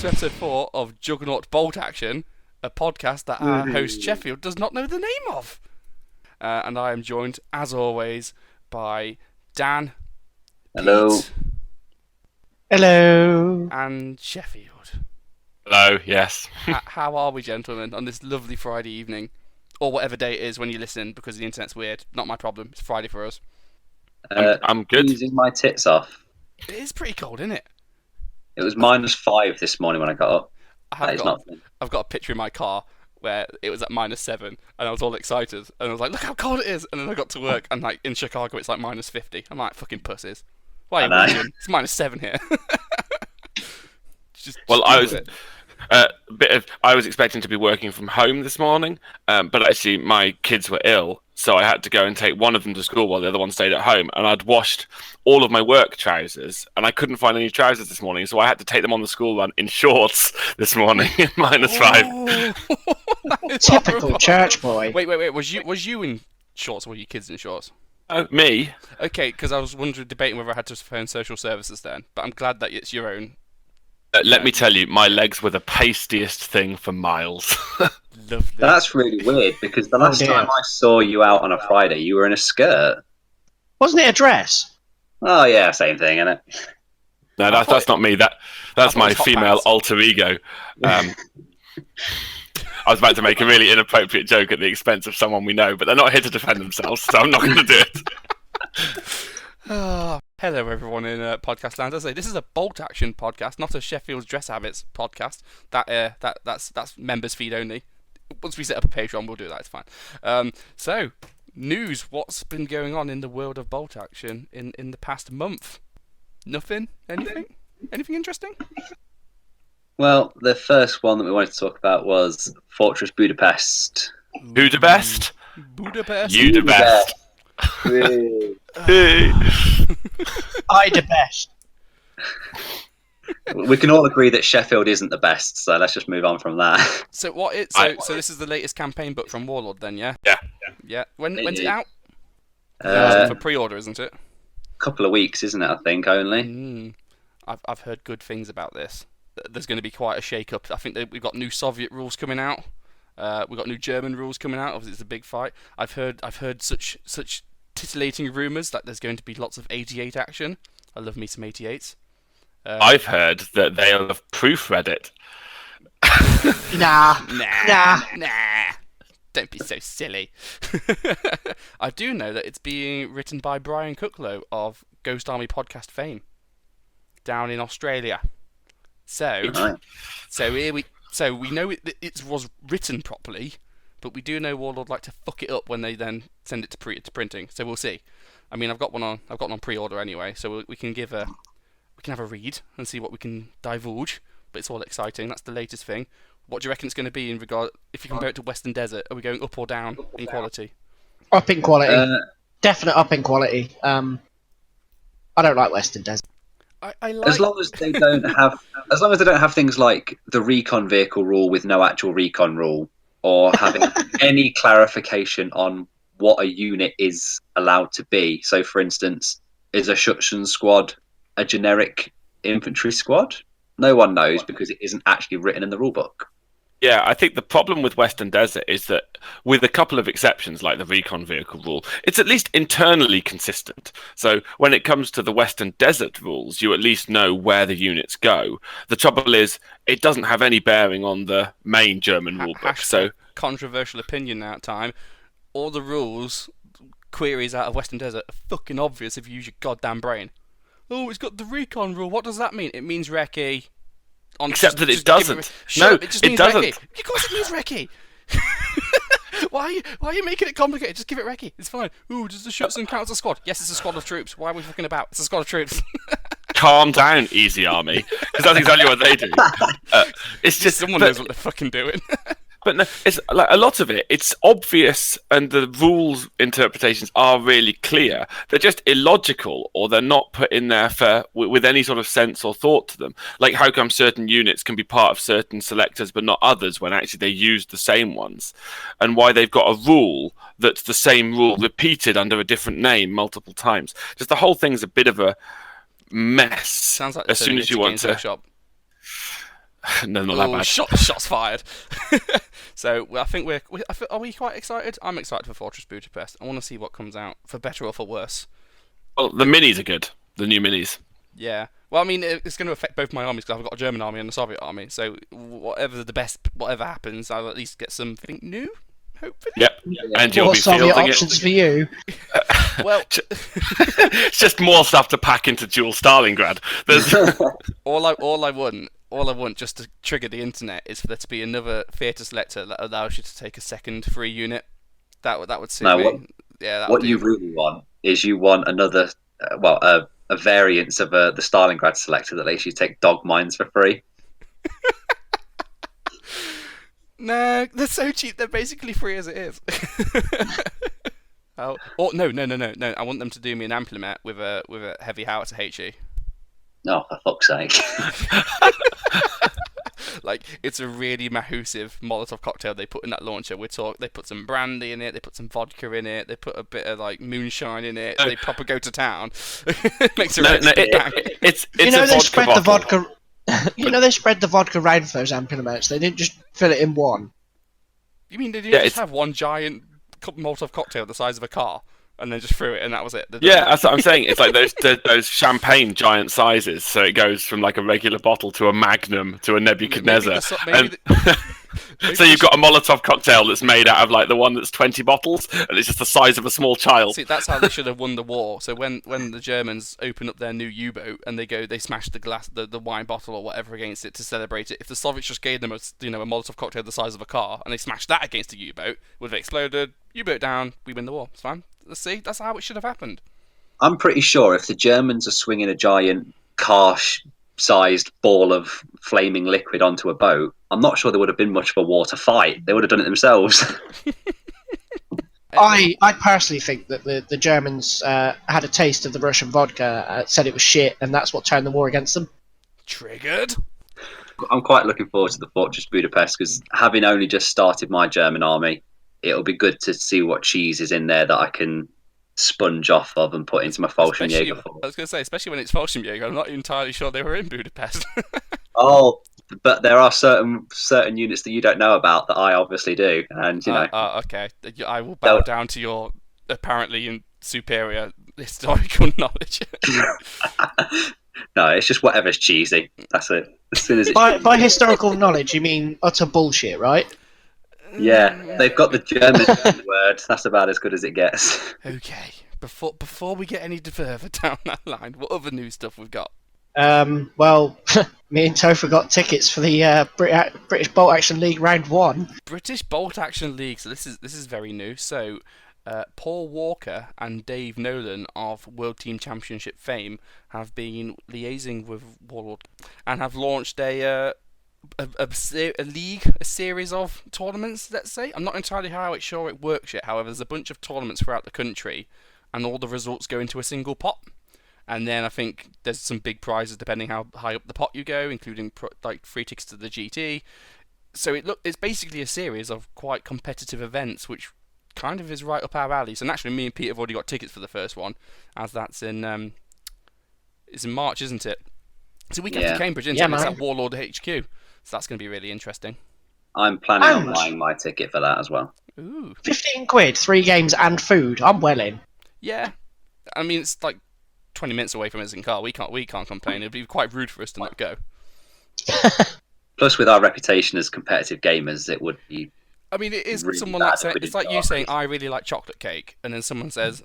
to episode 4 of Juggernaut Bolt Action, a podcast that our host Sheffield does not know the name of. And I am joined, as always, by Dan, Hello. Pete, Hello. and Sheffield. Hello, yes. How are we, gentlemen, on this lovely Friday evening? Or whatever day it is when you listen, because the internet's weird. Not my problem. It's Friday for us. I'm good. Using my tits off. It is pretty cold, isn't it? It was -5 this morning when I got up. That is not fun. I've got a picture in my car where it was at -7, and I was all excited, and I was like, look how cold it is, and then I got to work, and like in Chicago it's like -50. I'm like, fucking pussies. Why are you working? It's -7 here. I was expecting to be working from home this morning, but actually my kids were ill, so I had to go and take one of them to school while the other one stayed at home. And I'd washed all of my work trousers, and I couldn't find any trousers this morning, so I had to take them on the school run in shorts this morning in -5. Typical horrible. church boy. Wait. Was you in shorts, or were your kids in shorts? Me? Okay, because I was debating whether I had to phone social services then, but I'm glad that it's your own. Let me tell you, my legs were the pastiest thing for miles. Lovely. That's really weird because the last time I saw you out on a Friday, you were in a skirt. Wasn't it a dress? Oh yeah, same thing, isn't it? No, that's not me. That's my female alter ego. I was about to make a really inappropriate joke at the expense of someone we know, but they're not here to defend themselves, so I'm not going to do it. Hello, everyone in podcast land. As I say, this is a Bolt Action podcast, not a Sheffield's Dress Habits podcast. That's members feed only. Once we set up a Patreon, we'll do that. It's fine. So, news. What's been going on in the world of Bolt Action in the past month? Nothing? Anything? Anything interesting? Well, the first one that we wanted to talk about was Fortress Budapest. Who the best? Budapest. You the best. I the best. We can all agree that Sheffield isn't the best, so let's just move on from that. So so this is the latest campaign book from Warlord then, yeah? Yeah. When's it out? For pre-order, isn't it? Couple of weeks, isn't it? I think only. I've heard good things about this. There's going to be quite a shake-up. I think we've got new Soviet rules coming out. We've got new German rules coming out. Obviously, it's a big fight. I've heard such titillating rumours that there's going to be lots of 88 action. I love me some 88s. I've heard that they'll have proofread it. Nah. Don't be so silly. I do know that it's being written by Brian Cooklow of Ghost Army podcast fame down in Australia. So we know it was written properly, but we do know Warlord like to fuck it up when they then send it to printing. So we'll see. I mean, I've got one on pre-order anyway, so we can have a read and see what we can divulge. But it's all exciting. That's the latest thing. What do you reckon it's going to be in regard? If you compare it to Western Desert, are we going up or down in quality? Up in quality. Definite up in quality. I don't like Western Desert. I like... As long as they don't have things like the recon vehicle rule with no actual recon rule, or having any clarification on what a unit is allowed to be. So, for instance, is a Schutzen squad a generic infantry squad? No one knows because it isn't actually written in the rulebook. Yeah, I think the problem with Western Desert is that, with a couple of exceptions like the recon vehicle rule, it's at least internally consistent. So when it comes to the Western Desert rules, you at least know where the units go. The trouble is, it doesn't have any bearing on the main German rulebook. So controversial opinion now at time. All the rules, queries out of Western Desert are fucking obvious if you use your goddamn brain. Oh, it's got the recon rule. What does that mean? It means recce. Except that it doesn't. It doesn't. Recce. Of course it means recce. Why are you making it complicated? Just give it recce. It's fine. Ooh, does the Schutzen count as a squad? Yes, it's a squad of troops. Why are we fucking about? It's a squad of troops. Calm down, Easy Army, because that's exactly what they do. It's just someone knows what they're fucking doing. But no, it's like a lot of it. It's obvious, and the rules interpretations are really clear. They're just illogical, or they're not put in there with any sort of sense or thought to them. Like how come certain units can be part of certain selectors but not others when actually they use the same ones, and why they've got a rule that's the same rule repeated under a different name multiple times. Just the whole thing's a bit of a mess. Sounds like as soon as you want to. Shop. No, not that Oh, bad. shots fired. So I think are we quite excited? I'm excited for Fortress Budapest. I want to see what comes out, for better or for worse. Well, the minis are good. The new minis. Yeah. Well, I mean, it's going to affect both my armies because I've got a German army and a Soviet army. So whatever happens, I'll at least get something new. Hopefully. Yep. And you'll More be Soviet fielding options it. for you. Well, It's just more stuff to pack into dual Stalingrad. There's... all I want just to trigger the internet is for there to be another theatre selector that allows you to take a second free unit. That would suit me. What you really want is you want another, a variance of the Stalingrad selector that lets you take dog mines for free. No, they're so cheap. They're basically free as it is. No. I want them to do me an Amplimet with a heavy howitzer HE. Oh, for fuck's sake! Like, it's a really mahoosive Molotov cocktail they put in that launcher. They put some brandy in it, they put some vodka in it, they put a bit of like moonshine in it. They proper go to town. Makes it it's they spread the vodka. They spread the vodka around for those Ampliaments. They didn't just fill it in one. You mean they didn't just have one giant Molotov cocktail the size of a car and then just threw it and that was it? Yeah, that's what I'm saying. It's like those champagne giant sizes. So it goes from like a regular bottle to a Magnum to a Nebuchadnezzar. So you've got a Molotov cocktail that's made out of like the one that's 20 bottles, and it's just the size of a small child. See, that's how they should have won the war. So when the Germans open up their new U-boat and they smash the glass, the wine bottle or whatever against it to celebrate it, if the Soviets just gave them a Molotov cocktail the size of a car and they smashed that against a U-boat, would have exploded. U-boat down, we win the war. It's fine. Let's see. That's how it should have happened. I'm pretty sure if the Germans are swinging a giant car-sized ball of flaming liquid onto a boat, I'm not sure there would have been much of a war to fight. They would have done it themselves. I personally think that the Germans had a taste of the Russian vodka, said it was shit, and that's what turned the war against them. Triggered. I'm quite looking forward to the Fortress Budapest because having only just started my German army, it'll be good to see what cheese is in there that I can sponge off of and put into my Fallschirmjäger. I was going to say, especially when it's Fallschirmjäger, I'm not entirely sure they were in Budapest. Oh, but there are certain units that you don't know about that I obviously do, and you know. Okay, I will bow down to your apparently superior historical knowledge. No, it's just whatever's cheesy. That's it. As soon as it's by historical knowledge, you mean utter bullshit, right? Yeah, they've got the German word. That's about as good as it gets. Okay, before we get any further down that line, what other new stuff we've got? Well, me and Topher got tickets for the British Bolt Action League Round 1. British Bolt Action League. So this is very new. So Paul Walker and Dave Nolan of World Team Championship fame have been liaising with Warlord and have launched a series of tournaments, let's say. I'm not entirely sure it works yet. However, there's a bunch of tournaments throughout the country, and all the results go into a single pot. And then I think there's some big prizes depending how high up the pot you go, including like free tickets to the GT. So it's basically a series of quite competitive events, which kind of is right up our alley. So naturally, me and Pete have already got tickets for the first one, as that's in it's in March, isn't it? It's a week after Cambridge, isn't it? It's at Warlord HQ. So that's going to be really interesting. I'm planning on buying my ticket for that as well. Ooh. 15 quid, 3 games and food. I'm well in. Yeah. I mean, it's like 20 minutes away from us in car. We can't complain. It'd be quite rude for us to not go. Plus, with our reputation as competitive gamers, it would be. I mean, it is really someone bad like if saying, we it's didn't like you go. saying I really like chocolate cake, and then someone says,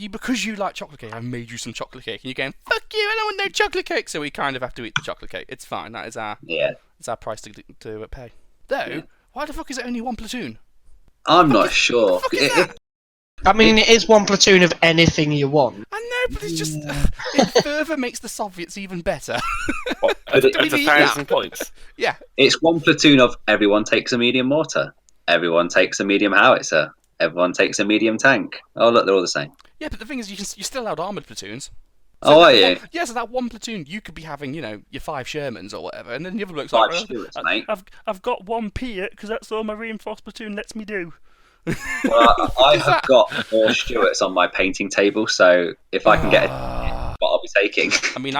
because you like chocolate cake, I've made you some chocolate cake, and you're going, fuck you, I don't want no chocolate cake. So we kind of have to eat the chocolate cake. It's fine. That is our price to pay. Though, why the fuck is it only one platoon? I'm not sure. I mean, it is one platoon of anything you want. I know, but it's just it further makes the Soviets even better. It's 1,000 points. Yeah, it's one platoon of everyone takes a medium mortar, everyone takes a medium howitzer, everyone takes a medium tank. Oh look, they're all the same. Yeah, but the thing is, you're still allowed armoured platoons. So are you? Yeah, so that one platoon, you could be having, your 5 Shermans or whatever, and then the other bloke's 5 like, Stuarts, mate. I've got 1 Piat because that's all my reinforced platoon lets me do. Well, I have got more Stuarts on my painting table, so if I can get what I'll be taking. I mean,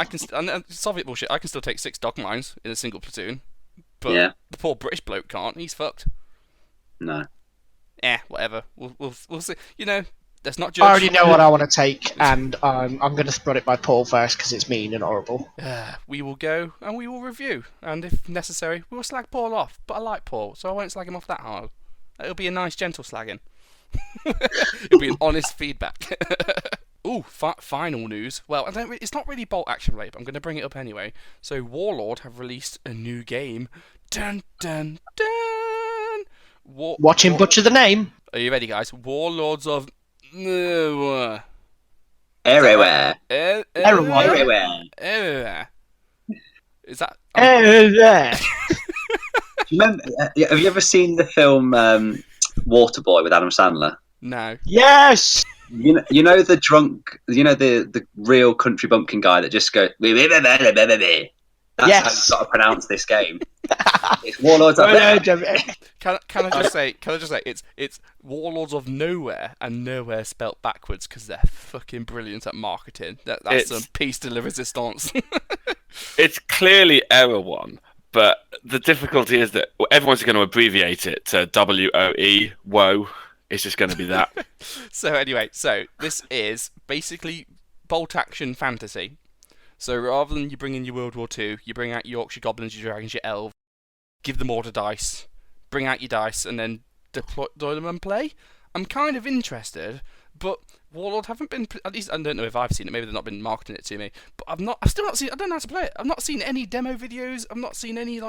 Soviet bullshit, I can still take 6 dog mines in a single platoon, But Yeah. the poor British bloke can't. He's fucked. No. Whatever. We'll see. Let's not judge. I already know what I want to take, and I'm going to run it by Paul first because it's mean and horrible. We will go and we will review, and if necessary, we will slag Paul off. But I like Paul, so I won't slag him off that hard. It'll be a nice, gentle slagging. It'll be an honest feedback. Ooh, final news. Well, it's not really bolt action related, but I'm going to bring it up anyway. So, Warlord have released a new game. Dun dun dun. Watch him butcher the name. Are you ready, guys? Warlords of Everywhere. Everywhere. Is that? Remember, have you ever seen the film Waterboy with Adam Sandler? No. Yes. You know the drunk, the real country bumpkin guy that just goes. That's how you've got to pronounce this game. It's Warlords of Can I just say it's Warlords of Nowhere, and Nowhere spelt backwards because they're fucking brilliant at marketing. That's some piece de la resistance. It's clearly Error One, but the difficulty is that everyone's going to abbreviate it to WOE. Woe. It's just going to be that. So anyway, this is basically bolt action fantasy. So rather than you bring in your World War II, you bring out your Yorkshire Goblins, your Dragons, your Elves, give them order dice, bring out your dice, and then deploy them and play. I'm kind of interested, but Warlord haven't been, at least I don't know if I've seen it, maybe they've not been marketing it to me, but I've still not seen, I don't know how to play it. I've not seen any demo videos, I've not seen any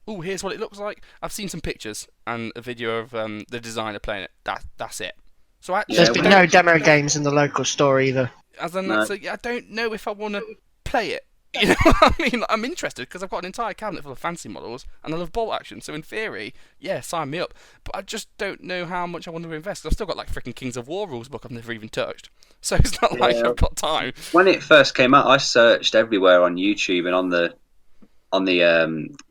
oh, here's what it looks like. I've seen some pictures and a video of the designer playing it. That's it. So actually, There's been no demo games in the local store either. As in, I don't know if I want to play it. You know what I mean? I'm interested because I've got an entire cabinet full of fancy models and I love bolt action. So in theory, yeah, sign me up. But I just don't know how much I want to invest. I've still got freaking Kings of War rules book I've never even touched. So it's not like I've got time. When it first came out, I searched everywhere on YouTube and on the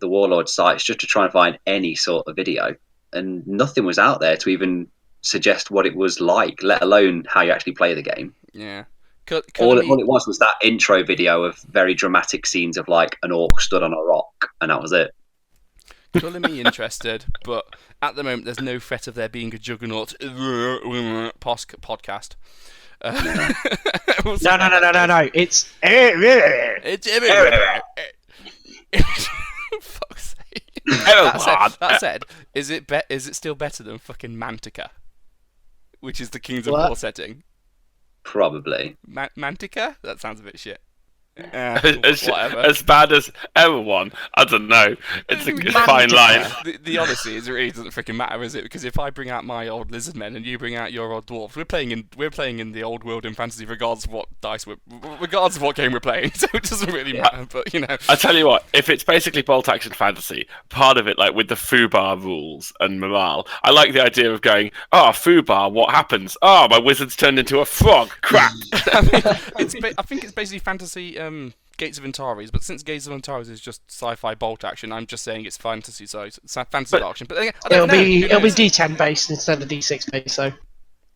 Warlord sites just to try and find any sort of video, and nothing was out there to even suggest what it was like, let alone how you actually play the game. Yeah. All it was that intro video of very dramatic scenes of an orc stood on a rock, and that was it. Colour me interested, but at the moment there's no threat of there being a Juggernaut podcast. No. It's fuck's sake. That said, is it still better than fucking Mantica, which is the Kings of War setting? Probably. Mantica? That sounds a bit shit. Whatever. As bad as Error One, I don't know. It's a fine line. The honesty is it really doesn't freaking matter, is it? Because if I bring out my old lizard men and you bring out your old dwarves, we're playing in the old world in fantasy, regardless of what game we're playing. So it doesn't really matter. But I tell you what, if it's basically bolt action fantasy, part of it with the Fubar rules and morale, I like the idea of going, Fubar, what happens? My wizard's turned into a frog. Crap. I think it's basically fantasy. Gates of Antares, but since Gates of Antares is just sci-fi bolt action, I'm just saying it's fantasy fantasy action. But it'll be D10 based instead of D6 based. So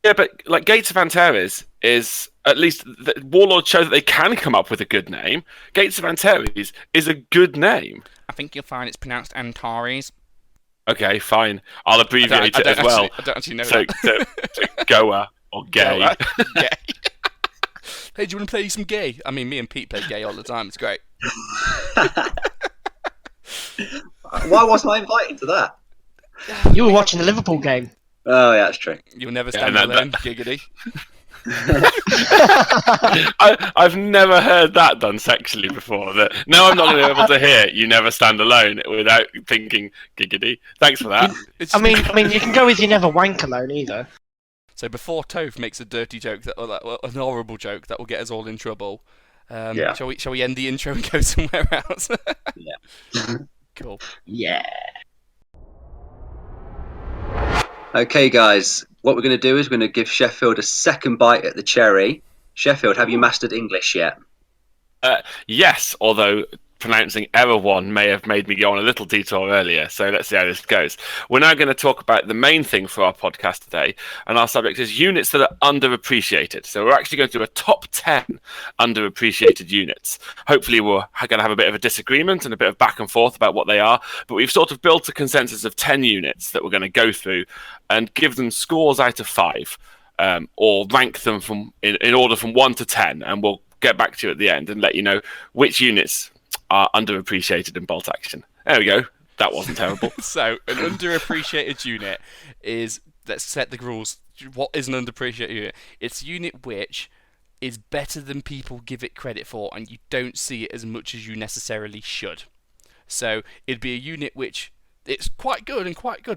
yeah, but Gates of Antares is at least Warlord show that they can come up with a good name. Gates of Antares is a good name. I think you'll find it's pronounced Antares. Okay, fine. I'll abbreviate it as well. I don't actually know that. So Goa or Gay. Gay. Hey, do you want to play some gay? I mean, me and Pete play gay all the time. It's great. Why wasn't I invited to that? You were watching the Liverpool game. Oh, yeah, that's true. You'll never stand alone, giggity. I've never heard that done sexually before. Now I'm not going to be able to hear "you never stand alone" without thinking giggity. Thanks for that. I mean, you can go with "you never wank alone" either. So before Toph makes a dirty joke, an horrible joke that will get us all in trouble, shall we end the intro and go somewhere else? Yeah. Cool. Yeah. Okay, guys. What we're going to do is we're going to give Sheffield a second bite at the cherry. Sheffield, have you mastered English yet? Yes, although pronouncing error 1 may have made me go on a little detour earlier, so let's see how this goes. We're now going to talk about the main thing for our podcast today, and our subject is units that are underappreciated. So we're actually going to do a top 10 underappreciated units. Hopefully we're going to have a bit of a disagreement and a bit of back and forth about what they are, but we've sort of built a consensus of 10 units that we're going to go through and give them scores out of 5, or rank them in order from 1 to 10, and we'll get back to you at the end and let you know which units are underappreciated in bolt action. There we go. That wasn't terrible. So, an underappreciated unit is, let's set the rules. What is an underappreciated unit? It's a unit which is better than people give it credit for, and you don't see it as much as you necessarily should. So, it'd be a unit which it's quite good,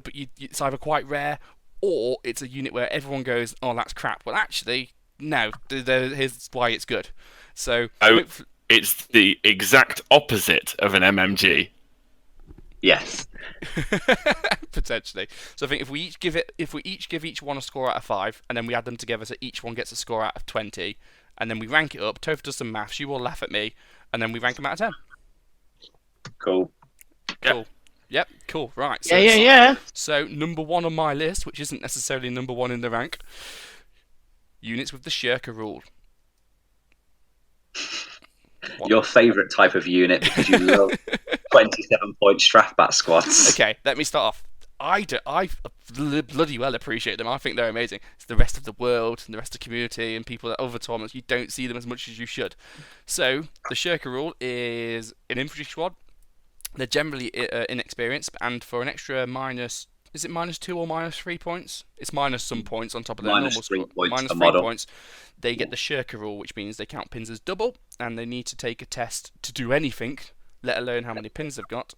but it's either quite rare, or it's a unit where everyone goes, oh, that's crap. Well, actually, no, here's why it's good. So, it's the exact opposite of an MMG. Yes. Potentially. So I think if we each give each one a score out of 5, and then we add them together so each one gets a score out of 20, and then we rank it up. Topher does some maths, you will laugh at me, and then we rank them out of 10. Cool. Yep, cool. Right. So Yeah. So number 1 on my list, which isn't necessarily number 1 in the rank, units with the shirker rule. Your favourite type of unit, because you love 27-point Strathbat squads. Okay, let me start off. I bloody well appreciate them. I think they're amazing. It's the rest of the world and the rest of the community and people at other tournaments. You don't see them as much as you should. So the shirker rule is an infantry squad. They're generally inexperienced, and for an extra minus, is it -2 or -3 points? It's minus some points on top of their normal score. -3 points. They get the shirker rule, which means they count pins as double, and they need to take a test to do anything, let alone how many pins they've got.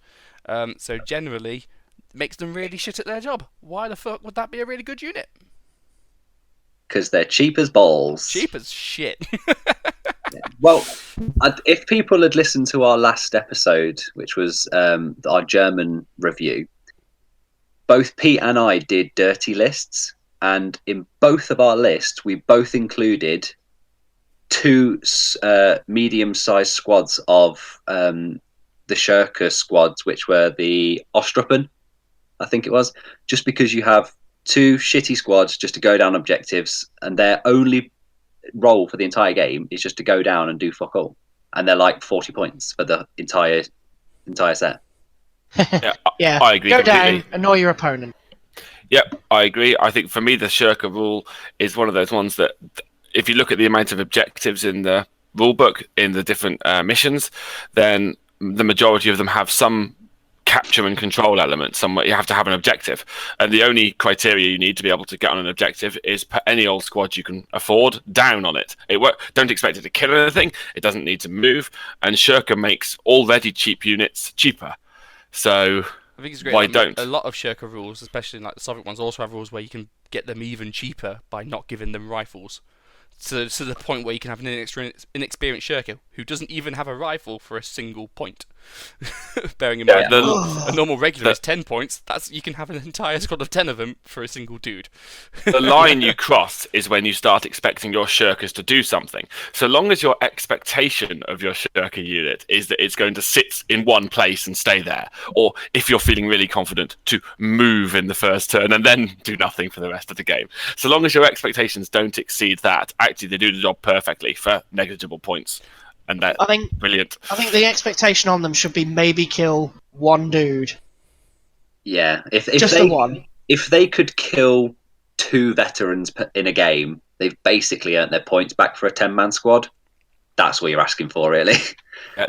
So generally, it makes them really shit at their job. Why the fuck would that be a really good unit? Because they're cheap as balls. Cheap as shit. Well, if people had listened to our last episode, which was our German review, both Pete and I did dirty lists, and in both of our lists, we both included 2 medium-sized squads of the Shirker squads, which were the Ostruppen, I think it was, just because you have 2 shitty squads just to go down objectives, and their only role for the entire game is just to go down and do fuck all, and they're like 40 points for the entire set. Yeah, I agree go completely. down, annoy your opponent. Yep, I agree. I think for me, the shirker rule is one of those ones that, if you look at the amount of objectives in the rulebook in the different missions, then the majority of them have some capture and control element. Somewhere you have to have an objective, and the only criteria you need to be able to get on an objective is put any old squad you can afford down on it. Don't expect it to kill anything. It doesn't need to move, and shirker makes already cheap units cheaper. So I think it's great. Why don't? A lot of shirker rules, especially like the Soviet ones, also have rules where you can get them even cheaper by not giving them rifles. To the point where you can have an inexperienced shirker who doesn't even have a rifle for a single point. Bearing in mind, a normal regular is 10 points. You can have an entire squad of 10 of them for a single dude. The line you cross is when you start expecting your shirkers to do something. So long as your expectation of your shirker unit is that it's going to sit in one place and stay there, or if you're feeling really confident, to move in the first turn and then do nothing for the rest of the game. So long as your expectations don't exceed that, actually they do the job perfectly for negligible points. And that's brilliant. I think the expectation on them should be maybe kill 1 dude. Yeah, if Just they, the 1. If they could kill 2 veterans in a game, they've basically earned their points back for a 10-man squad. That's what you're asking for, really.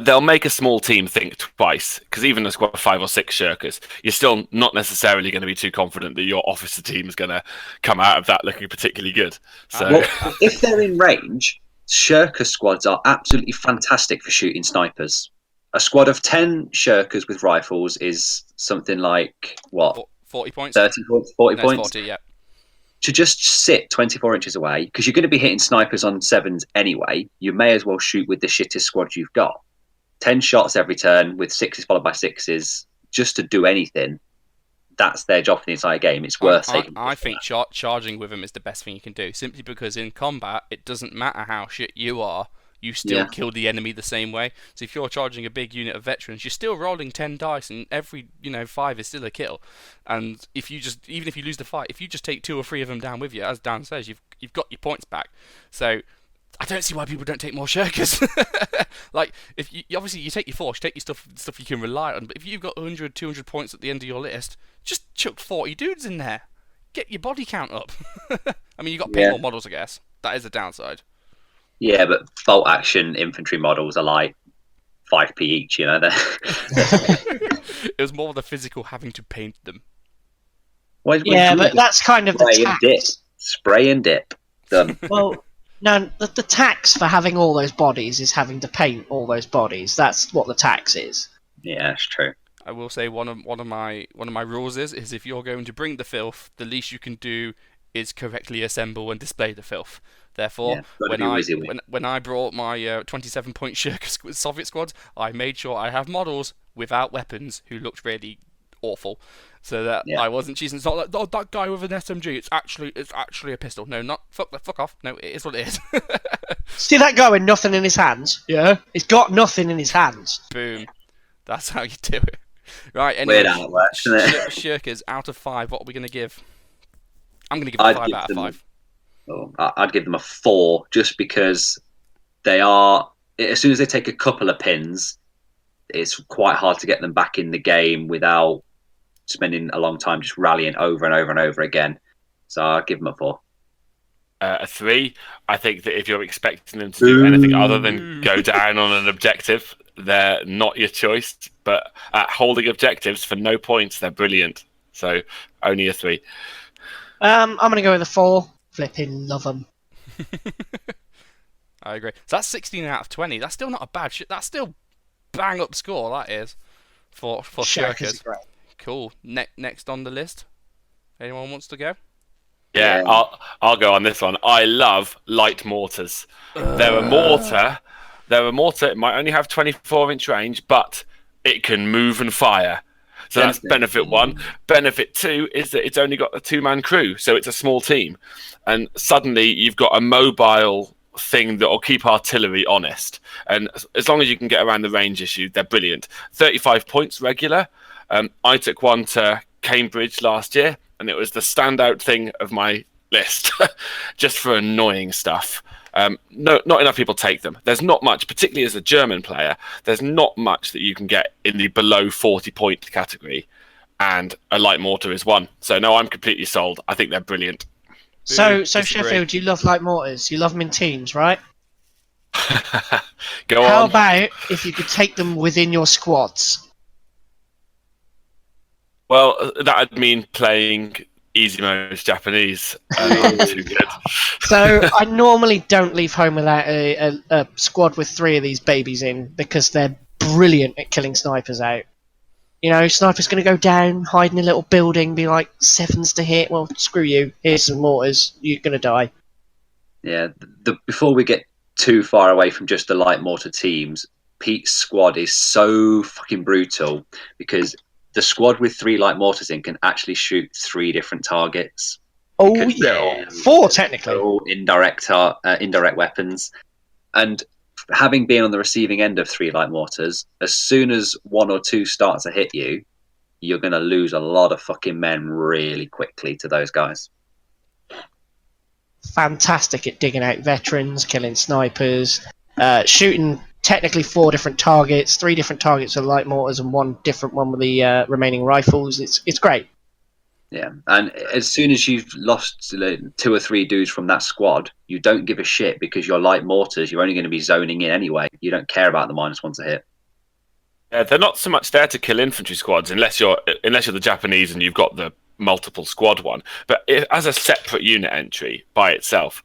They'll make a small team think twice, because even a squad of 5 or 6 shirkers, you're still not necessarily going to be too confident that your officer team is going to come out of that looking particularly good. So, well, if they're in range, shirker squads are absolutely fantastic for shooting snipers. A squad of 10 shirkers with rifles is something like, what? 40 points? 30 points? 40 no, points? 40, yeah. To just sit 24 inches away, because you're going to be hitting snipers on 7s anyway, you may as well shoot with the shittest squad you've got. 10 shots every turn with 6s followed by 6s, just to do anything. That's their job for the entire game. It's worth taking. I think charging with them is the best thing you can do, simply because in combat, it doesn't matter how shit you are. you still kill the enemy the same way. So if you're charging a big unit of veterans, you're still rolling 10 dice, and every 5 is still a kill. And if you just, even if you lose the fight, if you just take 2 or 3 of them down with you, as Dan says, you've got your points back. So I don't see why people don't take more shirkers. Like, if you obviously you take your force, you take your stuff you can rely on. But if you've got 100, 200 points at the end of your list, just chuck 40 dudes in there. Get your body count up. I mean, you got to pay more models, I guess. That is a downside. Yeah, but bolt action infantry models are like 5p each. It was more the physical having to paint them. But that's kind of the tax. Spray and dip. Done. Well, no, the tax for having all those bodies is having to paint all those bodies. That's what the tax is. Yeah, that's true. I will say one of my rules is if you're going to bring the filth, the least you can do is correctly assemble and display the filth. Therefore, when I brought my 27-point Shirker Soviet squads, I made sure I have models without weapons who looked really awful, so that I wasn't cheating. It's not like, oh, that guy with an SMG. It's actually a pistol. No, not fuck off. No, it is what it is. See that guy with nothing in his hands? Yeah, he's got nothing in his hands. Boom. That's how you do it. Right. Anyway, weird how it works, isn't it? Shirkers out of 5. What are we going to give? I'm going to give them 5 out of 5. I'd give them a 4, just because they are. As soon as they take a couple of pins, it's quite hard to get them back in the game without spending a long time just rallying over and over and over again. So I'd give them a 4. A 3. I think that if you're expecting them to do anything other than go down on an objective, they're not your choice. But at holding objectives for no points, they're brilliant. So only a 3. I'm going to go with a 4. Flipping love them. I agree. So that's 16 out of 20. That's still not a bad shit. That's still bang up score. That is for Shirkers. Cool. Next on the list. Anyone wants to go? Yeah, I'll go on this one. I love light mortars. They're a mortar. It might only have 24-inch range, but it can move and fire. So that's benefit 1. Benefit 2 is that it's only got a 2-man crew, so it's a small team. And suddenly you've got a mobile thing that will keep artillery honest. And as long as you can get around the range issue, they're brilliant. 35 points regular. I took one to Cambridge last year, and it was the standout thing of my list, just for annoying stuff. Not enough people take them. There's not much, particularly as a German player, there's not much that you can get in the below 40-point category, and a light mortar is one. So no, I'm completely sold. I think they're brilliant. So Sheffield, you love light mortars. You love them in teams, right? Go on. How about if you could take them within your squads? Well, that'd mean playing easy mode Japanese. Too good. So I normally don't leave home without a squad with 3 of these babies in, because they're brilliant at killing snipers out. Sniper's going to go down, hide in a little building, be like 7s to hit. Well, screw you. Here's some mortars. You're going to die. Yeah. Before we get too far away from just the light mortar teams, Pete's squad is so fucking brutal, because the squad with 3 light mortars in can actually shoot 3 different targets. Oh yeah, 4 technically. They're all indirect weapons, and having been on the receiving end of 3 light mortars, as soon as 1 or 2 start to hit you, you're going to lose a lot of fucking men really quickly to those guys. Fantastic at digging out veterans, killing snipers, shooting technically 4 different targets, 3 different targets with light mortars, and 1 different one with the remaining rifles. It's great. Yeah, and as soon as you've lost 2 or 3 dudes from that squad, you don't give a shit, because your light mortars, you're only going to be zoning in anyway. You don't care about the -1 to hit. Yeah, they're not so much there to kill infantry squads, unless you're the Japanese and you've got the multiple squad one. But as a separate unit entry by itself,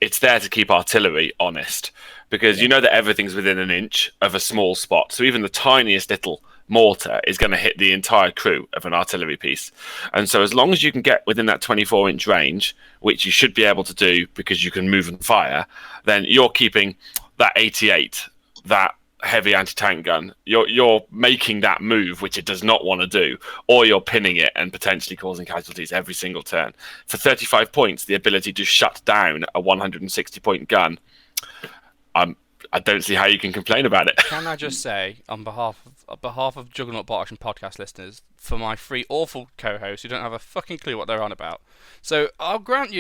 it's there to keep artillery honest, because you know that everything's within an inch of a small spot. So even the tiniest little mortar is going to hit the entire crew of an artillery piece. And so as long as you can get within that 24-inch range, which you should be able to do because you can move and fire, then you're keeping that 88, that heavy anti-tank gun. You're making that move, which it does not want to do, or you're pinning it and potentially causing casualties every single turn. For 35 points, the ability to shut down a 160-point gun, I don't see how you can complain about it. Can I just say, on behalf of Juggernaut Bot Action podcast listeners, for my three awful co-hosts who don't have a fucking clue what they're on about. So I'll grant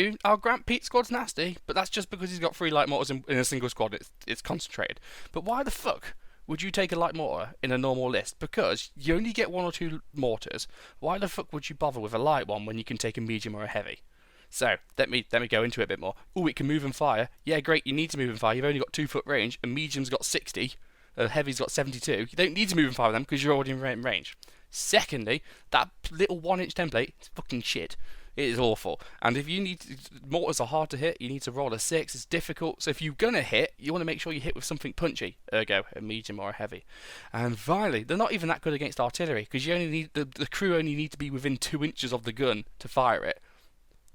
Pete's squad's nasty, but that's just because he's got 3 light mortars in a single squad. It's concentrated. But why the fuck would you take a light mortar in a normal list? Because you only get 1 or 2 mortars. Why the fuck would you bother with a light one when you can take a medium or a heavy? So, let me go into it a bit more. Oh, it can move and fire. Yeah, great, you need to move and fire. You've only got 2 foot range, and medium's got 60, heavy's got 72. You don't need to move and fire with them because you're already in range. Secondly, that little 1-inch template is fucking shit. It is awful. And if you need... mortars are hard to hit, you need to roll a 6, it's difficult. So if you're going to hit, you want to make sure you hit with something punchy. Ergo, a medium or a heavy. And finally, they're not even that good against artillery, because you only need the crew only need to be within 2 inches of the gun to fire it.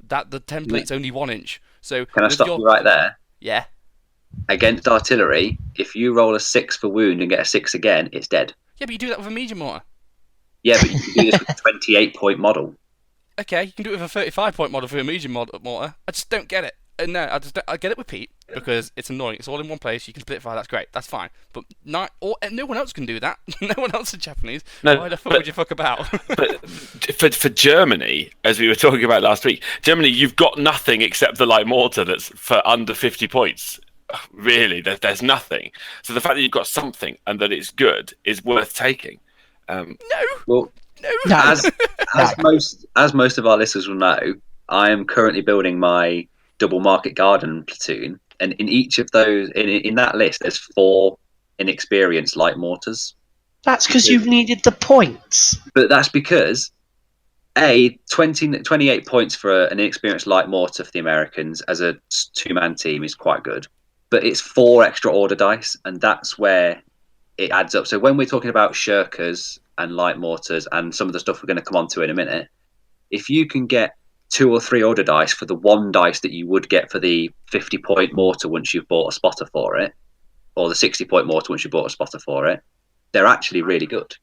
That the template's only 1 inch. So can I stop you right there? Yeah. Against artillery, if you roll a 6 for wound and get a 6 again, it's dead. Yeah, but you do that with a medium mortar. Yeah, but you can do this with a 28-point model. Okay, you can do it with a 35-point model for a medium mortar. I just don't get it. No, I get it with Pete because it's annoying. It's all in one place. You can split fire. That's great. That's fine. But no one else can do that. No one else is Japanese. No, why the fuck would you fuck about? But for Germany, as we were talking about last week, Germany, you've got nothing except the light mortar that's for under 50 points. Really, there's nothing. So the fact that you've got something and that it's good is worth taking. No. Well, no. As most of our listeners will know, I am currently building my double market garden platoon, and in each of those, in that list, there's 4 inexperienced light mortars. That's because you've needed the points. But that's because 28 points for an inexperienced light mortar for the Americans as a 2-man team is quite good. But it's 4 extra order dice, and that's where it adds up. So when we're talking about shirkers and light mortars and some of the stuff we're going to come on to in a minute, if you can get 2 or 3 order dice for the 1 dice that you would get for the 50-point mortar once you've bought a spotter for it, or the 60-point mortar once you bought a spotter for it, they're actually really good.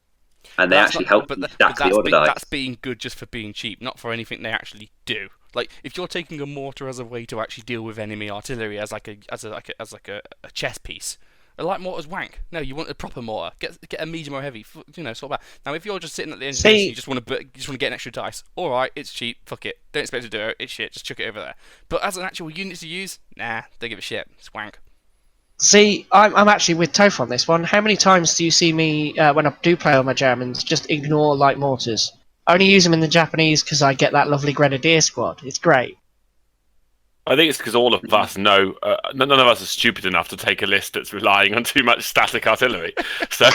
And they actually help you stack the order dice. That's being good just for being cheap, not for anything they actually do. Like, if you're taking a mortar as a way to actually deal with enemy artillery as a chess piece, a light mortar's wank. No, you want a proper mortar. Get a medium or heavy. Sort of. Now, if you're just sitting at the end of the day, you just want to get an extra dice. All right, it's cheap. Fuck it. Don't expect to do it. It's shit. Just chuck it over there. But as an actual unit to use, nah, don't give a shit. It's wank. See, I'm actually with Topher on this one. How many times do you see me, when I do play on my Germans, just ignore light mortars? I only use them in the Japanese because I get that lovely Grenadier squad. It's great. I think it's because all of us know none of us are stupid enough to take a list that's relying on too much static artillery. So,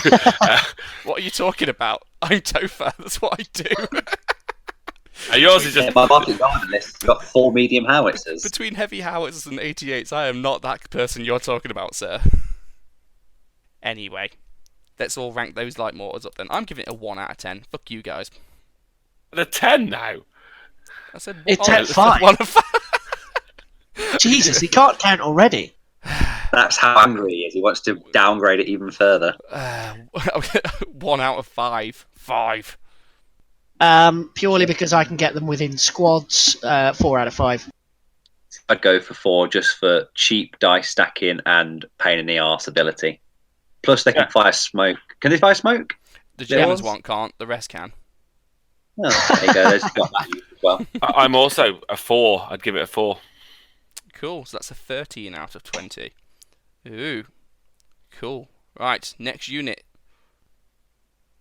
what are you talking about? I'm Topher. That's what I do. Yours is just my market garden list has got 4 medium howitzers. Between heavy howitzers and 88s, I am not that person you're talking about, sir. Anyway, let's all rank those light mortars up then. I'm giving it a 1 out of 10. Fuck you guys. a 10 now. I said it's at 5. 1 of 5. Jesus, he can't count already. That's how angry he is. He wants to downgrade it even further. 1 out of 5. 5. Purely because I can get them within squads. 4 out of 5. I'd go for 4 just for cheap dice stacking and pain in the arse ability. Plus, they can fire smoke. Can they fire smoke? The Germans can't. The rest can. Oh, there you go. They've got that as well. I'm also a 4. I'd give it a 4. Cool. So that's a 13 out of 20. Ooh. Cool. Right. Next unit.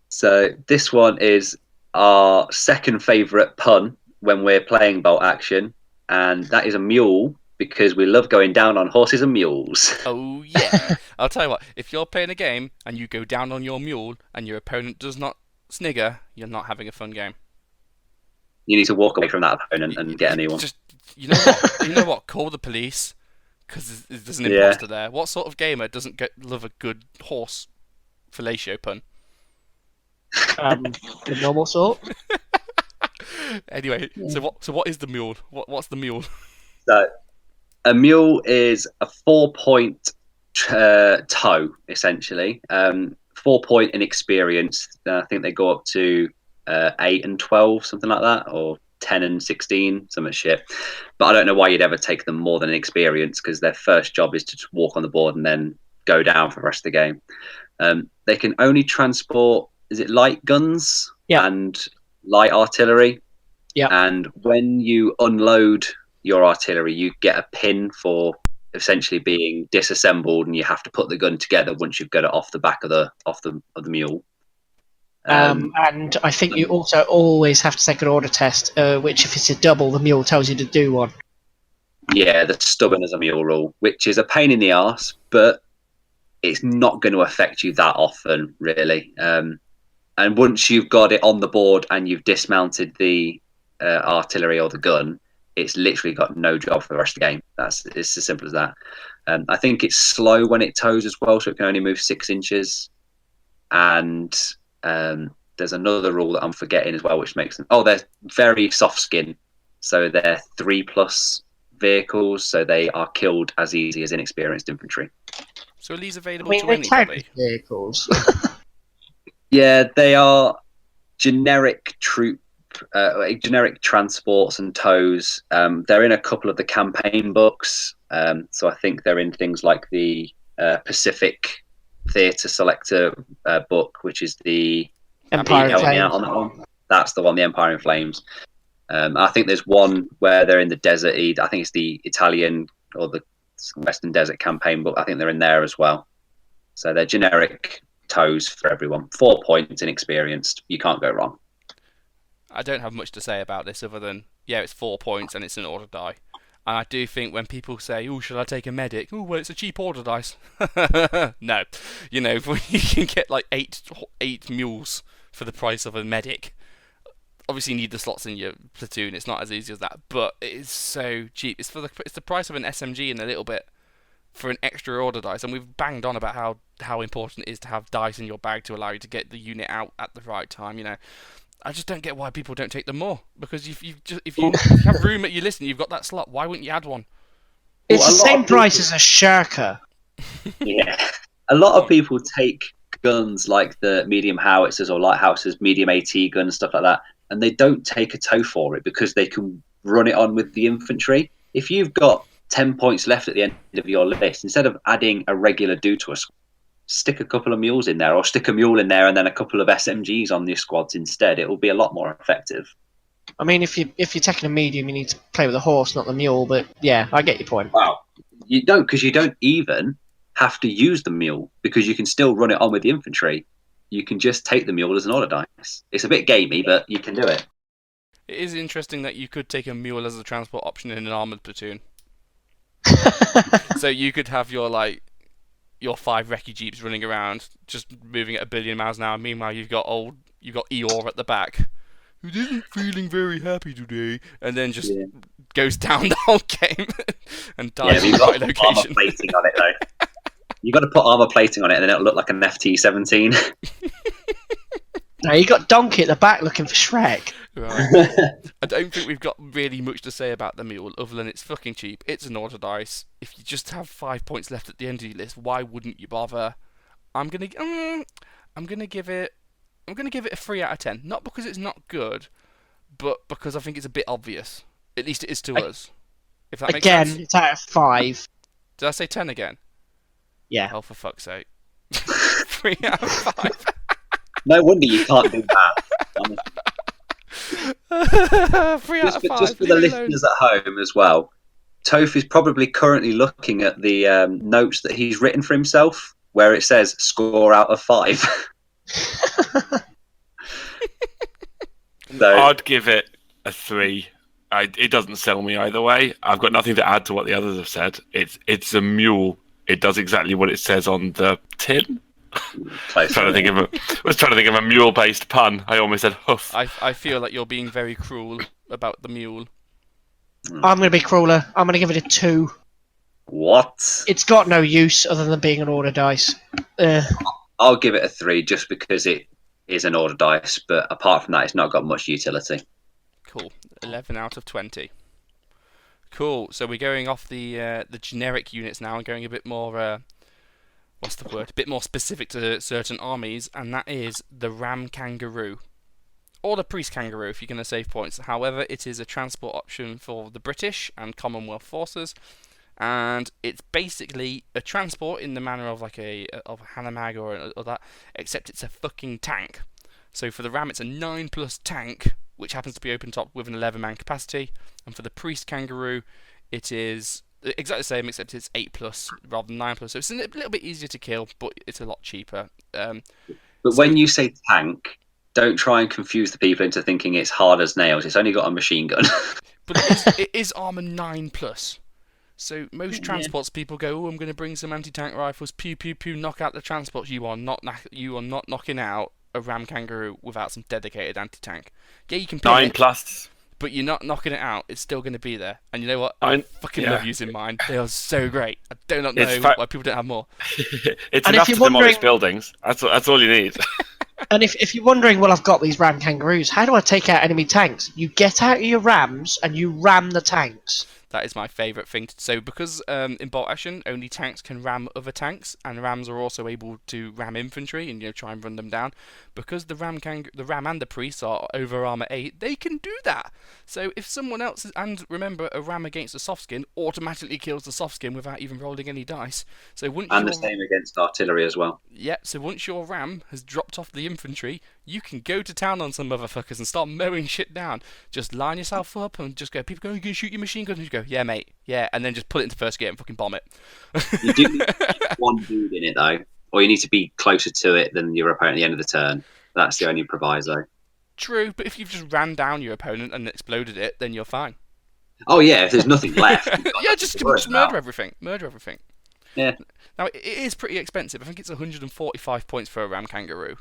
So this one is our second favourite pun when we're playing bolt action, and that is a mule, because we love going down on horses and mules. Oh, yeah. I'll tell you what, if you're playing a game and you go down on your mule and your opponent does not snigger, you're not having a fun game. You need to walk away from that opponent and get a new one. Just, you know what? Call the police, because there's an imposter there. What sort of gamer doesn't love a good horse fellatio pun? The normal sort. Anyway, so what is the mule? What's the mule? So, a mule is a 4-point toe, essentially. 4-point in experience. I think they go up to 8 and 12, something like that, or 10 and 16, something shit. But I don't know why you'd ever take them more than an experience, because their first job is to just walk on the board and then go down for the rest of the game. They can only transport, is it light guns and light artillery? Yeah. And when you unload your artillery, you get a pin for essentially being disassembled, and you have to put the gun together once you've got it off the back of the mule. And I think you also always have to take an order test, which if it's a double, the mule tells you to do one. Yeah, the stubborn as a mule rule, which is a pain in the arse, but it's not going to affect you that often, really. And once you've got it on the board and you've dismounted the artillery or the gun, it's literally got no job for the rest of the game. It's as simple as that. I think it's slow when it tows as well, so it can only move 6 inches. And there's another rule that I'm forgetting as well, which makes them... Oh, they're very soft skin. So they're 3+ vehicles, so they are killed as easy as inexperienced infantry. So are these available to anybody? Vehicles. Yeah, they are generic generic transports and tows. They're in a couple of the campaign books. So I think they're in things like the Pacific Theatre Selector book, which is the Empire in Flames. Out on that one. That's the one, the Empire in Flames. I think there's one where they're in the desert. I think it's the Italian or the Western Desert campaign book. I think they're in there as well. So they're generic tows for everyone. 4 points inexperienced. You can't go wrong. I don't have much to say about this other than, yeah, it's 4 points and it's an order die. And I do think when people say, oh, should I take a medic? Oh, well, it's a cheap order dice. No. You know, you can get like eight mules for the price of a medic. Obviously, you need the slots in your platoon. It's not as easy as that, but it is so cheap. It's the price of an SMG and a little bit for an extra order dice. And we've banged on about how important it is to have dice in your bag to allow you to get the unit out at the right time. You know, I just don't get why people don't take them more. Because if you have room at your list and you've got that slot, why wouldn't you add one? It's the same price as a Shirker. Yeah, a lot of people take guns like the medium howitzers or light howitzers, medium AT guns, stuff like that, and they don't take a tow for it because they can run it on with the infantry. If you've got 10 points left at the end of your list, instead of adding a regular do to a squad, stick a couple of mules in there, or stick a mule in there and then a couple of SMGs on your squads instead. It will be a lot more effective. I mean, if you're taking a medium, you need to play with the horse, not the mule. But yeah, I get your point. Wow, you don't, because you don't even have to use the mule because you can still run it on with the infantry. You can just take the mule as an order dice. It's a bit gamey, but you can do it. It is interesting that you could take a mule as a transport option in an armoured platoon. So you could have your 5 recce jeeps running around, just moving at 1 billion miles an hour. Meanwhile, you've got Eeyore at the back, who isn't feeling very happy today, and then just goes down the whole game and dies in the right location. Plating on it, though. You've got to put armor plating on it, and then it'll look like an FT17. No, you got Donkey at the back looking for Shrek. Right. I don't think we've got really much to say about the mule, other than it's fucking cheap. It's an order dice. If you just have 5 points left at the end of your list, why wouldn't you bother? I'm gonna give it a 3 out of 10. Not because it's not good, but because I think it's a bit obvious. At least it is to us. If that makes sense. Again, it's out of 5. Did I say 10 again? Yeah. Oh, for fuck's sake. 3 out of 5. No wonder you can't do that. 3 out of 5. Just for the listeners at home as well, Topher is probably currently looking at the notes that he's written for himself, where it says score out of 5. So, I'd give it a 3. It doesn't sell me either way. I've got nothing to add to what the others have said. It's a mule. It does exactly what it says on the tin. I was trying to think of a mule-based pun. I almost said hoof. I feel like you're being very cruel about the mule. I'm going to be crueler. I'm going to give it a 2. What? It's got no use other than being an order dice. I'll give it a 3 just because it is an order dice, but apart from that, it's not got much utility. Cool. 11 out of 20. Cool. So we're going off the generic units now and going a bit more... what's the word? A bit more specific to certain armies, and that is the Ram Kangaroo. Or the Priest Kangaroo, if you're going to save points. However, it is a transport option for the British and Commonwealth forces, and it's basically a transport in the manner of like a Hanomag or that, except it's a fucking tank. So for the Ram, it's a 9+ tank, which happens to be open top with an 11-man capacity, and for the Priest Kangaroo, it is exactly the same, except it's 8+ rather than 9+. So it's a little bit easier to kill, but it's a lot cheaper. But when you say tank, don't try and confuse the people into thinking it's hard as nails. It's only got a machine gun. But it is armor 9+. So most transports, people go, "Oh, I'm going to bring some anti-tank rifles. Pew pew pew, knock out the transports." You are not knocking out a Ram Kangaroo without some dedicated anti-tank. Yeah, you can pin 9+. but you're not knocking it out. It's still going to be there. And you know what? I fucking love using mine. They are so great. I do not know why people don't have more. It's enough to demolish buildings. That's all you need. And if you're wondering, well, I've got these Ram Kangaroos, how do I take out enemy tanks? You get out of your Rams and you ram the tanks. That is my favourite thing. So because in bolt action, only tanks can ram other tanks, and Rams are also able to ram infantry and try and run them down. Because the Ram and the Priests are over armor 8, they can do that. So if someone else and remember, a Ram against a soft skin automatically kills the soft skin without even rolling any dice. So The same against artillery as well. Yeah. So once your Ram has dropped off the infantry, you can go to town on some motherfuckers and start mowing shit down. Just line yourself up and just go. People go, "You can shoot your machine gun," and you go, "Yeah, mate, yeah," and then just put it into first gear and fucking bomb it. You do need one dude in it though, or you need to be closer to it than your opponent at the end of the turn. That's the only proviso. True, but if you've just ran down your opponent and exploded it, then you're fine. Oh yeah, if there's nothing left. Yeah, just murder everything. Murder everything. Yeah. Now it is pretty expensive. I think it's 145 points for a Ram Kangaroo.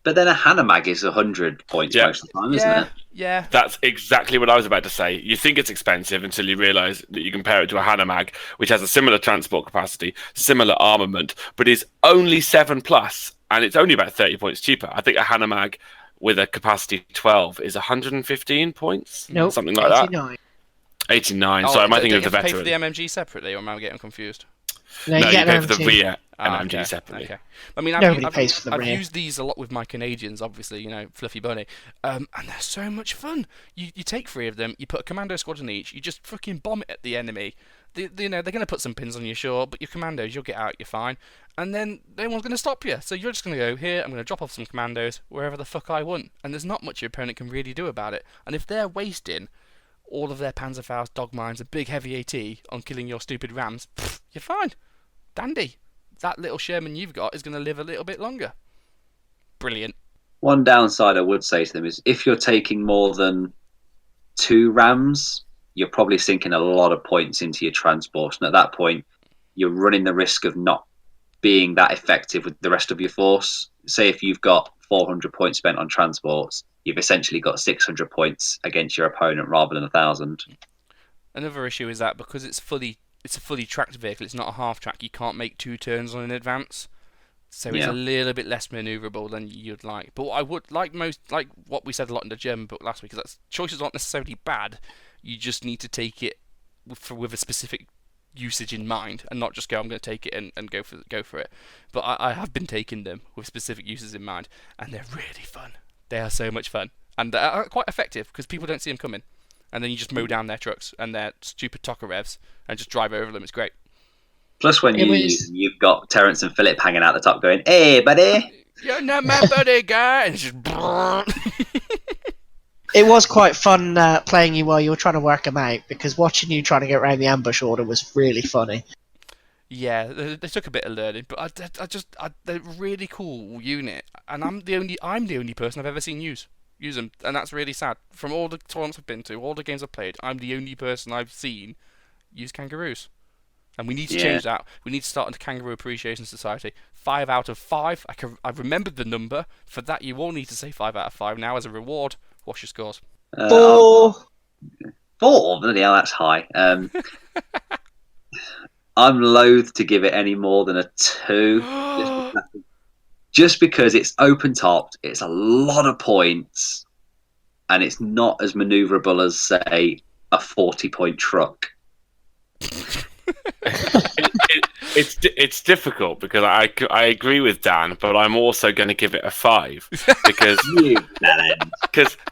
But then a Hanomag is 100 points most of the time, isn't it? Yeah. That's exactly what I was about to say. You think it's expensive until you realise that you compare it to a Hanomag, which has a similar transport capacity, similar armament, but is only 7+, and it's only about 30 points cheaper. I think a Hanomag with a capacity 12 is 115 points? Nope, something like 89. that. 89. So I might think of the veteran. Pay for the MMG separately, or am I getting confused? No, you get pay for the MMG. rear and MG separately. Okay. I mean, Nobody pays for the I've rear. used these a lot with my Canadians, obviously, Fluffy Bunny, and they're so much fun. You take 3 of them, you put a commando squad on each, you just fucking bomb it at the enemy. They're going to put some pins on you, sure, but your commandos, you'll get out, you're fine. And then no one's going to stop you. So you're just going to go, here, I'm going to drop off some commandos wherever the fuck I want. And there's not much your opponent can really do about it. And if they're wasting all of their Panzerfaust, dog mines, and big heavy AT on killing your stupid Rams, you're fine. Dandy. That little Sherman you've got is going to live a little bit longer. Brilliant. One downside I would say to them is if you're taking more than 2 Rams, you're probably sinking a lot of points into your transport. And at that point, you're running the risk of not being that effective with the rest of your force. Say if you've got 400 points spent on transports, you've essentially got 600 points against your opponent rather than 1,000. Another issue is that because it's a fully tracked vehicle, it's not a half track, you can't make 2 turns on in advance. So it's a little bit less manoeuvrable than you'd like. But what I would like what we said a lot in the German book last week, is that choices aren't necessarily bad. You just need to take it with a specific usage in mind, and not just go, I'm going to take it and go for it. But I have been taking them with specific uses in mind, and they're really fun. They are so much fun, and they are quite effective because people don't see them coming, and then you just mow down their trucks and their stupid Topher revs and just drive over them. It's great. Plus, when you've got Terence and Philip hanging out the top, going, "Hey, buddy, you're not my buddy, guy," and it's just. It was quite fun playing you while you were trying to work them out, because watching you trying to get around the ambush order was really funny. Yeah, they took a bit of learning, but they're a really cool unit, and I'm the only person I've ever seen use them, and that's really sad. From all the tournaments I've been to, all the games I've played, I'm the only person I've seen use kangaroos, and we need to change that. We need to start a Kangaroo Appreciation Society. 5 out of 5. I've remembered the number. For that, you all need to say 5 out of 5 now as a reward. What's your scores? 4. 4? Bloody hell, that's high. I'm loath to give it any more than a 2. Just because it's open topped, it's a lot of points, and it's not as manoeuvrable as, say, a 40-point truck. It's difficult because I agree with Dan, but I'm also going to give it a 5 because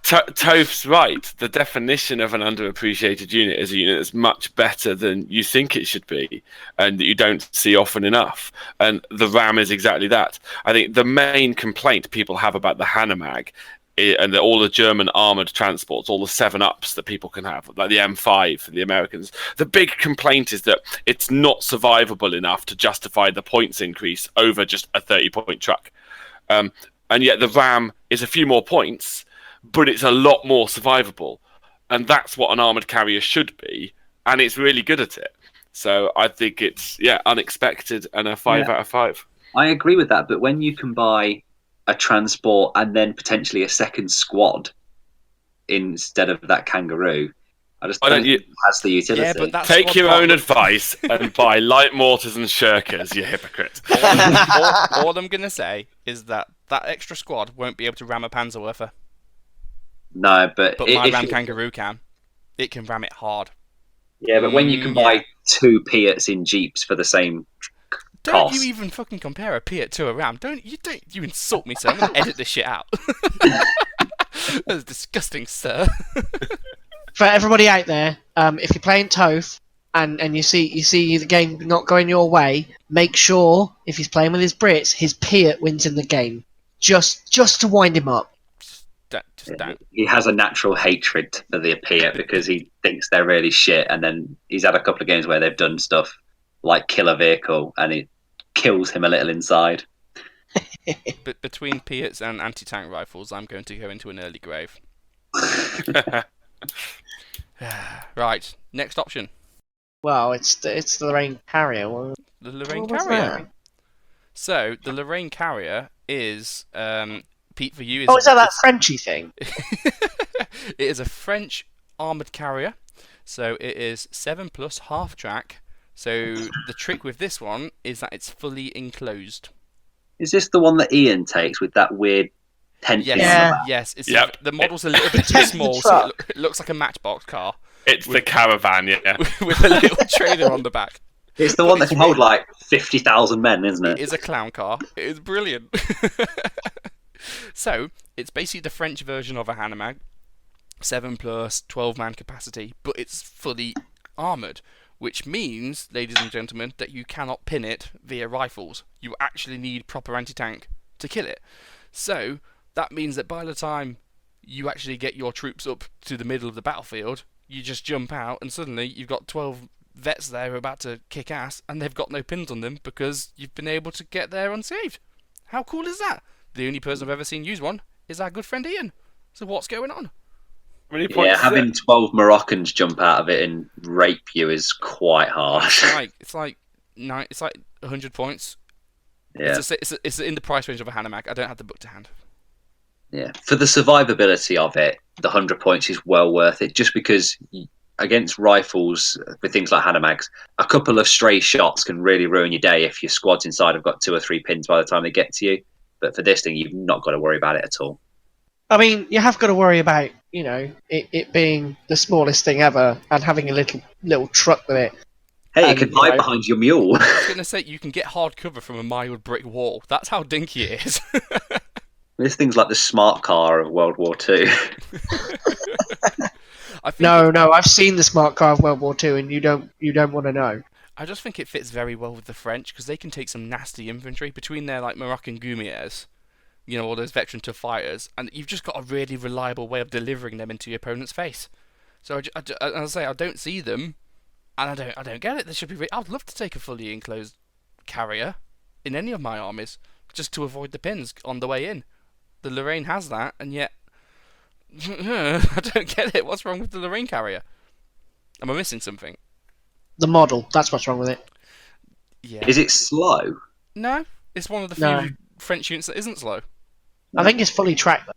Toph's right. The definition of an underappreciated unit is a unit that's much better than you think it should be, and that you don't see often enough. And the Ram is exactly that. I think the main complaint people have about the Hanomag and all the German armoured transports, all the 7-ups that people can have, like the M5 for the Americans. The big complaint is that it's not survivable enough to justify the points increase over just a 30-point truck. And yet the Ram is a few more points, but it's a lot more survivable. And that's what an armoured carrier should be, and it's really good at it. So I think it's, unexpected and a 5 out of 5. I agree with that, but when you can buy a transport and then potentially a second squad instead of that kangaroo, I just don't think it has the utility. Yeah, but take your own advice and buy light mortars and shirkers, you hypocrite. All I'm going to say is that extra squad won't be able to ram a Panzerwerfer. No, but my Ram Kangaroo can. It can ram it hard. Yeah, but when you can buy 2 Piats in Jeeps for the same Don't you even fucking compare a Piat to a Ram. Don't you insult me, sir. I'm going to edit this shit out. That's disgusting, sir. For everybody out there, if you're playing Toph and you see the game not going your way, make sure, if he's playing with his Brits, his Piat wins in the game. Just to wind him up. Don't. He has a natural hatred for the Piat because he thinks they're really shit, and then he's had a couple of games where they've done stuff like kill a vehicle, and it kills him a little inside. But between Piats and anti-tank rifles, I'm going to go into an early grave. Right, next option. Well, it's the Lorraine Carrier. The Lorraine What was Carrier. that? So the Lorraine Carrier is Pete for you. Is that Frenchy thing? It is a French armoured carrier. So it is 7+ half track. So the trick with this one is that it's fully enclosed. Is this the one that Ian takes with that weird tent thing on the back? Yes. The model's a little bit too It's the small, so truck. it looks like a Matchbox car. It's the caravan, yeah. With a little trailer on the back. It's the one that can hold like 50,000 men, isn't it? It is a clown car. It is brilliant. So, it's basically the French version of a Hanomag. 7+, 12-man capacity, but it's fully armoured. Which means, ladies and gentlemen, that you cannot pin it via rifles. You actually need proper anti-tank to kill it. So, that means that by the time you actually get your troops up to the middle of the battlefield, you just jump out and suddenly you've got 12 vets there who are about to kick ass and they've got no pins on them because you've been able to get there unsaved. How cool is that? The only person I've ever seen use one is our good friend Ian. So what's going on? Yeah, having 12 Moroccans jump out of it and rape you is quite harsh. It's like 100 points. Yeah. It's in the price range of a Hanomag. I don't have the book to hand. Yeah, for the survivability of it, the 100 points is well worth it. Just because against rifles with things like Hanomags, a couple of stray shots can really ruin your day if your squads inside have got 2 or 3 pins by the time they get to you. But for this thing, you've not got to worry about it at all. I mean, you have got to worry about, it being the smallest thing ever and having a little truck with it. Hey, you can hide behind your mule. I was going to say, you can get hard cover from a mild brick wall. That's how dinky it is. This thing's like the smart car of World War II. No, I've seen the smart car of World War II, and you don't want to know. I just think it fits very well with the French because they can take some nasty infantry between their like Moroccan Goumiers, all those veteran tough fighters, and you've just got a really reliable way of delivering them into your opponent's face. So I don't see them, and I don't get it. They should be. I'd love to take a fully enclosed carrier in any of my armies just to avoid the pins on the way in. The Lorraine has that, and yet I don't get it. What's wrong with the Lorraine carrier? Am I missing something? The model, that's what's wrong with it. Yeah. Is it slow? No, it's one of the few French units that isn't slow. I think it's fully tracked.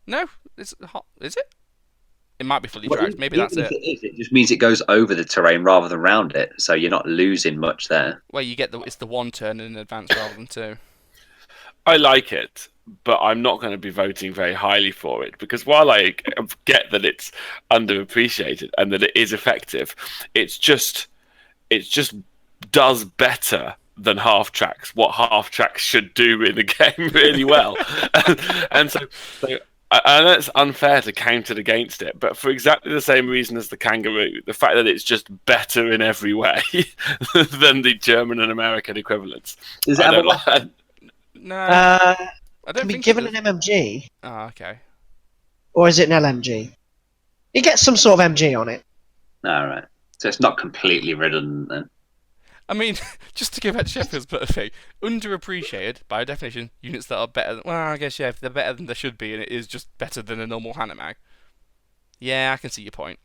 No, it's hot. Is it? It might be fully tracked. Maybe that's it. If it is, it just means it goes over the terrain rather than round it, so you're not losing much there. Well, you get it's the one turn in advance rather than 2. I like it, but I'm not going to be voting very highly for it because while I get that it's underappreciated and that it is effective, it's just does better than half tracks, what half tracks should do in the game really well. and so I know it's unfair to count it against it, but for exactly the same reason as the kangaroo, the fact that it's just better in every way than the German and American equivalents. Does it have a weapon? No, I don't Can be think given it an does. MMG, Oh, okay. or is it an LMG? It gets some sort of MG on it. All right. So it's not completely redundant then. I mean, just to go back to Sheffield's put a thing, underappreciated, by definition, units that are better than... Well, I guess, yeah, if they're better than they should be, and it is just better than a normal Hanomag. Yeah, I can see your point.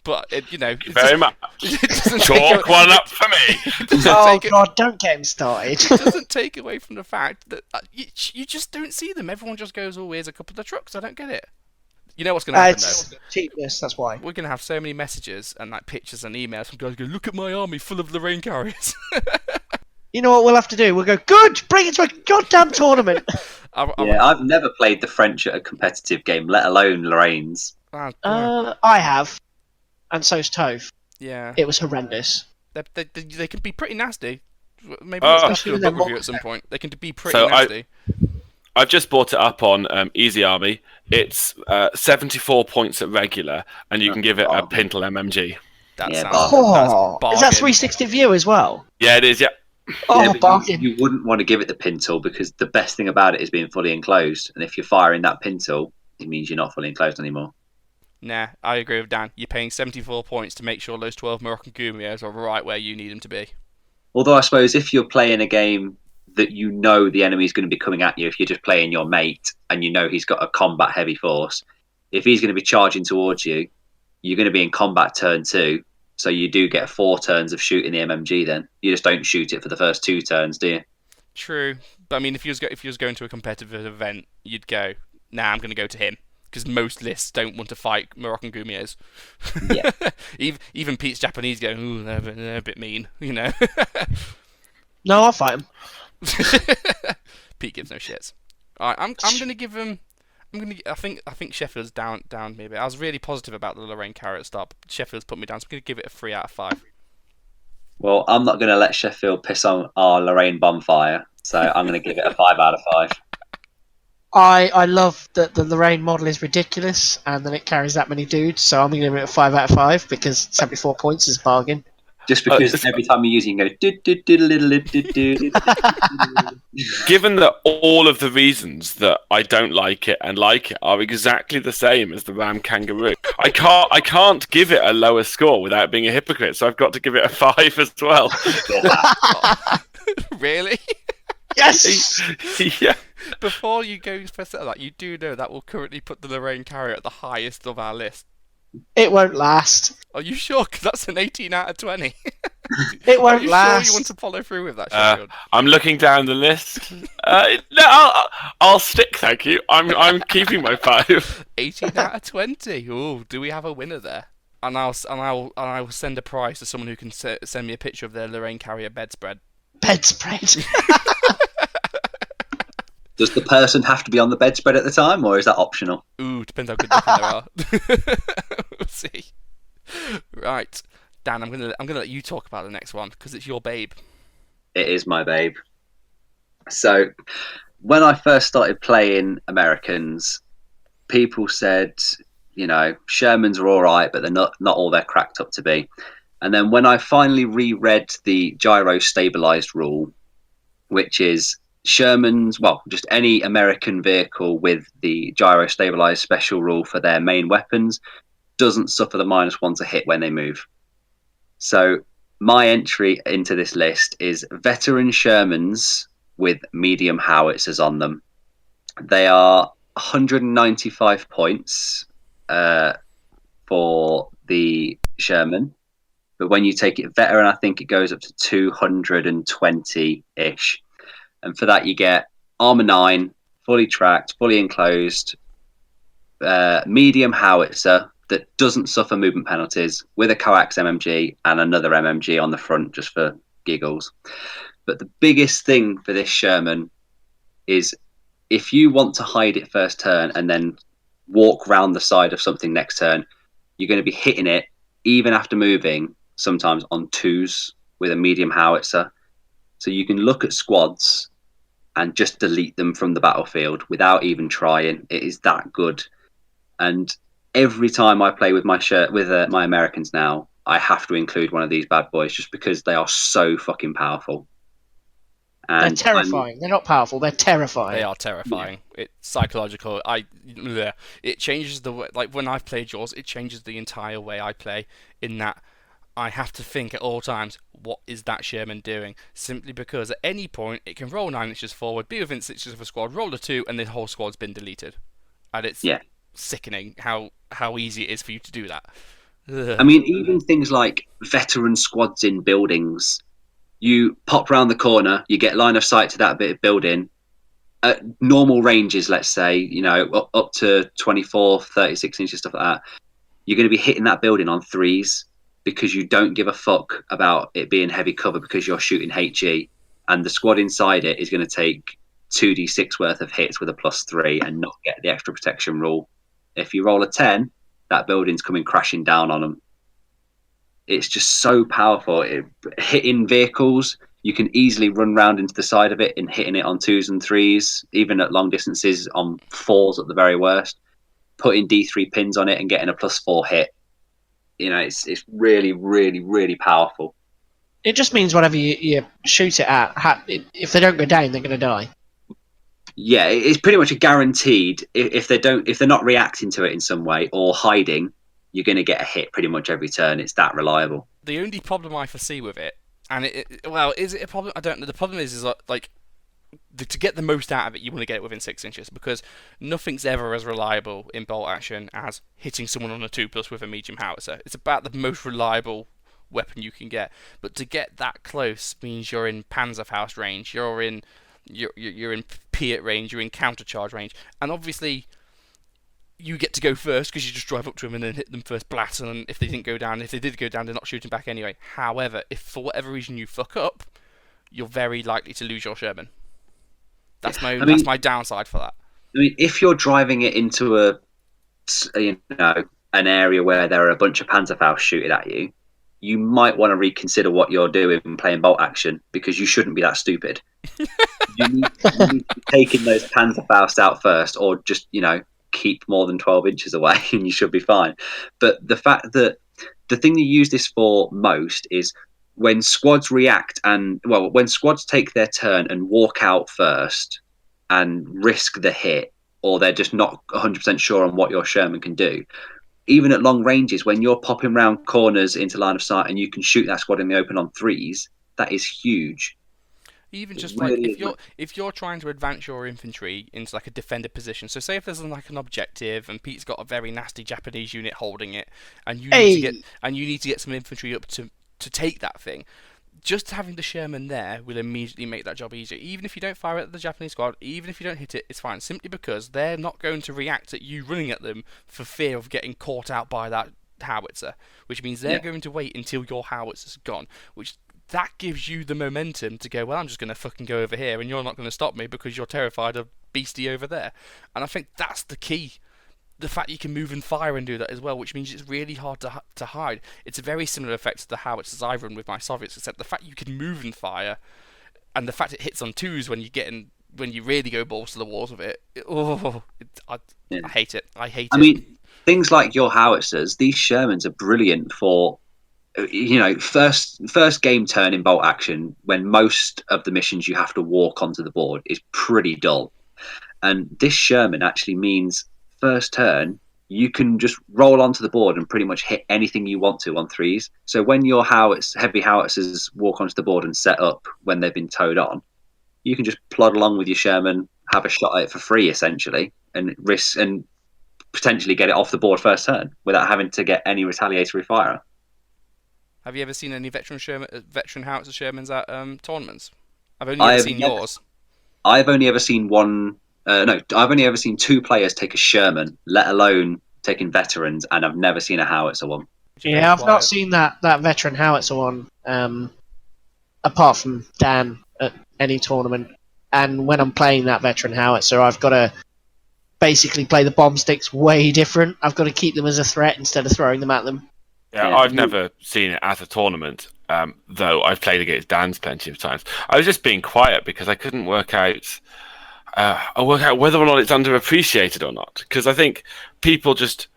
But, you know... Thank you very much. Chalk one up for me. Oh God, don't get him started. It doesn't take away from the fact that you just don't see them. Everyone just goes, oh, here's a couple of trucks. I don't get it. You know what's going to happen, It's though? cheapness, that's why. We're going to have so many messages and like pictures and emails from guys going, look at my army full of Lorraine carriers. You know what we'll have to do? We'll go, good, bring it to a goddamn tournament. Yeah, I've never played the French at a competitive game, let alone Lorraine's. I have, and so's Topher. Yeah. It was horrendous. They can be pretty nasty. Maybe let's do a book review at some point. They can be pretty nasty. I've just bought it up on Easy Army. It's 74 points at regular, and you can give it a Pintle MMG. That Yeah, sounds is that 360 view as well? Yeah, it is, yeah. Oh, Yeah, but bargain. you wouldn't want to give it the pintle because the best thing about it is being fully enclosed. And if you're firing that pintle, it means you're not fully enclosed anymore. Nah, I agree with Dan. You're paying 74 points to make sure those 12 Moroccan Gumios are right where you need them to be. Although I suppose if you're playing a game that you know the enemy's going to be coming at you, if you're just playing your mate and you know he's got a combat heavy force, if he's going to be charging towards you, you're going to be in combat turn 2. So you do get 4 turns of shooting the MMG then. You just don't shoot it for the first 2 turns, do you? True. But I mean, if you was going to a competitive event, you'd go, nah, I'm going to go to him. Because most lists don't want to fight Moroccan Gumiers. Yeah. Even Pete's Japanese go, ooh, they're a bit mean, you know. No, I'll fight him. Pete gives no shits. Alright, I'm going to give him... I think Sheffield's down me a bit. I was really positive about the Lorraine carrot start, but Sheffield's put me down, so I'm going to give it a 3 out of 5. Well, I'm not going to let Sheffield piss on our Lorraine bonfire, so I'm going to give it a 5 out of 5. I love that the Lorraine model is ridiculous and then it carries that many dudes, so I'm going to give it a 5 out of 5 because 74 points is a bargain. Just because every time you use it, you go do. Given that all of the reasons that I don't like it and like it are exactly the same as the Ram Kangaroo, I can't give it a lower score without being a hypocrite, so I've got to give it a 5 as well. Really? Yes! Yeah. Before you go for that, you do know that will currently put the Lorraine carrier at the highest of our list. It won't last. Are you sure? 'Cause that's an 18 out of 20. It won't Are you last. sure you want to follow through with that, Sheffield? I'm looking down the list. No, I'll stick. Thank you. I'm keeping my 5. 18 out of 20. Ooh, do we have a winner there? And I will send a prize to someone who can send me a picture of their Lorraine carrier bedspread. Bedspread. Does the person have to be on the bedspread at the time, or is that optional? Ooh, depends how good looking they are. We'll see. Right, Dan, I'm gonna let you talk about the next one because it's your babe. It is my babe. So, when I first started playing Americans, people said, you know, Shermans are all right, but they're not all they're cracked up to be. And then when I finally reread the gyro stabilized rule, which is Shermans, well, just any American vehicle with the gyro stabilized special rule for their main weapons doesn't suffer the -1 to hit when they move. So my entry into this list is veteran Shermans with medium howitzers on them. They are 195 points for the Sherman, but when you take it veteran, I think it goes up to 220-ish. And for that, you get armor 9, fully tracked, fully enclosed, medium howitzer that doesn't suffer movement penalties with a coax MMG and another MMG on the front just for giggles. But the biggest thing for this Sherman is if you want to hide it first turn and then walk round the side of something next turn, you're going to be hitting it even after moving, sometimes on 2s with a medium howitzer. So you can look at squads and just delete them from the battlefield without even trying. It is that good. And every time I play with my Americans now, I have to include one of these bad boys just because they are so fucking powerful. And they're terrifying. They're not powerful. They're terrifying. They are terrifying. Yeah. It's psychological. It changes the way. Like when I've played yours, it changes the entire way I play. In that, I have to think at all times, what is that Sherman doing? Simply because at any point it can roll 9 inches forward, be within 6 inches of a squad, roll a 2, and the whole squad's been deleted. And it's sickening how easy it is for you to do that. Ugh. I mean, even things like veteran squads in buildings. You pop round the corner, you get line of sight to that bit of building. At normal ranges, let's say, up to 24, 36 inches, stuff like that, you're going to be hitting that building on 3s because you don't give a fuck about it being heavy cover because you're shooting HE, and the squad inside it is going to take 2d6 worth of hits with a +3 and not get the extra protection rule. If you roll a 10, that building's coming crashing down on them. It's just so powerful. Hitting vehicles, you can easily run round into the side of it and hitting it on 2s and 3s, even at long distances on 4s at the very worst. Putting D3 pins on it and getting a +4 hit. It's really, really, really powerful. It just means whatever you shoot it at, if they don't go down, they're going to die. Yeah, it's pretty much a guaranteed. If they're not reacting to it in some way or hiding, you're going to get a hit pretty much every turn. It's that reliable. The only problem I foresee with it, and is it a problem? I don't know. The problem is to get the most out of it, you want to get it within 6 inches because nothing's ever as reliable in bolt action as hitting someone on a 2+ with a medium howitzer. It's about the most reliable weapon you can get. But to get that close means you're in Panzerfaust range, you're in Piat range, you're in countercharge range, and obviously you get to go first because you just drive up to them and then hit them first blast, and if they did go down, they're not shooting back anyway. However, if for whatever reason you fuck up, you're very likely to lose your Sherman. That's my downside for that. I mean, if you're driving it into an area where there are a bunch of Panzerfaust shooting at you, you might want to reconsider what you're doing playing bolt action because you shouldn't be that stupid. you need to be taking those Panzerfaust out first, or just keep more than 12 inches away and you should be fine. But the fact that the thing you use this for most is when squads react when squads take their turn and walk out first and risk the hit, or they're just not 100% sure on what your Sherman can do. Even at long ranges, when you're popping round corners into line of sight and you can shoot that squad in the open on 3s, that is huge. Even just really, if you're trying to advance your infantry into like a defender position, so say if there's like an objective and Pete's got a very nasty Japanese unit holding it, and you need to get some infantry up to take that thing, just having the Sherman there will immediately make that job easier. Even if you don't fire at the Japanese squad, even if you don't hit it, it's fine. Simply because they're not going to react at you running at them for fear of getting caught out by that howitzer, which means they're going to wait until your howitzer's gone, which that gives you the momentum to go, well, I'm just going to fucking go over here and you're not going to stop me because you're terrified of beastie over there. And I think that's the key. The fact you can move and fire and do that as well, which means it's really hard to hide. It's a very similar effect to the howitzers I run with my Soviets, except the fact you can move and fire, and the fact it hits on 2s when you really go balls to the walls with it. I hate it. I mean, things like your howitzers, these Shermans are brilliant for first game turn in bolt action, when most of the missions you have to walk onto the board is pretty dull. And this Sherman actually means first turn, you can just roll onto the board and pretty much hit anything you want to on 3s. So when your heavy howitzers walk onto the board and set up when they've been towed on, you can just plod along with your Sherman, have a shot at it for free essentially, and risk and potentially get it off the board first turn without having to get any retaliatory fire. Have you ever seen any veteran howitzer Shermans at tournaments? I've only ever seen yours. I've only ever seen one. I've only ever seen 2 players take a Sherman, let alone taking veterans, and I've never seen a howitzer one. Yeah, I've not seen that veteran howitzer one, apart from Dan at any tournament. And when I'm playing that veteran howitzer, I've got to basically play the bomb sticks way different. I've got to keep them as a threat instead of throwing them at them. Yeah, I've never seen it at a tournament, though I've played against Dan's plenty of times. I was just being quiet because I couldn't work out whether or not it's underappreciated or not. Because I think people just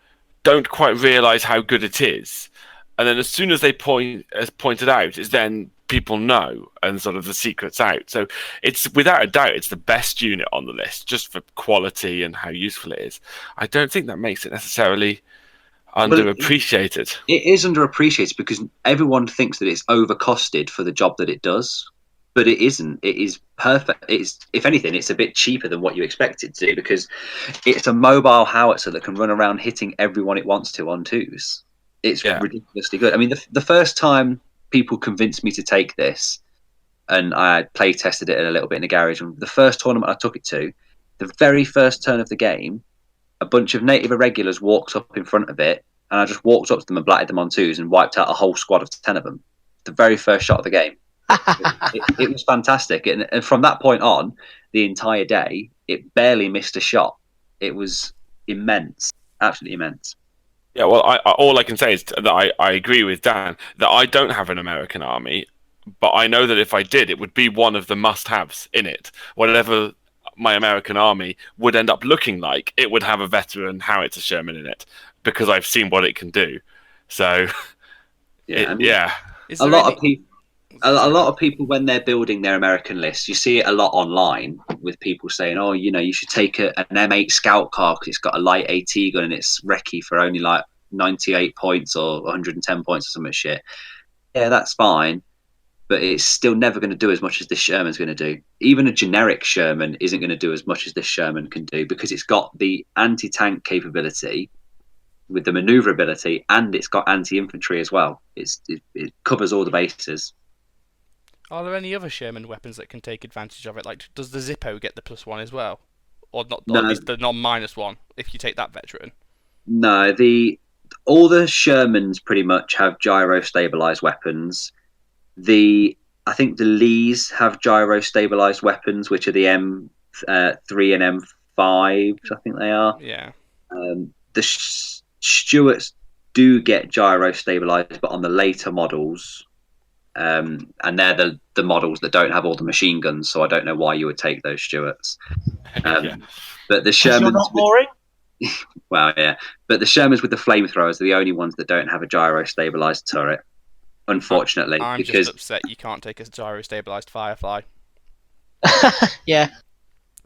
don't quite realise how good it is, and then as soon as they pointed out, is then people know and sort of the secret's out. So it's without a doubt it's the best unit on the list just for quality and how useful it is. I don't think that makes it necessarily underappreciated. It is underappreciated because everyone thinks that it's overcosted for the job that it does, but it isn't. It is perfect. It's, if anything, it's a bit cheaper than what you expect it to, because it's a mobile howitzer that can run around hitting everyone it wants to on twos. It's ridiculously good. I mean, the first time people convinced me to take this, and I play tested it a little bit in the garage, and the first tournament I took it to, the very first turn of the game, a bunch of native irregulars walked up in front of it, and I just walked up to them and blatted them on twos and wiped out a whole squad of 10 of them. The very first shot of the game. It was fantastic. And from that point on, the entire day, it barely missed a shot. It was immense. Absolutely immense. Yeah, well, all I can say is that I agree with Dan that I don't have an American army, but I know that if I did, it would be one of the must-haves in it. Whatever my American army would end up looking like, it would have a veteran howitzer Sherman in it, because I've seen what it can do. So, a lot of people, when they're building their American lists, you see it a lot online with people saying, "Oh, you should take an M8 Scout car because it's got a light AT gun and it's recce for only like 98 points or 110 points or some shit." Yeah, that's fine, but it's still never going to do as much as this Sherman's going to do. Even a generic Sherman isn't going to do as much as this Sherman can do, because it's got the anti-tank capability with the maneuverability, and it's got anti-infantry as well. It covers all the bases. Are there any other Sherman weapons that can take advantage of it? Like, does the Zippo get the +1 as well? Or not? No. Or at least the non-1 if you take that veteran? No, all the Shermans pretty much have gyro-stabilized weapons. I think the Lees have gyro-stabilized weapons, which are the M3 and M5, I think they are. Yeah. The Stuarts do get gyro-stabilized, but on the later models. And they're the models that don't have all the machine guns, so I don't know why you would take those Stuarts. But the Shermans, you're not boring. Well, yeah, but the Shermans with the flamethrowers are the only ones that don't have a gyro-stabilized turret, unfortunately. I'm because just upset you can't take a gyro-stabilized Firefly. Yeah.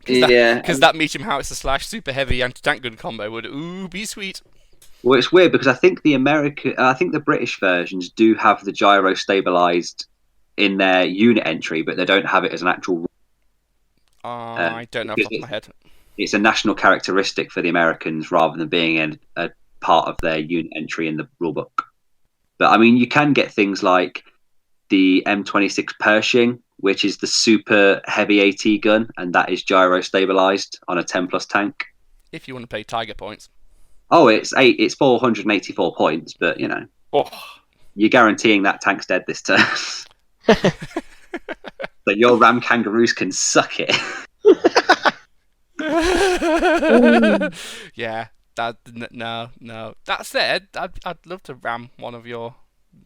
Because that medium howitzer / super heavy anti-tank gun combo would be sweet. Well, it's weird because I think the British versions do have the gyro stabilized in their unit entry, but they don't have it as an actual. I don't know off the top of my head. It's a national characteristic for the Americans rather than being a part of their unit entry in the rulebook. But I mean, you can get things like the M26 Pershing, which is the super heavy AT gun, and that is gyro stabilized on a 10+ tank. If you want to pay Tiger points. Oh, it's 484 points, but you're guaranteeing that tank's dead this turn. So your Ram Kangaroos can suck it. Yeah, no. That said, I'd love to ram one of your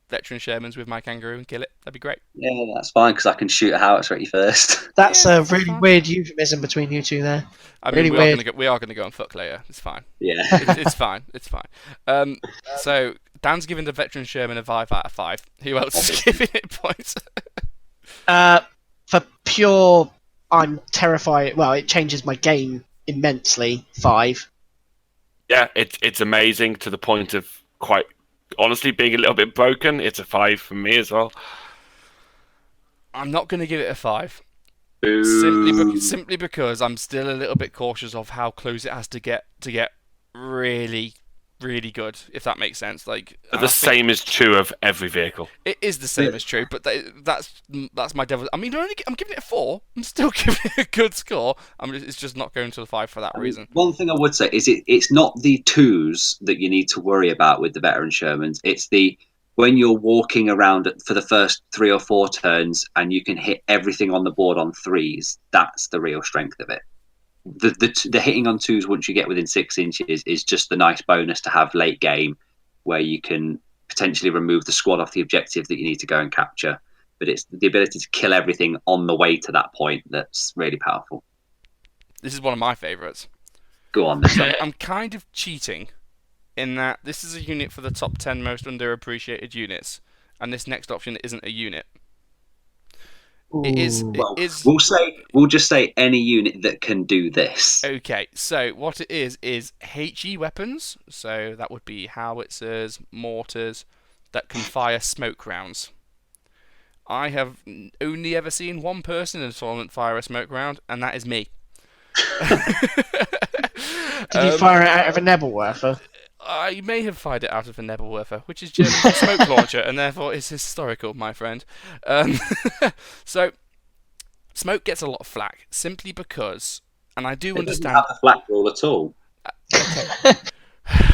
veteran Shermans with my Kangaroo and kill it. That'd be great. Yeah, that's fine, because I can shoot a howitzer at you first. That's a really weird euphemism between you two there. I mean, we are gonna go and fuck later. It's fine. Yeah, it's fine. It's fine. So Dan's giving the veteran Sherman a 5 out of 5. Who else is giving it points? For pure, I'm terrified. Well, it changes my game immensely. 5. Yeah, it's amazing to the point of quite honestly being a little bit broken. It's a 5 for me as well. I'm not going to give it a 5. Ooh. Simply because I'm still a little bit cautious of how close it has to get really, really good, if that makes sense. Like the same is true of every vehicle. It is the same as true, but that's my devil. I mean, I'm giving it a 4. I'm still giving it a good score. It's just not going to the 5 for that reason. One thing I would say is it's not the 2s that you need to worry about with the veteran Shermans. It's when you're walking around for the first 3 or 4 turns and you can hit everything on the board on 3s. That's the real strength of it. The hitting on 2s once you get within 6 inches is just the nice bonus to have late game, where you can potentially remove the squad off the objective that you need to go and capture. But it's the ability to kill everything on the way to that point that's really powerful. This is one of my favourites. Go on, then. So I'm kind of cheating in that this is a unit for the top 10 most underappreciated units, and this next option isn't a unit. It is. Well, we'll just say any unit that can do this. Okay, so what it is HE weapons. So that would be howitzers, mortars that can fire smoke rounds. I have only ever seen one person in a tournament fire a smoke round, and that is me. Did you fire it out of a Nebelwerfer? I may have fired it out of a Nebelwerfer, which is German for smoke launcher, and therefore is historical, my friend. So, smoke gets a lot of flack, simply because, and I do understand... It doesn't have a flak rule at all. Okay.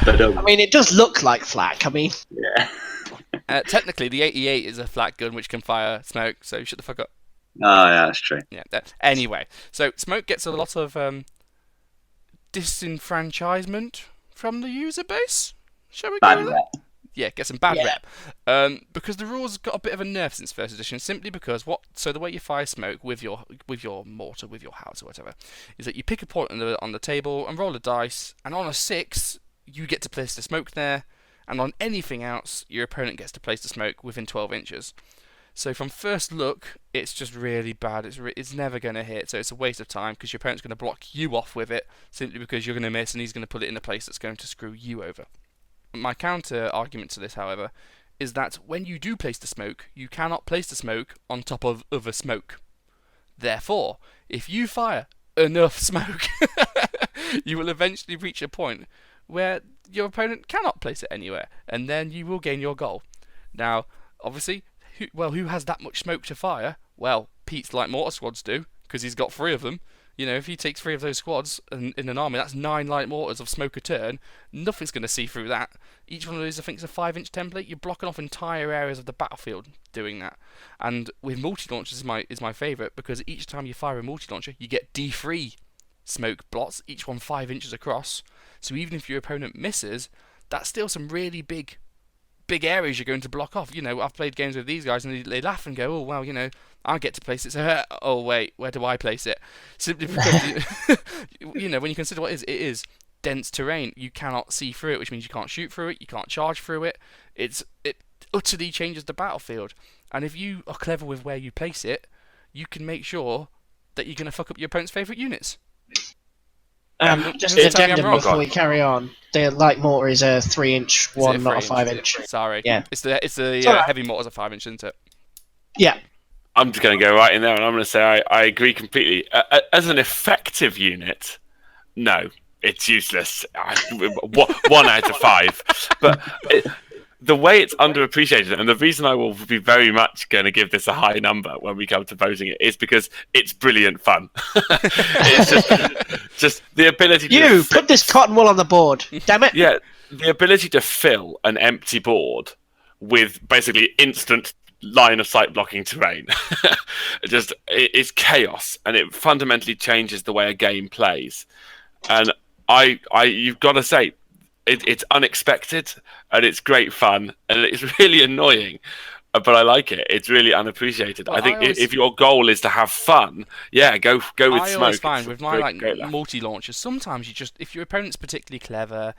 But, I mean, it does look like flak. I mean... Yeah. Technically, the 88 is a flak gun which can fire smoke, so shut the fuck up. Oh, yeah, that's true. Yeah. Anyway, so smoke gets a lot of disenfranchisement from the user base. Shall we go with that? Yeah, get some bad rep. Because the rules got a bit of a nerf since first edition, simply because so the way you fire smoke with your mortar, with your house or whatever, is that you pick a point on the table and roll a dice, and on a 6 you get to place the smoke there, and on anything else your opponent gets to place the smoke within 12 inches. So from first look, it's just really bad. It's never going to hit, so it's a waste of time because your opponent's going to block you off with it simply because you're going to miss and he's going to put it in a place that's going to screw you over. My counter argument to this, however, is that when you do place the smoke, you cannot place the smoke on top of other smoke. Therefore, if you fire enough smoke, you will eventually reach a point where your opponent cannot place it anywhere, and then you will gain your goal. Now, obviously, who has that much smoke to fire? Well, Pete's light mortar squads do, because he's got 3 of them. You know, if he takes 3 of those squads in an army, that's 9 light mortars of smoke a turn. Nothing's going to see through that. Each one of those, I think, is a 5-inch template. You're blocking off entire areas of the battlefield doing that. And with multi-launchers is my favourite, because each time you fire a multi-launcher, you get D3 smoke blots, each one 5 inches across. So even if your opponent misses, that's still some really big areas you're going to block off. You know, I've played games with these guys and they laugh and go, oh, well, you know, I get to place it. So, oh, wait, where do I place it? Simply because, you know, when you consider what it is dense terrain. You cannot see through it, which means you can't shoot through it, you can't charge through it. It utterly changes the battlefield. And if you are clever with where you place it, you can make sure that you're going to fuck up your opponent's favourite units. Just an addendum before we carry on. The light mortar is a 3-inch one, not a 5-inch. Sorry. Yeah. It's the heavy mortar's a 5-inch, isn't it? Yeah. I'm just going to go right in there, and I'm going to say I agree completely. As an effective unit, no, it's useless. 1 out of 5. But the way it's underappreciated, and the reason I will be very much going to give this a high number when we come to voting it, is because it's brilliant fun. It's just the ability to... put this cotton wool on the board. Damn it. Yeah, the ability to fill an empty board with basically instant line of sight blocking terrain. It's chaos, and it fundamentally changes the way a game plays. And you've got to say, it's unexpected and it's great fun and it's really annoying, but I like it. It's really unappreciated. Well, I think if your goal is to have fun, go with smoke. I always find with my multi-launchers, sometimes if your opponent's particularly clever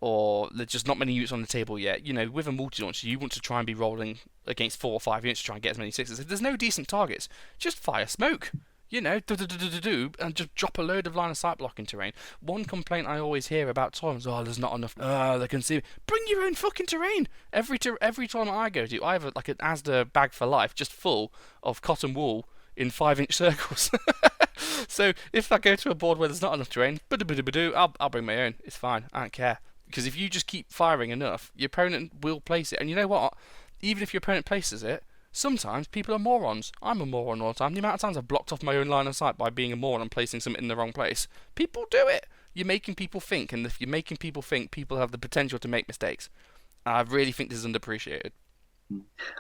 or there's just not many units on the table yet, you know, with a multi-launcher you want to try and be rolling against 4 or 5 units to try and get as many 6s. If there's no decent targets, just fire smoke. You know, and just drop a load of line of sight blocking terrain. One complaint I always hear about tournaments: there's not enough. They can see me. Bring your own fucking terrain. Every tournament I go to, I have an Asda bag for life, just full of cotton wool in 5-inch circles. So if I go to a board where there's not enough terrain, I'll bring my own. It's fine. I don't care, because if you just keep firing enough, your opponent will place it. And you know what? Even if your opponent places it, sometimes people are morons. I'm a moron all the time. The amount of times I've blocked off my own line of sight by being a moron and placing something in the wrong place. People do it. You're making people think, and if you're making people think, people have the potential to make mistakes. I really think this is underappreciated.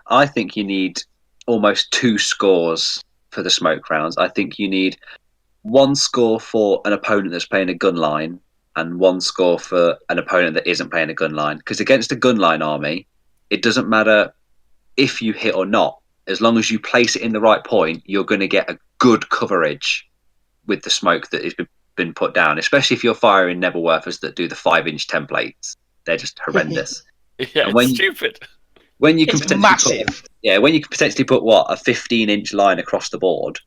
I think you need almost 2 scores for the smoke rounds. I think you need 1 score for an opponent that's playing a gun line and 1 score for an opponent that isn't playing a gun line. Because against a gun line army, it doesn't matter if you hit or not. As long as you place it in the right point, you're going to get a good coverage with the smoke that has been put down, especially if you're firing Nebelwerfers that do the 5-inch templates. They're just horrendous. Yeah, and it's stupid. When you can It's massive. when you can potentially put what, a 15-inch line across the board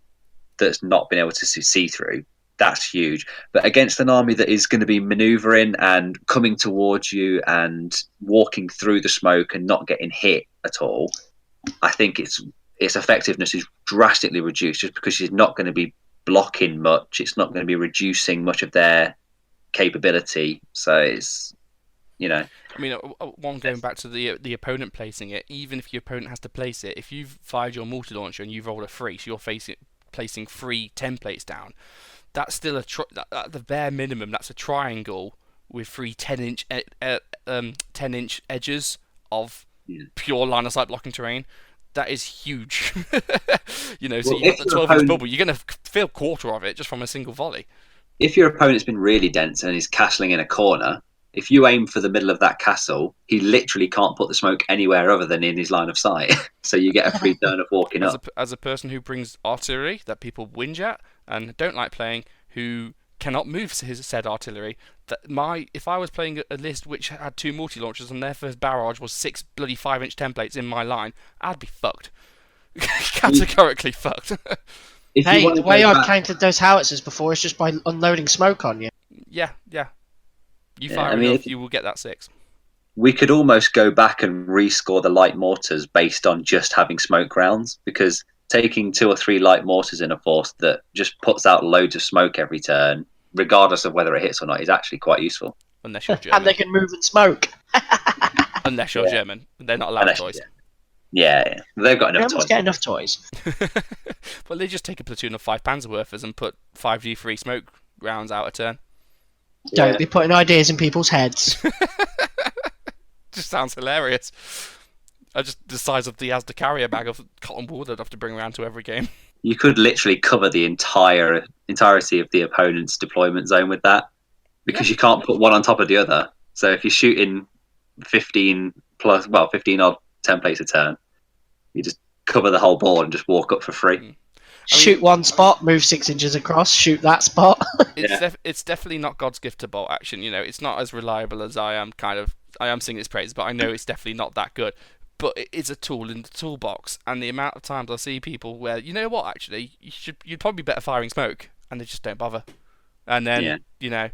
that's not been able to see through, that's huge. But against an army that is going to be maneuvering and coming towards you and walking through the smoke and not getting hit at all, I think its effectiveness is drastically reduced just because she's not going to be blocking much. It's not going to be reducing much of their capability. So it's, you know. I mean, one going back to the opponent placing it, even if your opponent has to place it, if you've fired your multi-launcher and you've rolled a 3, so you're placing 3 templates down, that's still at the bare minimum, that's a triangle with 3 10-inch 10-inch edges of pure line of sight blocking terrain. That is huge. You know, so Well, you've got the 12-inch bubble, you're going to fill a quarter of it just from a single volley. If your opponent's been really dense and he's castling in a corner, if you aim for the middle of that castle, he literally can't put the smoke anywhere other than in his line of sight. So you get a free turn of walking up. As a person who brings artillery that people whinge at and don't like playing, who cannot move his said artillery, if I was playing a list which had 2 multi-launchers and their first barrage was 6 bloody 5-inch templates in my line, I'd be fucked. Categorically fucked. Hey, the way I've countered those howitzers before is just by unloading smoke on you. Yeah. You fire enough, you will get that 6. We could almost go back and rescore the light mortars based on just having smoke rounds, because taking 2 or 3 light mortars in a force that just puts out loads of smoke every turn, regardless of whether it hits or not, is actually quite useful. Unless you're German. And they can move and smoke. Unless you're German. They're not allowed toys. Yeah. They've got enough Germans toys. get enough toys. Well, they just take a platoon of 5 Panzerwerfers and put 5d3 smoke rounds out a turn. Don't be putting ideas in people's heads. Just sounds hilarious. Just the size of the Asda carrier bag of cotton wool I'd have to bring around to every game. You could literally cover the entirety of the opponent's deployment zone with that, because you can't put one on top of the other. So if you're shooting 15 odd templates a turn, you just cover the whole board and just walk up for free. Shoot one spot, move 6 inches across, shoot that spot. It's definitely not God's gift to bolt action. You know, it's not as reliable as I am singing its praise, but I know it's definitely not that good. But it is a tool in the toolbox, and the amount of times I see people where, you know what, actually, you'd probably be better firing smoke, and they just don't bother. And then, you know,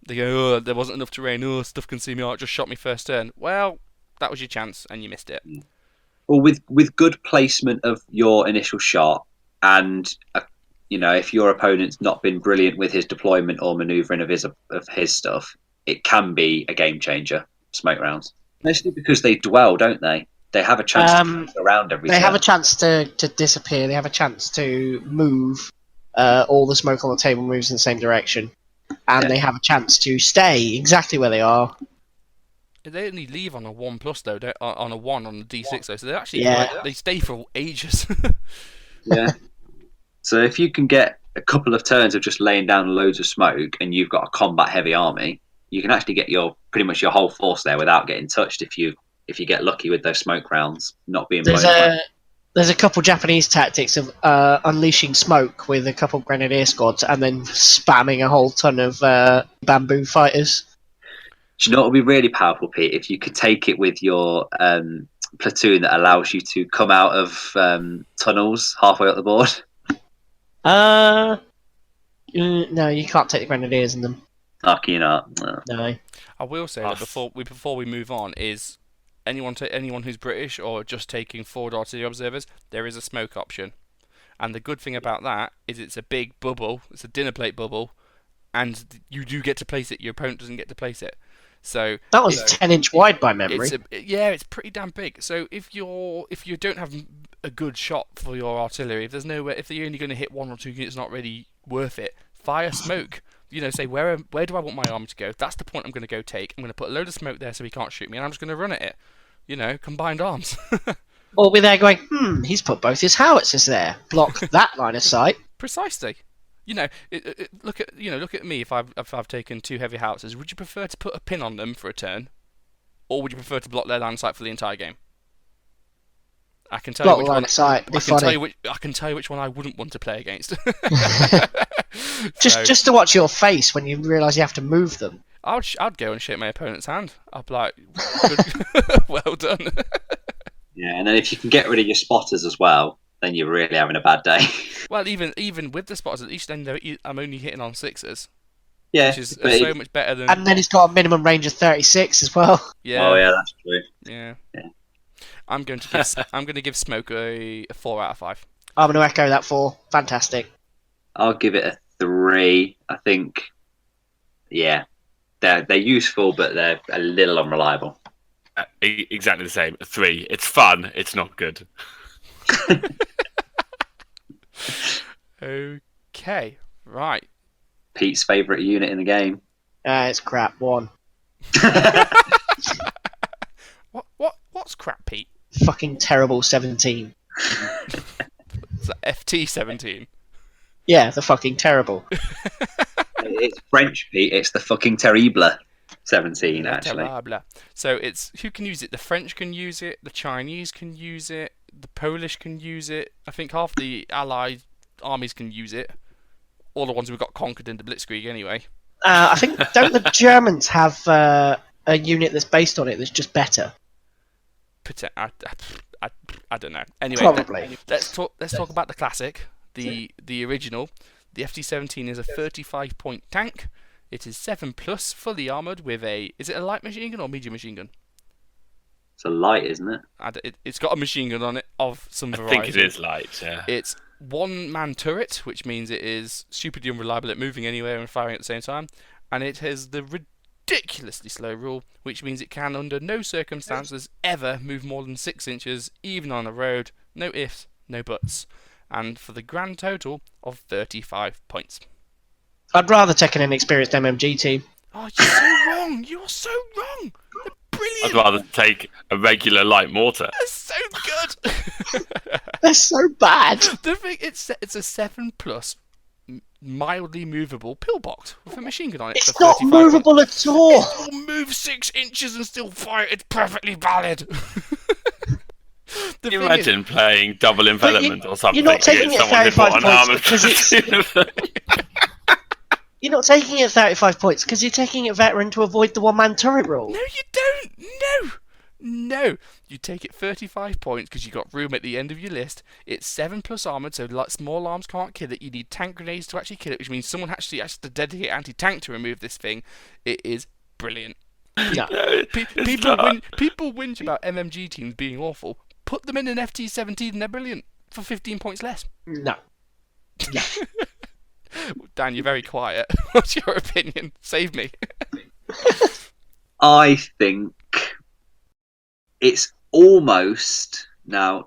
they go, oh, there wasn't enough terrain, oh, stuff can see me, oh, it just shot me first turn. Well, that was your chance, and you missed it. Well, with good placement of your initial shot, and you know, if your opponent's not been brilliant with his deployment or manoeuvring of his stuff, it can be a game changer. Smoke rounds, mostly because they dwell, don't they? They have a chance to move around every. They have a chance to disappear. They have a chance to move. All the smoke on the table moves in the same direction, and they have a chance to stay exactly where they are. They only leave on a 1+ though, on a 1 on the D6 though, so they actually they stay for ages. Yeah. So if you can get a couple of turns of just laying down loads of smoke, and you've got a combat heavy army, you can actually get pretty much your whole force there without getting touched if you get lucky with those smoke rounds not being blown away. There's a couple Japanese tactics of unleashing smoke with a couple grenadier squads and then spamming a whole ton of bamboo fighters. Do you know what would be really powerful, Pete? If you could take it with your platoon that allows you to come out of tunnels halfway up the board. No, you can't take the grenadiers in them. Oh, can you not? No. I will say that before we move on is anyone who's British or just taking forward artillery observers, there is a smoke option, and the good thing about that is it's a big bubble, it's a dinner plate bubble, and you do get to place it. Your opponent doesn't get to place it. So that was 10-inch wide by memory. It's pretty damn big. So if you don't have a good shot for your artillery, if you're only going to hit 1 or 2 units, not really worth it. Fire smoke. You know, say where do I want my army to go? That's the point I'm going to go take. I'm going to put a load of smoke there so he can't shoot me, and I'm just going to run at it. You know, combined arms. Or we're there going, he's put both his howitzers there. Block that line of sight. Precisely. You know, look at me. If I've taken 2 heavy howitzers, would you prefer to put a pin on them for a turn, or would you prefer to block their line of sight for the entire game? I can tell Block you which line one. of sight. Be funny. I can tell you which one I wouldn't want to play against. Just to watch your face when you realise you have to move them. I'd go and shake my opponent's hand. I'd be like, well done. Yeah, and then if you can get rid of your spotters as well, then you're really having a bad day. Well, even with the spotters, at least then I'm only hitting on 6s. Yeah, Which is so much better than. And then it's got a minimum range of 36 as well. Yeah. Oh yeah, that's true. Yeah. Yeah. I'm going to give Smoke a 4 out of 5. I'm going to echo that 4. Fantastic. I'll give it a 3. I think. Yeah, they're useful, but they're a little unreliable. Exactly the same. A 3. It's fun. It's not good. Okay. Right. Pete's favourite unit in the game. It's crap. 1. What's crap, Pete? Fucking terrible 17. Is that FT17? Yeah, the fucking terrible. It's French, Pete. It's the fucking terrible 17, actually. Terrible. So it's who can use it? The French can use it. The Chinese can use it. The Polish can use it. I think half the Allied armies can use it. All the ones who got conquered in the Blitzkrieg, anyway. I think don't the Germans have a unit that's based on it that's just better? I don't know. Anyway, Probably. Let's talk about the classic, the original. The FT17 is a 35-point tank. It is 7+, fully armoured with is it a light machine gun or medium machine gun? It's a light, isn't it? It's got a machine gun on it of some variety. I think it is light, yeah. It's one-man turret, which means it is stupidly unreliable at moving anywhere and firing at the same time. And it has the ridiculously slow rule, which means it can, under no circumstances, ever move more than 6 inches, even on a road. No ifs, no buts. And for the grand total of 35 points. I'd rather take an inexperienced MMG team. Oh, you're so wrong! You're so wrong! They're brilliant! I'd rather take a regular light mortar. They're so good! They're so bad. The thing, it's a 7+, mildly movable pillbox with a machine gun on it. It's for not 35 movable at all. It will move 6 inches and still fire. It's perfectly valid. Can you imagine playing double envelopment or something? You're not taking it at 35 points because it's. You're not taking it at 35 points because you're taking it veteran to avoid the one-man turret rule. No, you don't. No. You take it 35 points because you got room at the end of your list. It's 7+ armoured, so like small arms can't kill it. You need tank grenades to actually kill it, which means someone actually has to dedicate anti-tank to remove this thing. It is brilliant. No. People whinge about MMG teams being awful. Put them in an FT17 and they're brilliant for 15 points less. No. Dan, you're very quiet. What's your opinion? Save me. I think it's almost, now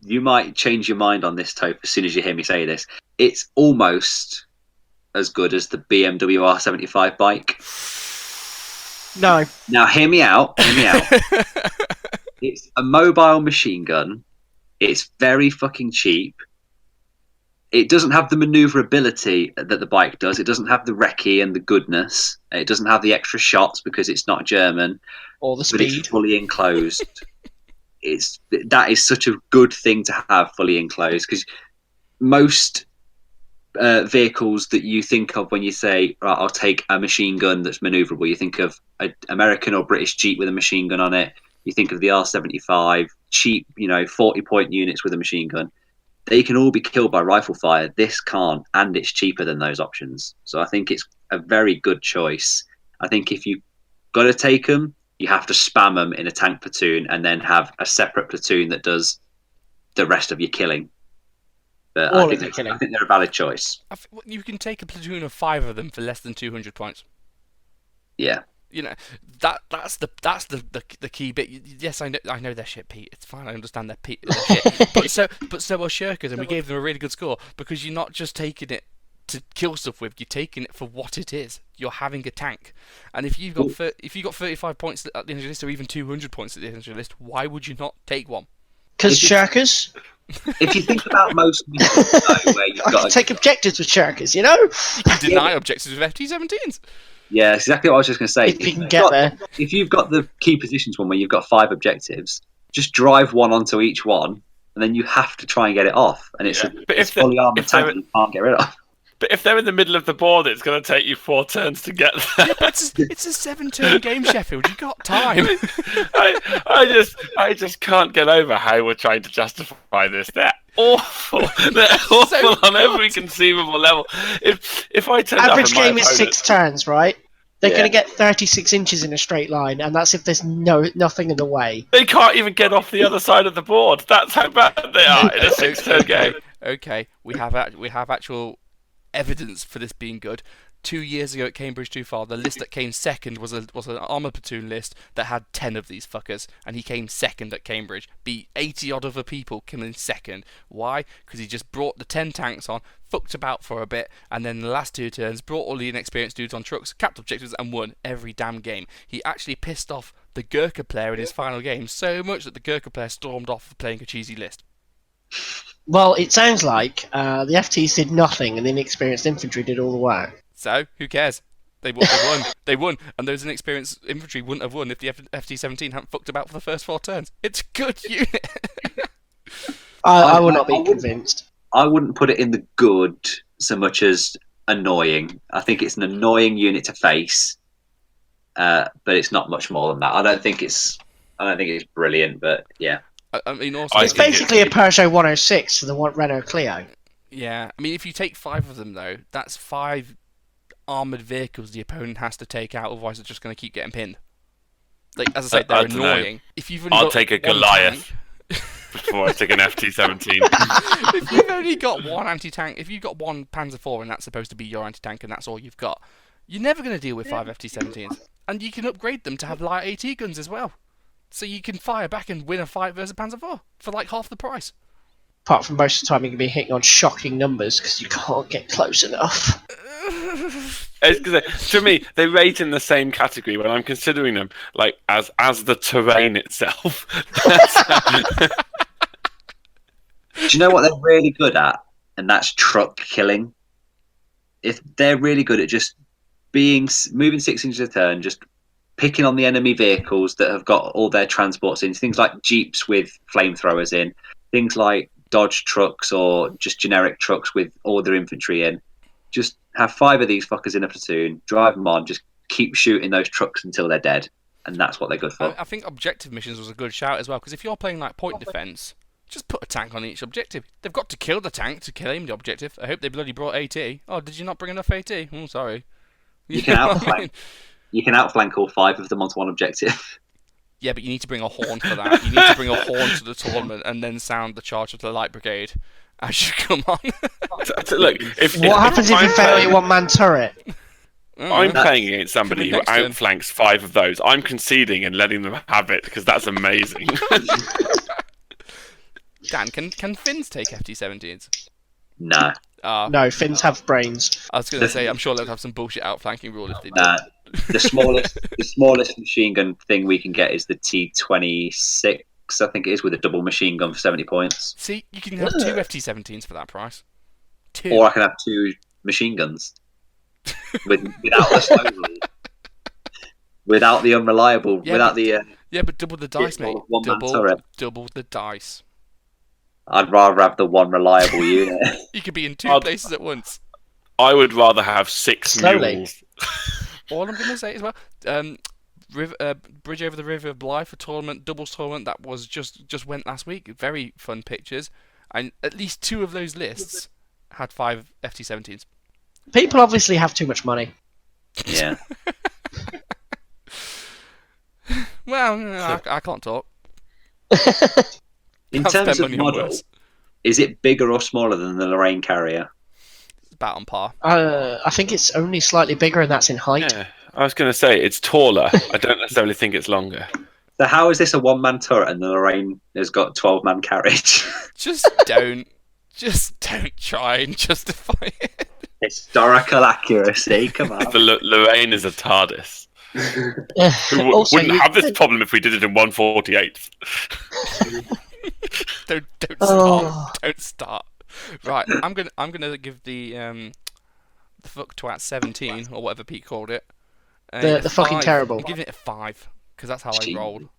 you might change your mind on this, Topher, as soon as you hear me say this. It's almost as good as the BMW R75 bike. No. Now hear me out. It's a mobile machine gun. It's very fucking cheap. It doesn't have the maneuverability that the bike does. It doesn't have the recce and the goodness. It doesn't have the extra shots because it's not German. Or the But speed. it's fully enclosed. That is such a good thing to have fully enclosed, because most vehicles that you think of when you say, right, I'll take a machine gun that's maneuverable, you think of an American or British Jeep with a machine gun on it. You think of the R75, cheap, 40-point units with a machine gun. They can all be killed by rifle fire. This can't, and it's cheaper than those options. So I think it's a very good choice. I think if you've got to take them, you have to spam them in a tank platoon and then have a separate platoon that does the rest of your killing. But I think they're a valid choice. You can take a platoon of 5 of them for less than 200 points. Yeah. That's the key bit. Yes, I know they're shit, Pete. It's fine. I understand they're shit. but so are Shirkers, and we gave them a really good score because you're not just taking it to kill stuff with. You're taking it for what it is. You're having a tank, and if you've got 35 points at the end of your list, or even 200 points at the end of your list, why would you not take one? Because Shirkers. If you think about most missions, where you've I got can take objectives with Shirkers, You can deny objectives with FT17s. Yeah, it's exactly what I was just going to say. If you can get there. If you've got the key positions one where you've got 5 objectives, just drive one onto each one, and then you have to try and get it off. And it's a fully armored tank that you can't get rid of. But if they're in the middle of the board, it's going to take you 4 turns to get there. Yeah, but it's a 7-turn game, Sheffield. You got time. I just can't get over how we're trying to justify this. They're awful. They're awful on every conceivable level. If I turn Average up and game is 6 turns, right? They're Yeah. going to get 36 inches in a straight line, and that's if there's nothing in the way. they can't even get off the other side of the board. That's how bad they are in a 6-turn game. Okay, we have actual evidence for this being good. 2 years ago at Cambridge Too Far, the list that came second was an armoured platoon list that had 10 of these fuckers, and he came second at Cambridge. Beat 80 odd other people, coming second. Why? Because he just brought the 10 tanks on, fucked about for a bit, and then the last 2 turns brought all the inexperienced dudes on trucks, capped objectives, and won every damn game. He actually pissed off the Gurkha player in his final game so much that the Gurkha player stormed off for playing a cheesy list. Well, it sounds like the FTs did nothing, and the inexperienced infantry did all the work. So, who cares? They won. They won. And those inexperienced infantry wouldn't have won if the FT17 hadn't fucked about for the first 4 turns. It's a good unit. I will not be convinced. I wouldn't put it in the good so much as annoying. I think it's an annoying unit to face, but it's not much more than that. I don't think it's brilliant, but yeah. I mean, also, It's basically a Peugeot 106 to the Renault Clio. yeah. I mean, if you take 5 of them though, that's 5 armored vehicles the opponent has to take out. Otherwise, they're just going to keep getting pinned. Like as I say, they're I don't know. annoying. If you've only I'll got take a one Goliath tank- before I take an FT17. if you've only got one anti-tank, if you've got one Panzer IV and that's supposed to be your anti-tank and that's all you've got, you're never going to deal with 5 FT17s. And you can upgrade them to have light AT guns as well. So you can fire back and win a fight versus Panzer IV for like half the price. Apart from most of the time, you can be hitting on shocking numbers because you can't get close enough. To me, they rate in the same category when I'm considering them, like as the terrain itself. Do you know what they're really good at? And that's truck killing. If they're really good at just moving 6 inches a turn, just picking on the enemy vehicles that have got all their transports in, things like jeeps with flamethrowers in, things like Dodge trucks or just generic trucks with all their infantry in. Just have 5 of these fuckers in a platoon, drive them on, just keep shooting those trucks until they're dead, and that's what they're good for. I think objective missions was a good shout as well, because if you're playing like point defence, just put a tank on each objective. They've got to kill the tank to claim the objective. I hope they bloody brought AT. Oh, did you not bring enough AT? Oh, sorry. You can know what I outflank. mean? You can outflank all 5 of them onto one objective. Yeah, but you need to bring a horn for that. You need to bring a horn to the tournament and then sound the charge of the light brigade as you come on. Look, What happens if you fail your one-man turret? I'm playing against somebody who Next turn. outflanks 5 of those, I'm conceding and letting them have it because that's amazing. Dan, can Finns take FT17s? No. No, Finns have brains. I was going to say, I'm sure they'll have some bullshit outflanking rule if they do. Nah. The smallest machine gun thing we can get is the T26, I think it is, with a double machine gun for 70 points. See, you can have 2 FT17s for that price. 2. Or I can have 2 machine guns without the slow rule, without the unreliable, Yeah, without but- the. Yeah, but double the dice, mate. One-man turret. Double the dice. I'd rather have the one reliable unit. You could be in 2 I'd- places at once. I would rather have 6 Slowly. mules. All I'm going to say as well, Bridge Over the River of Life, a tournament, doubles tournament that was just went last week. Very fun pictures, and at least 2 of those lists had 5 FT17s. People obviously have too much money. Yeah. Well, no, I can't talk. In I've terms spent of money on model, worse. is it bigger or smaller than the Lorraine Carrier? It's about on par. I think it's only slightly bigger, and that's in height. Yeah, I was going to say it's taller. I don't necessarily think it's longer. So how is this a one-man turret and the Lorraine has got 12-man carriage? Just don't try and justify it. Historical accuracy, come on. The Lorraine is a TARDIS. We Also, wouldn't have this problem if we did it in 1/48. Don't start. Oh. Don't start. Right, I'm gonna give the fuck twat 17 or whatever Pete called it The fucking five. terrible. I'm giving it a 5 because that's how I rolled.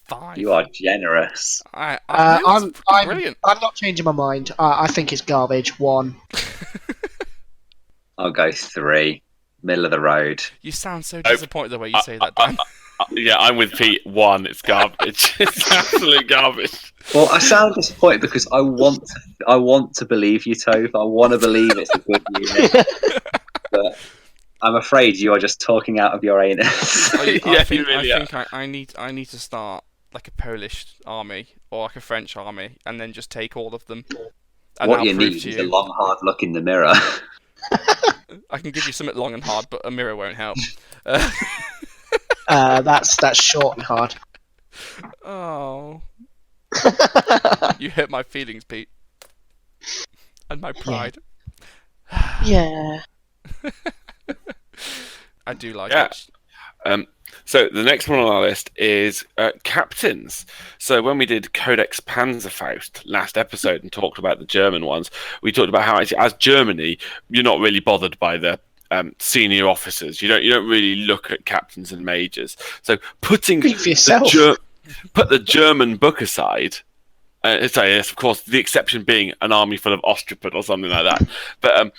5. You are generous. I Uh, know, it's I'm, fucking I'm, brilliant. I'm not changing my mind. I think it's garbage. 1. I'll go 3. Middle of the road. You sound so disappointed the way you say that, Dan. Yeah, I'm with Pete. 1, it's garbage. It's absolute garbage. Well, I sound disappointed because I want to believe you, Toph. I want to believe it's a good unit, but I'm afraid you are just talking out of your anus. I think I need to start like a Polish army or like a French army, and then just take all of them. And What I'll you prove need to is you. a long, hard look in the mirror. I can give you something long and hard, but a mirror won't help. That's short and hard. Oh. You hurt my feelings, Pete. And my pride. Yeah. I do like Yeah. it. So the next one on our list is captains. So when we did Codex Panzerfaust last episode and talked about the German ones, we talked about how actually, as Germany, you're not really bothered by the senior officers. You don't really look at captains and majors. So putting Speak for yourself. put the German book aside. So yes, of course, the exception being an army full of Ostripod or something like that. But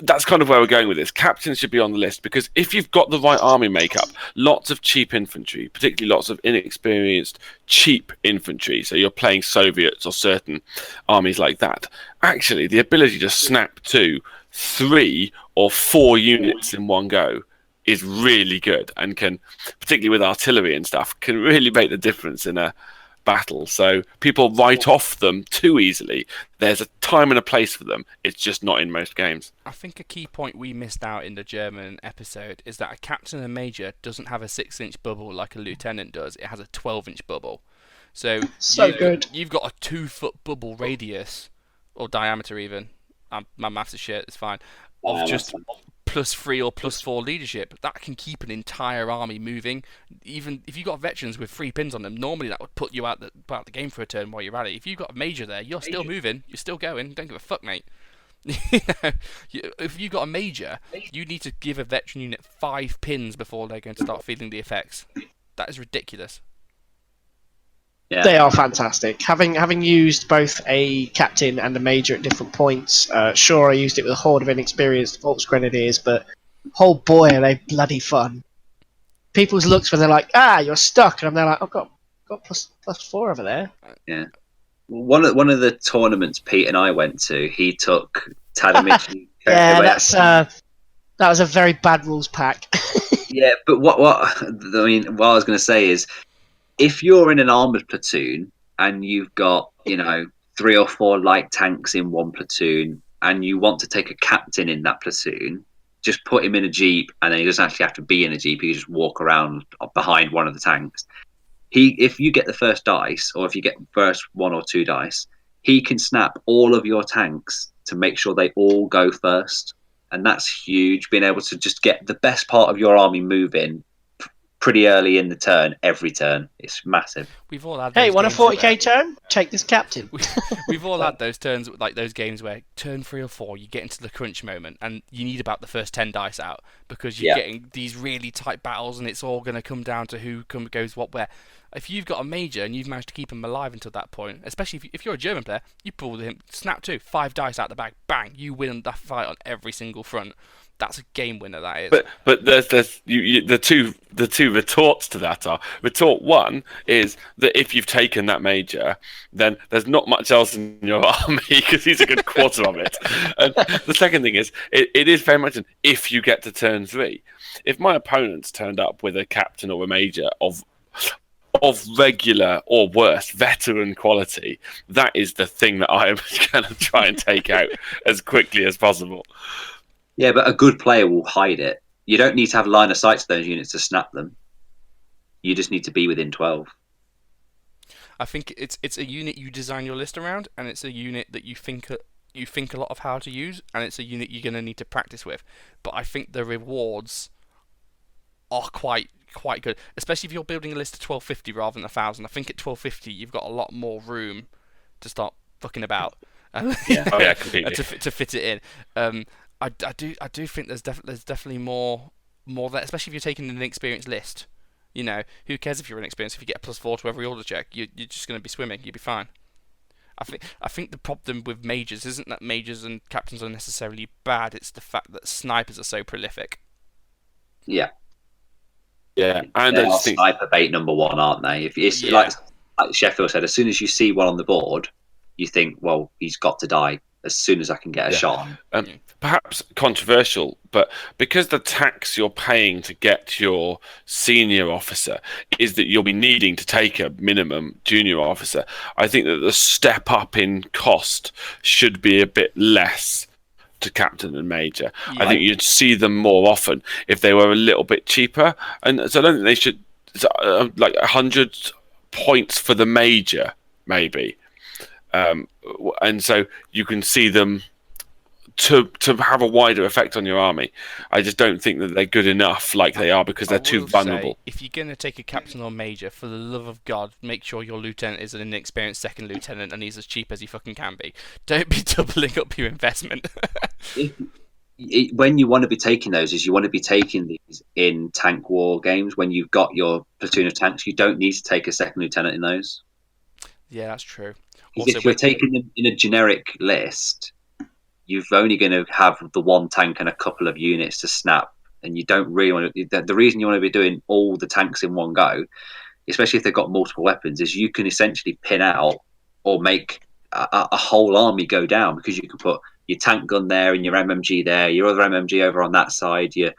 that's kind of where we're going with this. Captains should be on the list because if you've got the right army makeup, lots of cheap infantry, particularly lots of inexperienced, cheap infantry, so you're playing Soviets or certain armies like that, actually the ability to snap to 3 or 4 units in one go is really good and can, particularly with artillery and stuff, can really make the difference in a battle. So people write off them too easily. There's a time and a place for them. It's just not in most games. I think a key point we missed out in the German episode is that a captain and major doesn't have a 6-inch bubble like a lieutenant does. It has a 12-inch bubble. So Good. You've got a 2-foot bubble radius, or diameter even. My maths is shit, it's fine. Of just +3 or +4 leadership. That can keep an entire army moving. Even if you've got veterans with 3 pins on them, normally that would put you out the game for a turn while you rally. If you've got a major there, you're still moving, you're still going, don't give a fuck, mate. If you've got a major, you need to give a veteran unit 5 pins before they're going to start feeling the effects. That is ridiculous. Yeah. They are fantastic. Having used both a captain and a major at different points, sure, I used it with a horde of inexperienced Volksgrenadiers, but oh boy, are they bloody fun. People's looks when they're like, you're stuck, and I'm there like, I've got +4 over there. Yeah. One of the tournaments Pete and I went to, he took Tadamichi. Yeah, that was a very bad rules pack. Yeah, but what I was going to say is, if you're in an armoured platoon and you've got, 3 or 4 light tanks in one platoon and you want to take a captain in that platoon, just put him in a jeep and then he doesn't actually have to be in a jeep, he can just walk around behind one of the tanks. If you get the first dice, or if you get the first 1 or 2 dice, he can snap all of your tanks to make sure they all go first. And that's huge, being able to just get the best part of your army moving pretty early in the turn, every turn. It's massive. We've all had. Hey, those want a games 40k turn? Take this captain. We've all had those turns, like those games where turn 3 or 4, you get into the crunch moment, and you need about the first 10 dice out because you're getting these really tight battles, and it's all going to come down to who goes what where. If you've got a major and you've managed to keep him alive until that point, especially if you're a German player, you pull him, snap 2, 5 dice out the bag, bang, you win that fight on every single front. That's a game winner, that is. But there's the two retorts to that are, retort 1 is that if you've taken that major, then there's not much else in your army because he's a good quarter of it. And the second thing is, it is very much an if you get to turn 3. If my opponent's turned up with a captain or a major of regular or worse veteran quality, that is the thing that I am going to try and take out as quickly as possible. Yeah, but a good player will hide it. You don't need to have line of sight to those units to snap them. You just need to be within 12. I think it's a unit you design your list around, and it's a unit that you think a lot of how to use, and it's a unit you're going to need to practice with. But I think the rewards are quite good, especially if you're building a list of 1250 rather than 1000. I think at 1250 you've got a lot more room to start fucking about. Completely. to fit it in. I do think there's definitely more more than, especially if you're taking an inexperienced list. You know, who cares if you're inexperienced? If you get a +4 to every order check, you're just going to be swimming. You'll be fine. I think the problem with mages isn't that mages and captains are necessarily bad. It's the fact that snipers are so prolific. Yeah. Yeah, and They I are just think sniper bait number one, aren't they? If it's like Sheffield said, as soon as you see one on the board, you think, well, he's got to die as soon as I can get a shot on. perhaps controversial, but because the tax you're paying to get your senior officer is that you'll be needing to take a minimum junior officer, I think that the step up in cost should be a bit less to captain and major. Yeah. I think you'd see them more often if they were a little bit cheaper, and so I don't think they should like 100 points for the major maybe, and so you can see them to have a wider effect on your army. I just don't think that they're good enough like they are because they're too vulnerable. Say, if you're going to take a captain or major, for the love of God, make sure your lieutenant is an inexperienced second lieutenant and he's as cheap as he fucking can be. Don't be doubling up your investment. When you want to be taking those, is you want to be taking these in tank war games. When you've got your platoon of tanks, you don't need to take a second lieutenant in those. Yeah, that's true. Also, if you're taking them in a generic list, you're only going to have the one tank and a couple of units to snap, and you don't really want to. The reason you want to be doing all the tanks in one go, especially if they've got multiple weapons, is you can essentially pin out or make a whole army go down, because you can put your tank gun there and your MMG there, your other MMG over on that side, your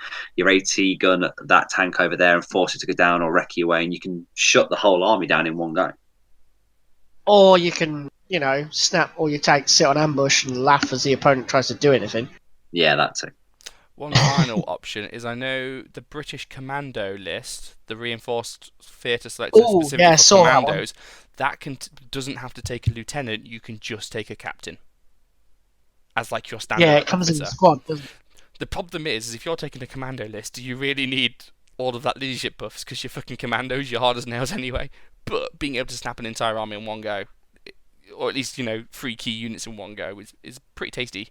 AT gun, that tank over there, and force it to go down or wreck you away, and you can shut the whole army down in one go. Or you can, snap all your tanks, sit on ambush, and laugh as the opponent tries to do anything. Yeah, that's it. One final option is, I know the British Commando list, the reinforced theatre selector specifically for commandos, that doesn't have to take a lieutenant. You can just take a captain as like your standard. Yeah, it comes in the squad, doesn't it? The problem is if you're taking a commando list, do you really need all of that leadership buffs? Because you're fucking commandos, you're hard as nails anyway. But being able to snap an entire army in one go, or at least 3 key units in one go, is pretty tasty.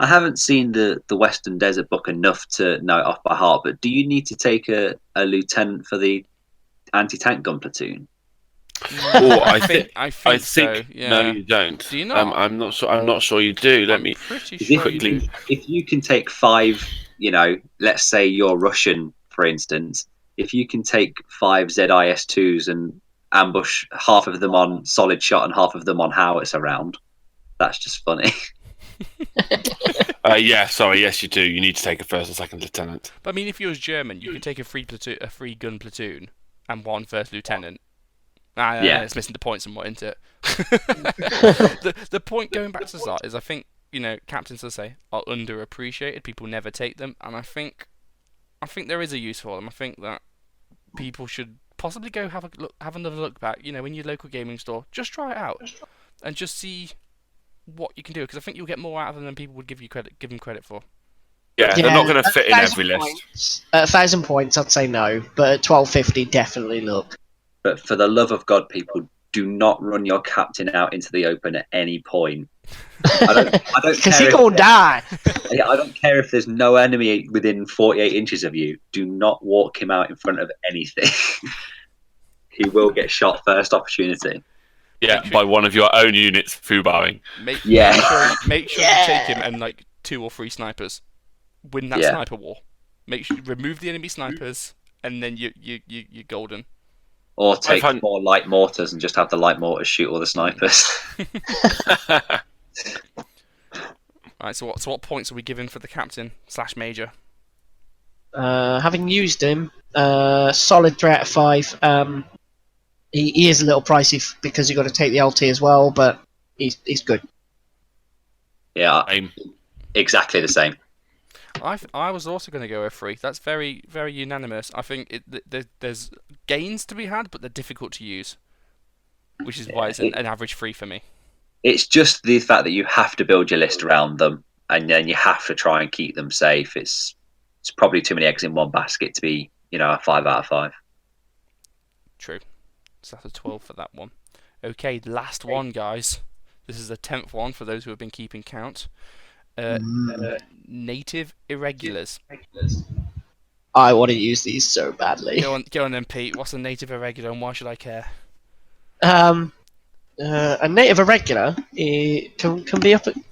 I haven't seen the Western Desert book enough to know it off by heart, but do you need to take a lieutenant for the anti-tank gun platoon? Oh, I think so. Yeah. No, you don't. Do you not? I'm not sure. I'm not sure you do. Let me pretty sure quickly. You do. If you can take 5, let's say you're Russian, for instance, if you can take 5 ZIS2s and ambush half of them on solid shot and half of them on howitzer round, that's just funny. Yes, you do. You need to take a first and second lieutenant. But I mean, if you was German, you could take a free gun platoon and 1 first lieutenant. It's missing the point somewhat, isn't it? the point, going back to the start, is I think captains, as I say, are underappreciated. People never take them, and I think there is a use for them. I think that people should possibly go have another look back. In your local gaming store, just try it out and just see what you can do, because I think you'll get more out of them than people would give them credit for. Yeah, they're not going to fit in every list. At 1,000 points, I'd say no, but at 1,250, definitely look. But for the love of God, people, do not run your captain out into the open at any point. I don't because he gonna die. I don't care if there's no enemy within 48 inches of you. Do not walk him out in front of anything. He will get shot first opportunity. Yeah, by one of your own units, foobarring. Make sure you take him and 2 or 3 snipers. Win that sniper war. Make sure you remove the enemy snipers, and then you're golden. Or take 4 light mortars and just have the light mortars shoot all the snipers. Right. So what points are we giving for the captain / major? Having used him, solid 3 out of 5. He is a little pricey because you've got to take the LT as well, but he's good. Yeah, exactly the same. I was also going to go with 3. That's very, very unanimous. I think there's gains to be had, but they're difficult to use, which is why it's an average 3 for me. It's just the fact that you have to build your list around them, and then you have to try and keep them safe. It's probably too many eggs in one basket to be, a 5 out of 5. True. So that's a 12 for that one. Okay, the last one, guys. This is the 10th one for those who have been keeping count. Native irregulars. I want to use these so badly. Go on then, Pete. What's a native irregular and why should I care? A native irregular can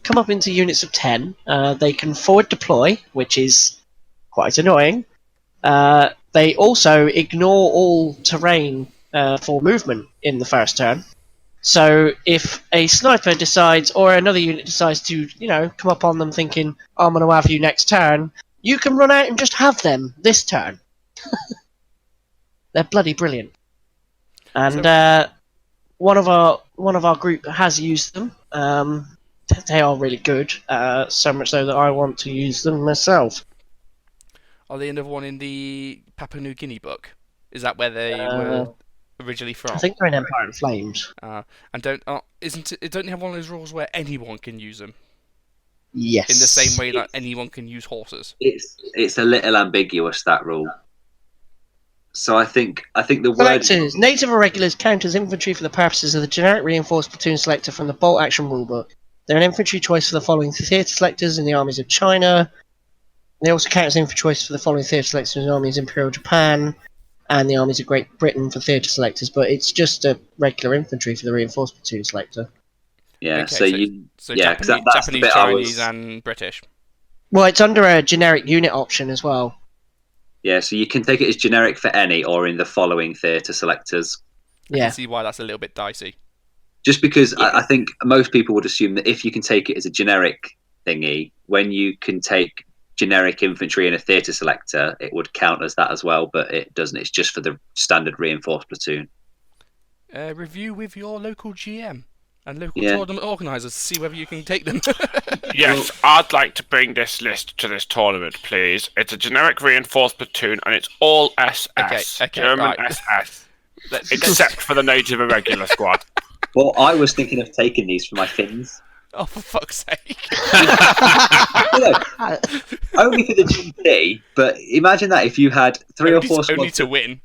come up into units of 10. They can forward deploy, which is quite annoying. They also ignore all terrain for movement in the first turn. So if a sniper decides, or another unit decides to, come up on them thinking, I'm going to have you next turn, you can run out and just have them this turn. They're bloody brilliant. And one of our group has used them. They are really good. So much so that I want to use them myself. Are they another one in the Papua New Guinea book? Is that where they were originally from? I think they're in Empire in Flames. And don't you have one of those rules where anyone can use them? Yes. In the same way that anyone can use horses. It's a little ambiguous, that rule. So I think the word Selectors. Native irregulars count as infantry for the purposes of the generic reinforced platoon selector from the bolt action rulebook. They're an infantry choice for the following theatre selectors in the armies of China. They also count as infantry choice for the following theatre selectors in the armies of Imperial Japan and the armies of Great Britain for theatre selectors, but it's just a regular infantry for the reinforced platoon selector. Yeah, Okay, so Japanese, that's the Japanese, bit Chinese, and British. Well, it's under a generic unit option as well. Yeah, so you can take it as generic for any or in the following theatre selectors. I can see why that's a little bit dicey. Just because I think most people would assume that if you can take it as a generic thingy, when you can take generic infantry in a theatre selector, it would count as that as well, but it doesn't. It's just for the standard reinforced platoon. Review with your local GM and local tournament organisers to see whether you can take them. Yes, I'd like to bring this list to this tournament, please. It's a generic reinforced platoon, and it's all SS. Okay, German right. SS. Except for the native irregular squad. Well, I was thinking of taking these for my Finns. Oh, for fuck's sake. Only for the GT, but imagine that if you had three or four squads. Only to win.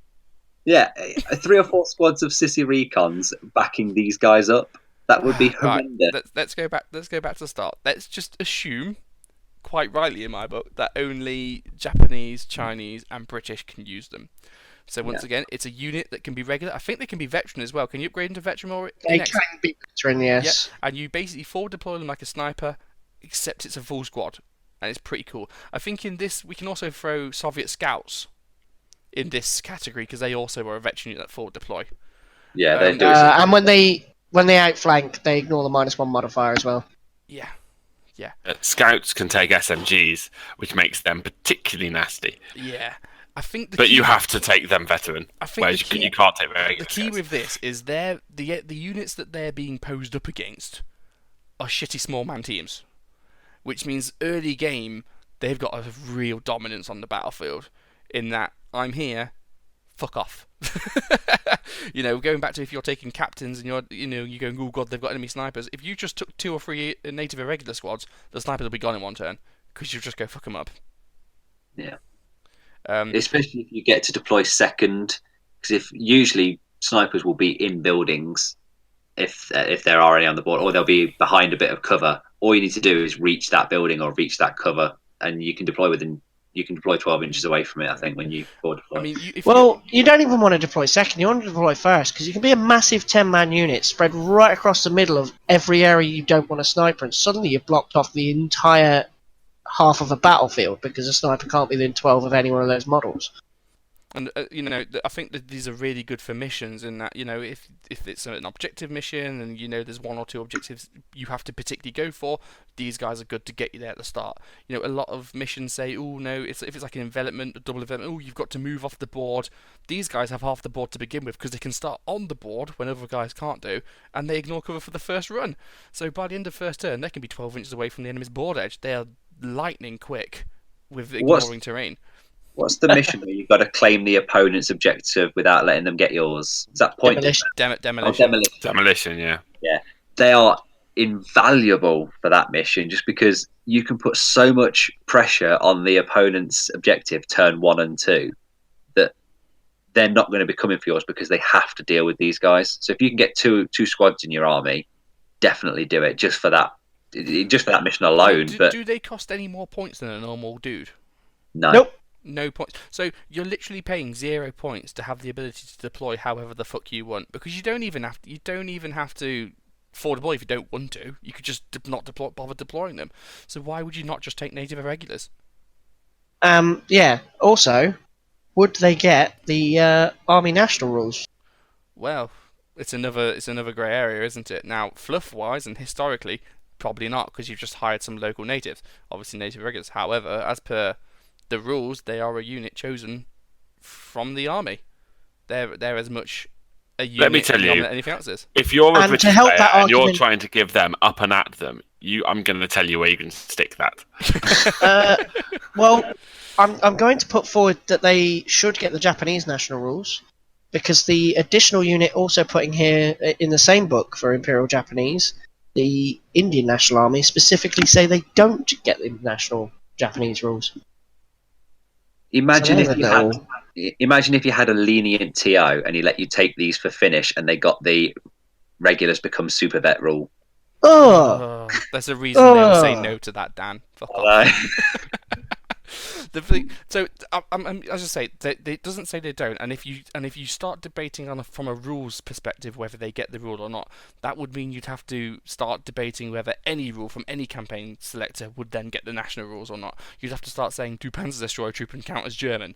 Yeah, 3 or 4 squads of Sissy Recons backing these guys up. That would be horrendous. Right, let's go back to the start. Let's just assume, quite rightly in my book, that only Japanese, Chinese, and British can use them. So once again, it's a unit that can be regular. I think they can be veteran as well. Can you upgrade into veteran or? They can be veteran, yes. Yeah, and you basically forward deploy them like a sniper, except it's a full squad, and it's pretty cool. I think in this we can also throw Soviet scouts in this category because they also are a veteran unit that forward deploy. Yeah, they do. And when they outflank, they ignore the -1 modifier as well. Yeah. Scouts can take SMGs, which makes them particularly nasty. Yeah. I think but you have to take them veteran, whereas you can't take regular. The key with this is the units that they're being posed up against are shitty small man teams, which means early game they've got a real dominance on the battlefield. In that I'm here, fuck off. Going back to if you're taking captains and you're going, oh god, they've got enemy snipers. If you just took 2 or 3 native irregular squads, the snipers will be gone in one turn because you just go fuck them up. Yeah. Especially if you get to deploy second, because if usually snipers will be in buildings if there are any on the board, or they'll be behind a bit of cover. All you need to do is reach that building or reach that cover, and you can deploy 12 inches away from it. I think when you forward deploy. I mean, you don't even want to deploy second. You want to deploy first because you can be a massive 10-man unit spread right across the middle of every area you don't want a sniper, and suddenly you've blocked off the entire half of a battlefield because a sniper can't be within 12 of any one of those models. And I think that these are really good for missions. In that if it's an objective mission and there's 1 or 2 objectives you have to particularly go for, these guys are good to get you there at the start. A lot of missions say, oh no, if it's like an envelopment, a double envelopment, oh you've got to move off the board. These guys have half the board to begin with because they can start on the board when other guys can't do, and they ignore cover for the first run. So by the end of first turn, they can be 12 inches away from the enemy's board edge. They are lightning quick with ignoring terrain. What's the mission where you've got to claim the opponent's objective without letting them get yours? Is that point? Demolition. Demolition, yeah. Yeah. They are invaluable for that mission just because you can put so much pressure on the opponent's objective turn 1 and 2 that they're not going to be coming for yours because they have to deal with these guys. So if you can get two squads in your army, definitely do it just for that mission alone. Do they cost any more points than a normal dude? No. Nope. No points. So you're literally paying 0 points to have the ability to deploy however the fuck you want, because you don't even have to forward deploy if you don't want to. You could just not bother deploying them. So why would you not just take native irregulars? Yeah. Also, would they get the Army National rules? Well, it's another grey area, isn't it? Now, fluff wise and historically, probably not, because you've just hired some local natives, obviously native irregulars. However, as per the rules, they are a unit chosen from the army. They're as much a unit. Let me tell you, that anything else is. if you're a And to British help player that and you're argument- trying to give them up and at them, I'm going to tell you where you can stick that. Well, I'm going to put forward that they should get the Japanese national rules, because the additional unit also putting here in the same book for Imperial Japanese, the Indian National Army specifically say they don't get the national Japanese rules. Imagine So if they you know. imagine if you had a lenient TO and he let you take these for finish, and they got the regulars become super vet rule. Oh, There's a reason they will say no to that, Dan. Fuck off. The thing, so as I say, it doesn't say they don't, and if you start debating from a rules perspective whether they get the rule or not, that would mean you'd have to start debating whether any rule from any campaign selector would then get the national rules or not. You'd have to start saying, do Panzer Destroyer Troop and count as German,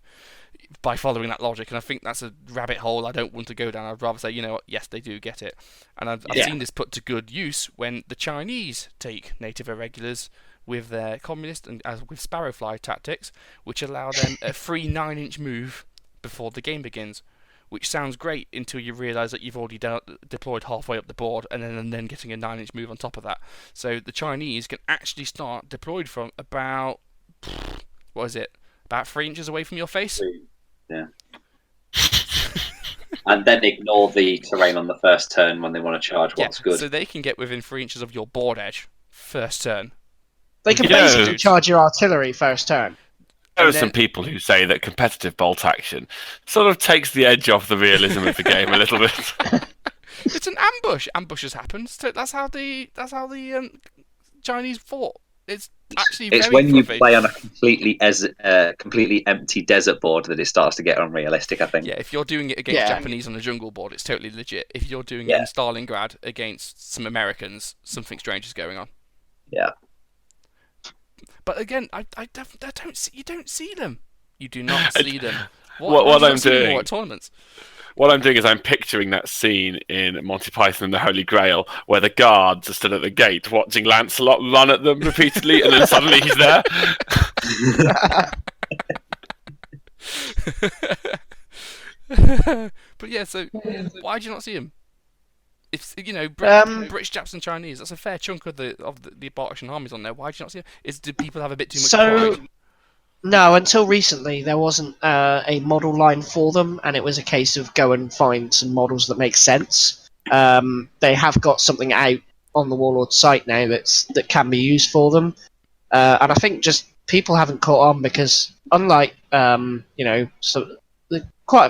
by following that logic, and I think that's a rabbit hole I don't want to go down. I'd rather say, you know what, yes, they do get it, and I've seen this put to good use when the Chinese take native irregulars with their communist and with sparrowfly tactics, which allow them a free 9-inch move before the game begins, which sounds great until you realise that you've already deployed halfway up the board, and then getting a 9-inch move on top of that. So the Chinese can actually start deployed from about, about 3 inches away from your face. Yeah. And then ignore the terrain on the first turn when they want to charge what's good. So they can get within 3 inches of your board edge first turn. they can basically charge your artillery first turn. There are some people who say that competitive bolt action sort of takes the edge off the realism of the game a little bit. It's an ambush. Ambushes happen. So that's how the Chinese fought. It's actually It's very when you fluffy. play on a completely empty desert board that it starts to get unrealistic, I think. Yeah, if you're doing it against Japanese on a jungle board, it's totally legit. If you're doing it in Stalingrad against some Americans, something strange is going on. Yeah. But again, you don't see them. You do not see them. What I'm see them doing- more at tournaments? What I'm doing is I'm picturing that scene in Monty Python and the Holy Grail where the guards are stood at the gate watching Lancelot run at them repeatedly, and then suddenly he's there. But yeah, so why do you not see them? If British, Japs, and Chinese, that's a fair chunk of the Bartian armies on there. Why do you not see them? Do people have a bit too much pride? No, until recently there wasn't a model line for them, and it was a case of go and find some models that make sense. They have got something out on the Warlord site now that can be used for them, and I think just people haven't caught on because unlike quite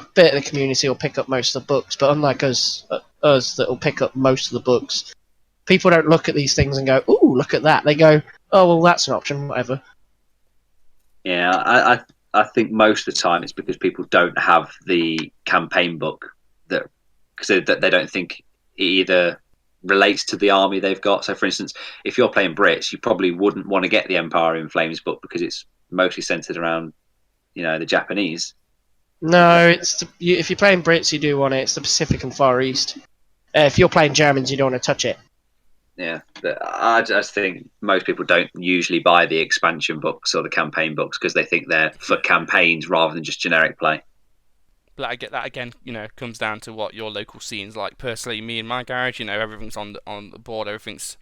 a bit of the community will pick up most of the books, but unlike us that will pick up most of the books, people don't look at these things and go, "Ooh, look at that." They go, "Oh, well, that's an option, whatever." Yeah, I think most of the time it's because people don't have the campaign book because they don't think it either relates to the army they've got. So, for instance, if you're playing Brits, you probably wouldn't want to get the Empire in Flames book because it's mostly centered around, the Japanese. No, if you're playing Brits, you do want it. It's the Pacific and Far East. If you're playing Germans, you don't want to touch it. Yeah, but I just think most people don't usually buy the expansion books or the campaign books because they think they're for campaigns rather than just generic play. But I get that again. Comes down to what your local scene's like. Personally, me and my garage, everything's on the board. Everything's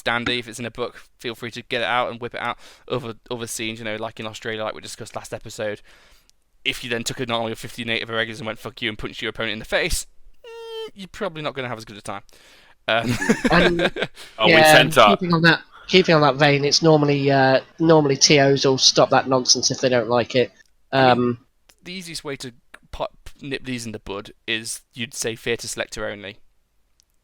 dandy. If it's in a book, feel free to get it out and whip it out. Other scenes, like in Australia, like we discussed last episode. If you then took an army of 50 native irregulars and went fuck you and punched your opponent in the face, you're probably not going to have as good a time. And, we sent up. Keeping on that vein, it's normally TOs will stop that nonsense if they don't like it. The easiest way to nip these in the bud is you'd say theatre selector only.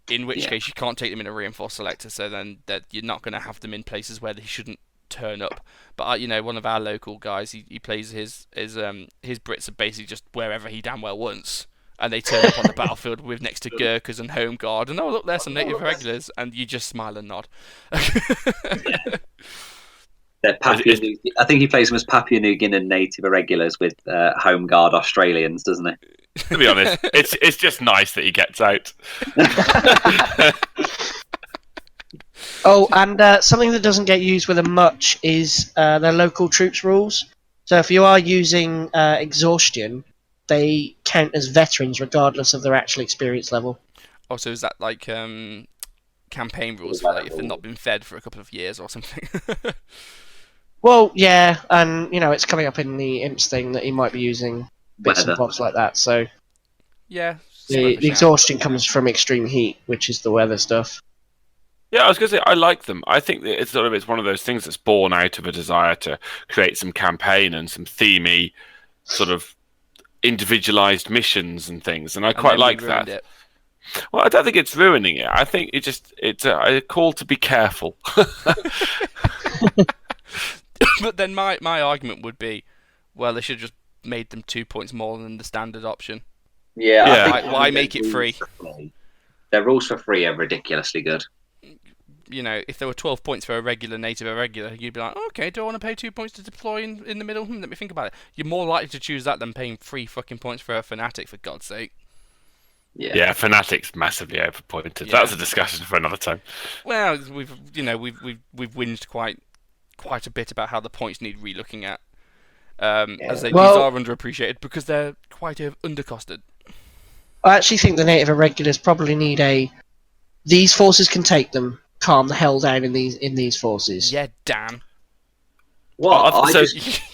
In which case you can't take them in a reinforced selector, so then that you're not going to have them in places where they shouldn't turn up. But one of our local guys, he plays his Brits are basically just wherever he damn well wants, and they turn up on the battlefield with next to Gurkhas and Home Guard, and look, there's some native irregulars, and you just smile and nod. They're I think he plays them as Papua New Guinea native irregulars with Home Guard Australians, doesn't he? To be honest, it's just nice that he gets out. Oh, and something that doesn't get used with them much is their local troops rules. So if you are using exhaustion, they count as veterans regardless of their actual experience level. Oh, so is that like campaign rules for if they've not been fed for a couple of years or something? Well, yeah, and it's coming up in the imps thing that he might be using bits and bobs like that. So yeah, the exhaustion comes from extreme heat, which is the weather stuff. Yeah, I was going to say, I like them. I think that it's one of those things that's born out of a desire to create some campaign and some themey, sort of individualized missions and things, and I quite like that. It. Well, I don't think it's ruining it. I think it's a call to be careful. But then my argument would be, well, they should have just made them 2 points more than the standard option. Yeah. Why make it free? Their rules for free are ridiculously good. If there were 12 points for a regular native irregular, you'd be like, okay, do I want to pay 2 points to deploy in the middle? Let me think about it. You're more likely to choose that than paying 3 fucking points for a fanatic, for God's sake. Yeah, Fanatic's massively overpointed. Yeah. That's a discussion for another time. Well, we've whinged quite a bit about how the points need relooking at, as these are underappreciated because they're quite undercosted. I actually think the native irregulars probably need these forces can take them. Calm the hell down in these forces. Yeah, damn. What?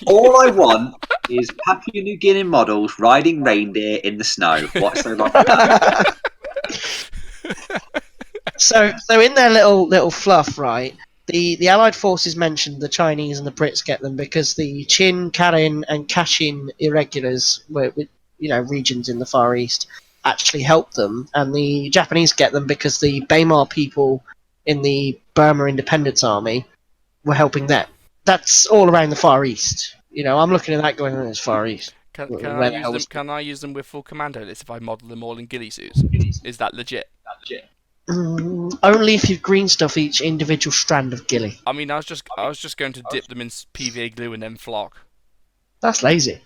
All I want is Papua New Guinea models riding reindeer in the snow. What's so like that? So in their little fluff, right? The Allied forces mentioned the Chinese and the Brits get them because the Chin, Karen, and Kashin irregulars, regions in the Far East, actually help them, and the Japanese get them because the Baymar people in the Burma Independence Army were helping them. That's all around the Far East. I'm looking at that going on as Far East. Can I use them with full commando list if I model them all in ghillie suits? Is that legit? Only if you green stuff each individual strand of ghillie. I mean, I was just going to dip them in PVA glue and then flock. That's lazy.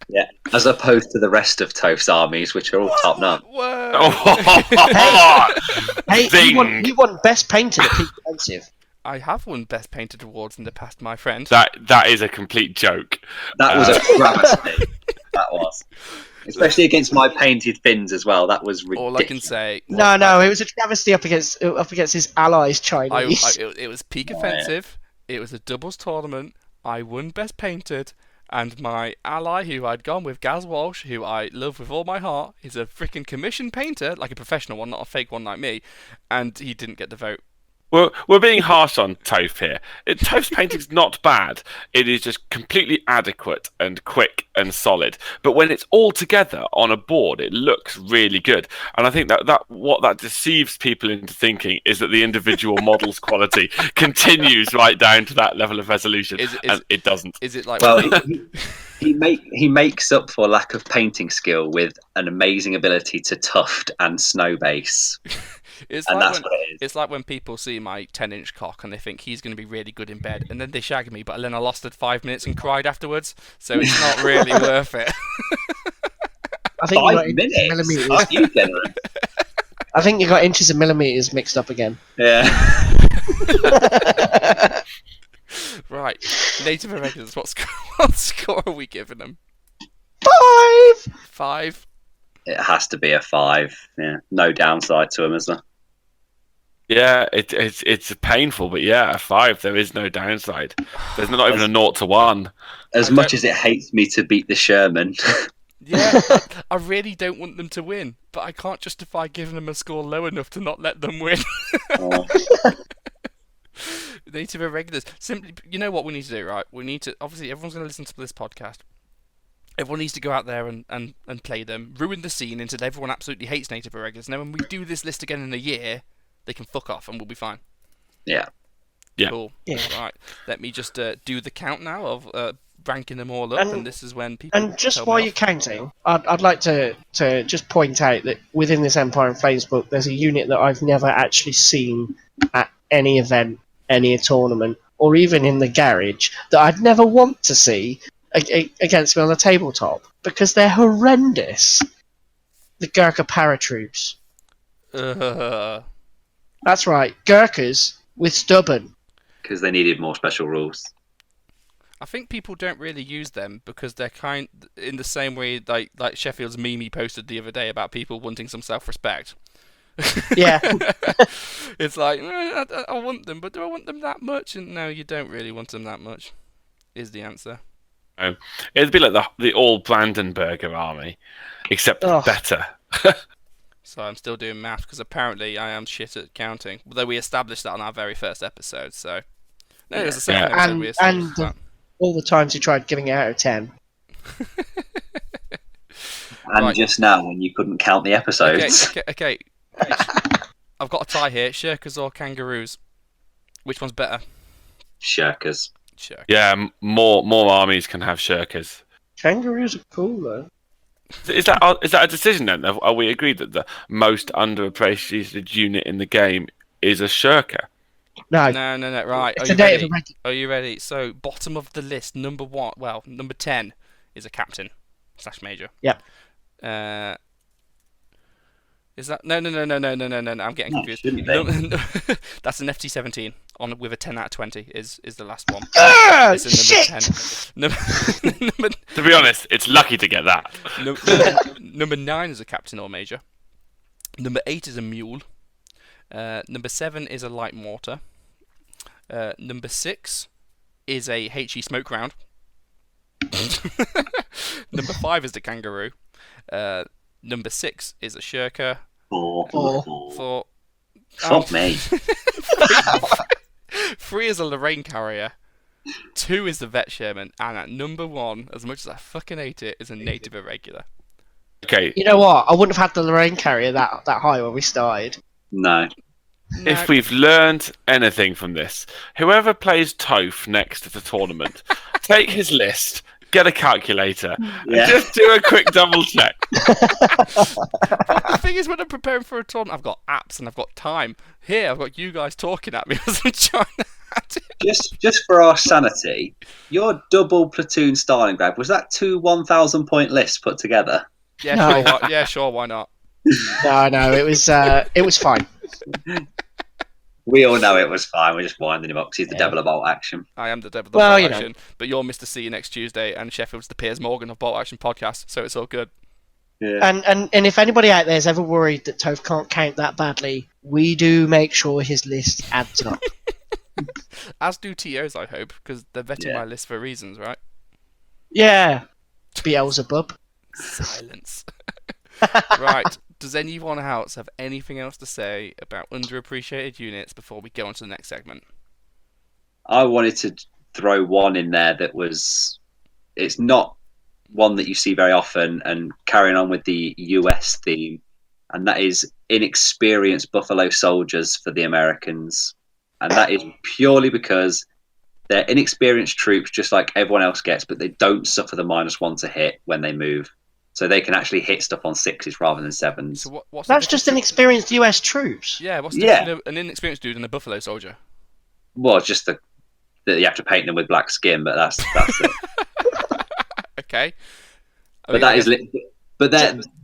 Yeah, as opposed to the rest of Toph's armies, which are all top notch. Hey, you won best painted at Peak Defensive. I have won best painted awards in the past, my friend. That is a complete joke. That was a travesty. That was. Especially against my painted Finns as well. That was ridiculous. All I can say. No, it was a travesty up against his allies, Chinese. It was peak offensive. It was a doubles tournament. I won best painted, and my ally, who I'd gone with, Gaz Walsh, who I love with all my heart, is a freaking commissioned painter, like a professional one, not a fake one like me, and he didn't get the vote. We're being harsh on Toph here. Toph's painting's not bad. It is just completely adequate and quick and solid. But when it's all together on a board, it looks really good. And I think that what that deceives people into thinking is that the individual model's quality continues right down to that level of resolution, and it doesn't. Is it like? Well, he makes up for lack of painting skill with an amazing ability to tuft and snow base. It's like when people see my 10-inch cock and they think he's going to be really good in bed, and then they shag me, but then I lost at 5 minutes and cried afterwards, so it's not really worth it. I think 5 minutes? Are you generous? I think you got inches and millimeters mixed up again. Yeah. Right, native irregulars, what score are we giving them? 5? It has to be a 5. Yeah, no downside to him, is there? Yeah, it's painful, but yeah, a 5. There is no downside. There's not even a 0 to 1. As much as it hates me to beat the Sherman. Yeah, I really don't want them to win, but I can't justify giving them a score low enough to not let them win. Native irregulars. Simply, you know what we need to do, right? We need to, obviously, everyone's going to listen to this podcast. Everyone needs to go out there and play them, ruin the scene until everyone absolutely hates native irregulars. Now, when we do this list again in a year, they can fuck off and we'll be fine. Yeah. Yeah. Cool. Yeah. Right. Let me just do the count now of ranking them all up, and this is when people. And just tell while me you're off. counting, I'd like to just point out that within this Empire in Flames book, there's a unit that I've never actually seen at any event, any tournament, or even in the garage that I'd never want to see against me on the tabletop because they're horrendous. The Gurkha paratroops. That's right, Gurkhas with stubborn. Because they needed more special rules. I think people don't really use them because they're kind in the same way like Sheffield's Mimi posted the other day about people wanting some self-respect. Yeah. It's like I want them, but do I want them that much? And no, you don't really want them that much. Is the answer? It'd be like the all Brandenburger army, except better. So I'm still doing math because apparently I am shit at counting. Although we established that on our very first episode, so no, it was the second episode we established that. All the times you tried giving it out of 10. And Right. just now, when you couldn't count the episodes. Okay. I've got a tie here: Shirkers or kangaroos? Which one's better? Shirkers. Shirkers. Yeah, more armies can have shirkers. Kangaroos are cool, though. Is that a decision then? Are we agreed that the most underappreciated unit in the game is a shirker? No. Right. It's a native regular. Are you ready? So, bottom of the list, number 10 is a captain / major. Yep. Is that no? I'm getting confused. That's an FT17 with a 10 out of 20 is the last one. It's a number 10. To be honest, it's lucky to get that. Number 9 is a captain or major. Number 8 is a mule. Number 7 is a light mortar. Number 6 is a HE smoke round. Number 5 is the kangaroo. Number 6 is a shirker. 4. Fuck me. 3 is a Lorraine carrier. 2 is the vet Sherman, and at number 1, as much as I fucking hate it, is a native irregular. Okay. You know what? I wouldn't have had the Lorraine carrier that high when we started. No. If we've learned anything from this, whoever plays Topher next to the tournament, take his list, get a calculator, and just do a quick double check. The thing is, when I'm preparing for a tournament, I've got apps and I've got time. Here, I've got you guys talking at me as I'm trying to add it. Just for our sanity, your double platoon Stalingrad, was that 2 1,000 point lists put together? Yeah, No. sure, why not? No, it was fine. We all know it was fine. We're just winding him up because he's the devil of bolt action. I am the devil of Well, bolt action, but you're Mr. C next Tuesday, and Sheffield's the Piers Morgan of Bolt Action Podcast, so it's all good. Yeah. And if anybody out there is ever worried that Topher can't count that badly, we do make sure his list adds up. As do TOs, I hope, because they're vetting my list for reasons, right? Yeah. Beelzebub. Silence. Right. Does anyone else have anything else to say about underappreciated units before we go on to the next segment? I wanted to throw one in there that it's not one that you see very often, and carrying on with the US theme, and that is inexperienced Buffalo Soldiers for the Americans. And that is purely because they're inexperienced troops just like everyone else gets, but they don't suffer the -1 to hit when they move. So they can actually hit stuff on 6s rather than 7s. So what's That's just inexperienced US troops. Yeah, what's the difference between an inexperienced dude and a Buffalo Soldier? Well, it's just that you have to paint them with black skin, but that's it. Okay. But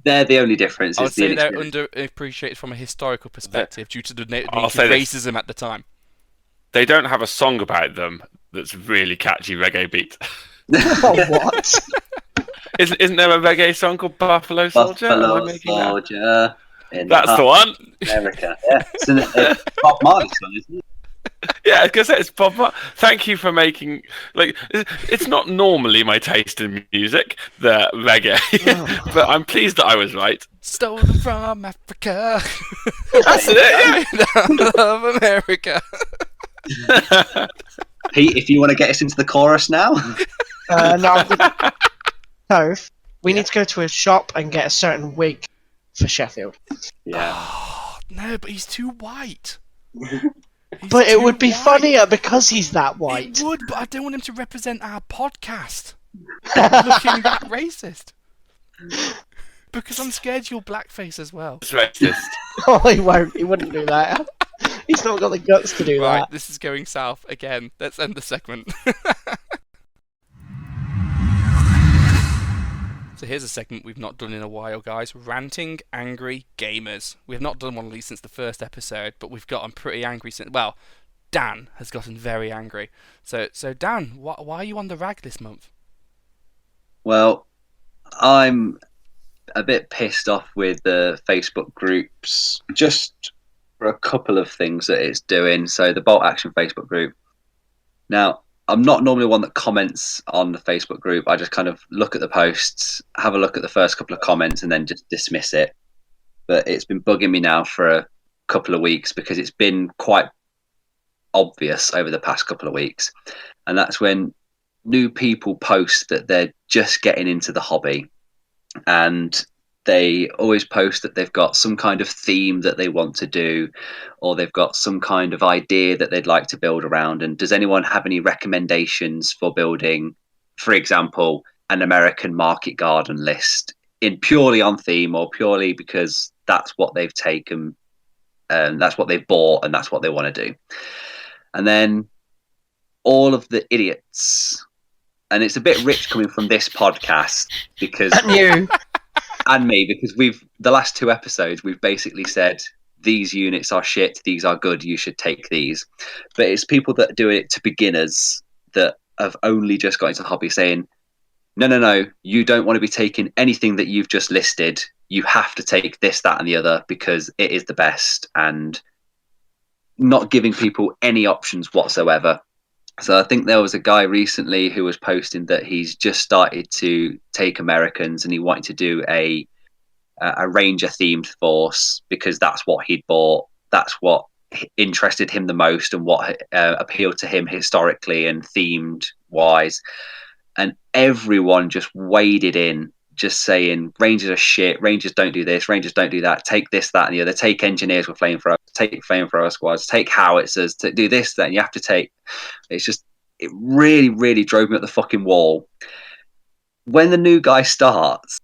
they're the only difference. I would say they're underappreciated from a historical perspective due to the native racism at the time. They don't have a song about them that's really catchy reggae beat. What? Isn't there a reggae song called Buffalo Soldier? Buffalo Soldier. That's the one. America. Yeah. It's Bob Marley song, isn't it? Yeah, I was gonna say it's Bob. Thank you for making it's not normally my taste in music, the reggae, but I'm pleased that I was right. Stolen from Africa. That's it. Yeah. Love America. Pete, if you want to get us into the chorus now. No, we need to go to a shop and get a certain wig for Sheffield. Yeah. Oh, no, but he's too white. But it too would be white. funnier because he's that white. It would, but I don't want him to represent our podcast looking that racist. Because I'm scared you'll blackface as well. It's racist. Oh, he won't. He wouldn't do that. He's not got the guts to do Right, that. this is going south again. Let's end the segment. So here's a segment we've not done in a while, guys. Ranting Angry Gamers. We've not done one of these since the first episode, but we've gotten pretty angry since... Well, Dan has gotten very angry. So Dan, why are you on the rag this month? Well, I'm a bit pissed off with the Facebook groups just for a couple of things that it's doing. So the Bolt Action Facebook group. Now, I'm not normally one that comments on the Facebook group. I just kind of look at the posts, have a look at the first couple of comments, and then just dismiss it. But it's been bugging me now for a couple of weeks because it's been quite obvious over the past couple of weeks. And that's when new people post that they're just getting into the hobby, and they always post that they've got some kind of theme that they want to do, or they've got some kind of idea that they'd like to build around. And does anyone have any recommendations for building, for example, an American market garden list in purely on theme, or purely because that's what they've taken, that's what they've bought, and that's what they want to do? And then all of the idiots, and it's a bit rich coming from this podcast because And you. and me, because the last 2 episodes we've basically said these units are shit, these are good, you should take these. But it's people that do it to beginners that have only just got into the hobby saying, no, you don't want to be taking anything that you've just listed. You have to take this, that, and the other because it is the best, and not giving people any options whatsoever. So I think there was a guy recently who was posting that he's just started to take Americans, and he wanted to do a Ranger themed force because that's what he'd bought. That's what interested him the most and what appealed to him historically and themed wise. And everyone just waded in, just saying Rangers are shit, Rangers don't do this, Rangers don't do that, take this, that, and the other, take engineers with flamethrower, take flamethrower squads, take howitzers, to do this, that, and you have to take... It really, really drove me up the fucking wall. When the new guy starts,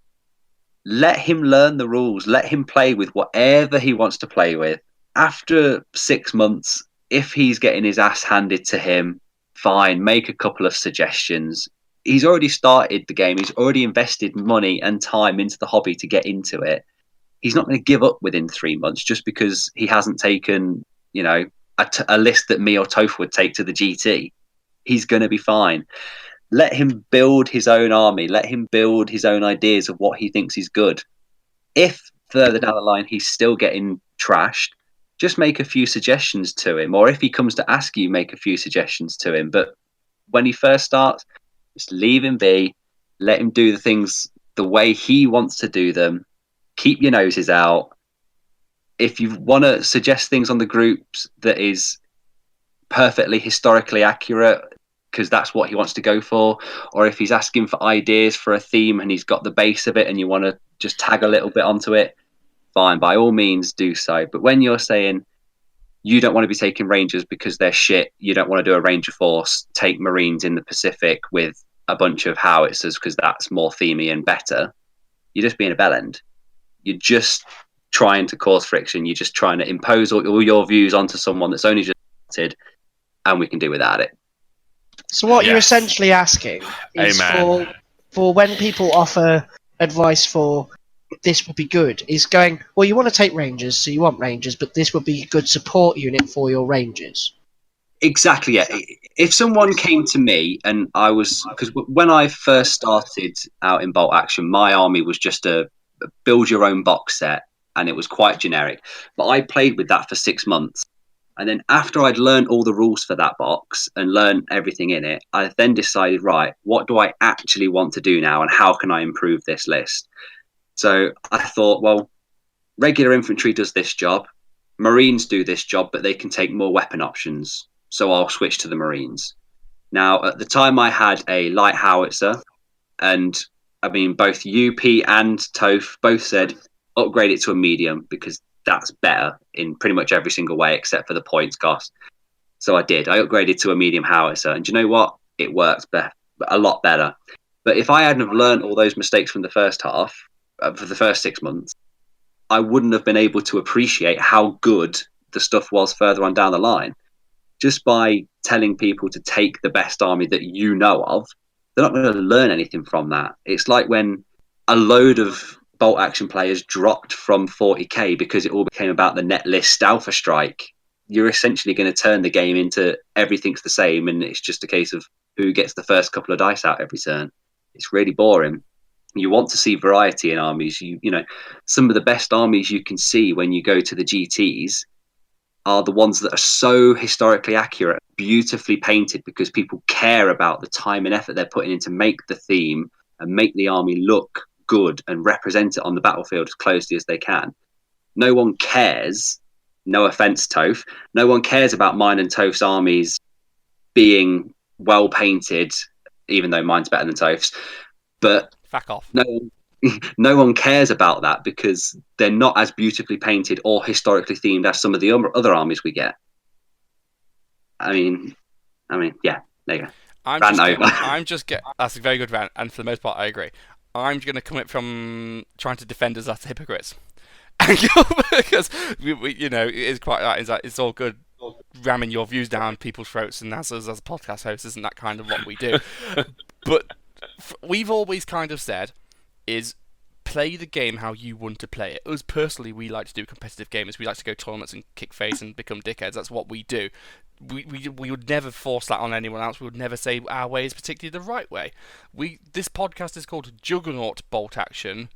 let him learn the rules, let him play with whatever he wants to play with. After 6 months, if he's getting his ass handed to him, fine, make a couple of suggestions. He's already started the game. He's already invested money and time into the hobby to get into it. He's not going to give up within 3 months just because he hasn't taken, a list that me or Topher would take to the GT. He's going to be fine. Let him build his own army. Let him build his own ideas of what he thinks is good. If further down the line he's still getting trashed, just make a few suggestions to him. Or if he comes to ask you, make a few suggestions to him. But when he first starts, just leave him be. Let him do the things the way he wants to do them. Keep your noses out. If you want to suggest things on the groups that is perfectly historically accurate, because that's what he wants to go for, or if he's asking for ideas for a theme and he's got the base of it and you want to just tag a little bit onto it, fine, by all means do so. But when you're saying you don't want to be taking Rangers because they're shit, you don't want to do a Ranger force, take Marines in the Pacific with a bunch of howitzers because that's more themey and better, you're just being a bellend. You're just trying to cause friction. You're just trying to impose all your views onto someone that's only just started, and we can do without it. So what you're essentially asking is for when people offer advice for this would be good, is going, well, you want to take Rangers, so you want Rangers, but this would be a good support unit for your Rangers. Exactly, yeah. If someone came to me and I was... Because when I first started out in Bolt Action, my army was just a build your own box set, and it was quite generic. But I played with that for 6 months. And then after I'd learned all the rules for that box and learned everything in it, I then decided, right, what do I actually want to do now and how can I improve this list? So I thought, well, regular infantry does this job. Marines do this job, but they can take more weapon options. So I'll switch to the Marines. Now, at the time I had a light howitzer, and I mean, both UP and Toph both said, upgrade it to a medium because that's better in pretty much every single way except for the points cost. So I did. I upgraded to a medium howitzer, and do you know what? It works a lot better. But if I hadn't have learned all those mistakes from the first half, for the first 6 months, I wouldn't have been able to appreciate how good the stuff was further on down the line. Just by telling people to take the best army that you know of, they're not going to learn anything from that. It's like when a load of bolt action players dropped from 40k because it all became about the net list Alpha Strike. You're essentially going to turn the game into everything's the same, and it's just a case of who gets the first couple of dice out every turn. It's really boring. You want to see variety in armies. You know, some of the best armies you can see when you go to the GTs are the ones that are so historically accurate, beautifully painted, because people care about the time and effort they're putting in to make the theme and make the army look good and represent it on the battlefield as closely as they can. No one cares, no offense, Toph, no one cares about mine and Toph's armies being well painted, even though mine's better than Toph's. But Fuck off. No one cares about that because they're not as beautifully painted or historically themed as some of the other armies we get. I mean, yeah, there you go. That's a very good rant, and for the most part, I agree. I'm going to come at from trying to defend us as hypocrites. Because, you know, it is quite that. It's all good ramming your views down people's throats, and as a podcast host, isn't that kind of what we do? But we've always kind of said is play the game how you want to play it. Us personally, we like to do competitive gamers. We like to go tournaments and kick face and become dickheads. That's what we do. We would never force that on anyone else. We would never say our way is particularly the right way. This podcast is called Juggernaut Bolt Action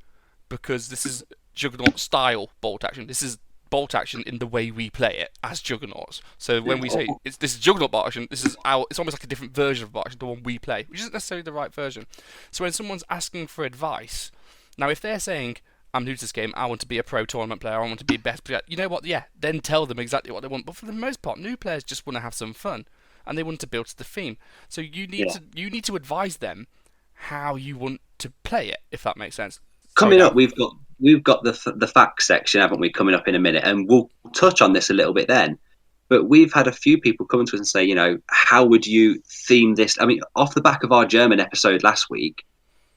because this is Juggernaut style bolt action. This is bolt action in the way we play it as Juggernauts. So when we say this is Juggernaut bolt action, it's almost like a different version of bolt action, the one we play, which isn't necessarily the right version. So when someone's asking for advice, now if they're saying, I'm new to this game, I want to be a pro tournament player, I want to be best player, you know what, yeah, then tell them exactly what they want. But for the most part, new players just want to have some fun, and they want to build to the theme. So you need to advise them how you want to play it, if that makes sense. Coming up, we've got the facts section, haven't we, coming up in a minute, and we'll touch on this a little bit then. But we've had a few people come to us and say, you know, how would you theme this? I mean, off the back of our German episode last month,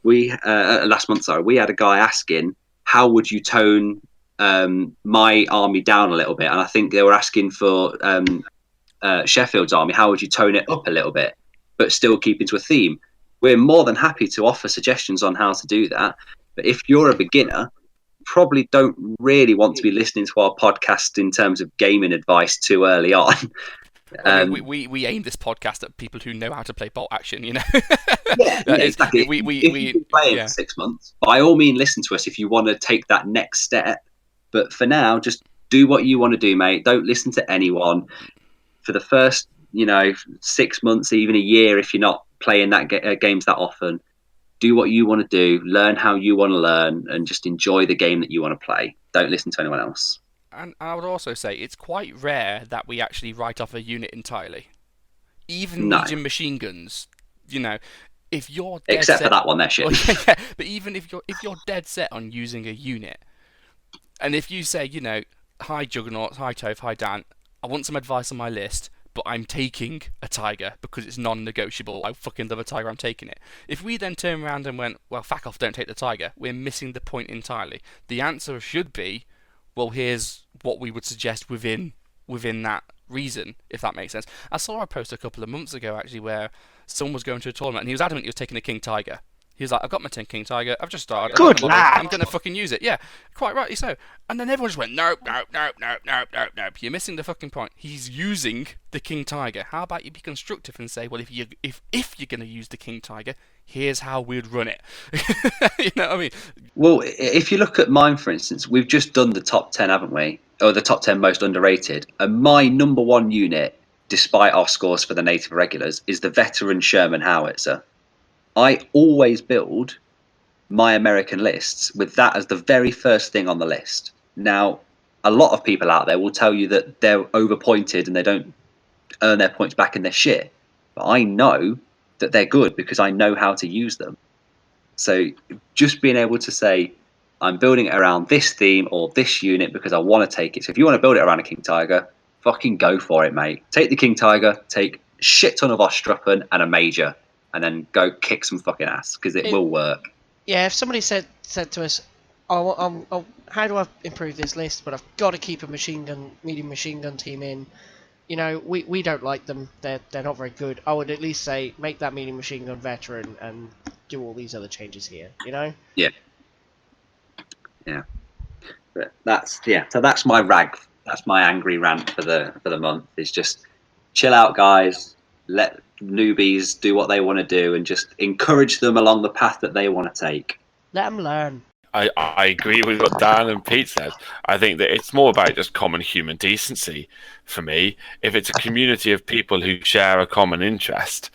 we had a guy asking, how would you tone my army down a little bit? And I think they were asking for Sheffield's army, how would you tone it up a little bit, but still keep into a theme? We're more than happy to offer suggestions on how to do that. But if you're a beginner, probably don't really want to be listening to our podcast in terms of gaming advice too early on. We aim this podcast at people who know how to play bolt action, you know. Yeah, exactly. If you've been playing for 6 months, by all means, listen to us if you want to take that next step. But for now, just do what you want to do, mate. Don't listen to anyone. For the first, 6 months, even a year, if you're not playing that games that often, do what you want to do, learn how you want to learn, and just enjoy the game that you want to play. Don't listen to anyone else. And I would also say it's quite rare that we actually write off a unit entirely. Even medium machine guns, if you're dead except set, for that one, they're shit. Yeah, but even if you're dead set on using a unit, and if you say, hi Juggernaut, hi Toph, hi Dan, I want some advice on my list, but I'm taking a tiger because it's non-negotiable. I fucking love a tiger, I'm taking it. If we then turn around and went, well, fuck off, don't take the tiger, we're missing the point entirely. The answer should be, well, here's what we would suggest within that reason, if that makes sense. I saw a post a couple of months ago, actually, where someone was going to a tournament, and he was adamant he was taking a king tiger. He was like, I've got my 10 king tiger, I've just started. Good lad! I'm going to fucking use it. Yeah, quite rightly so. And then everyone just went, nope. You're missing the fucking point. He's using the king tiger. How about you be constructive and say, well, if you're going to use the king tiger, here's how we'd run it. You know what I mean? Well, if you look at mine, for instance, we've just done the top 10, haven't we? Or the top 10 most underrated. And my number one unit, despite our scores for the native regulars, is the veteran Sherman howitzer. I always build my American lists with that as the very first thing on the list. Now, a lot of people out there will tell you that they're overpointed and they don't earn their points back in their shit. But I know that they're good because I know how to use them. So just being able to say, I'm building it around this theme or this unit because I want to take it. So if you want to build it around a King Tiger, fucking go for it, mate. Take the King Tiger, take a shit ton of Ostruppen and a Major, and then go kick some fucking ass, because it will work. Yeah, if somebody said to us, how do I improve this list, but I've got to keep a medium machine gun team in, you know, we don't like them, they're not very good, I would at least say, make that medium machine gun veteran and do all these other changes here, you know? Yeah. But so that's my rag. That's my angry rant for the month. Is just chill out, guys. Let newbies do what they want to do, and just encourage them along the path that they want to take. Let them learn. I agree with what Dan and Pete said. I think that it's more about just common human decency for me. If it's a community of people who share a common interest,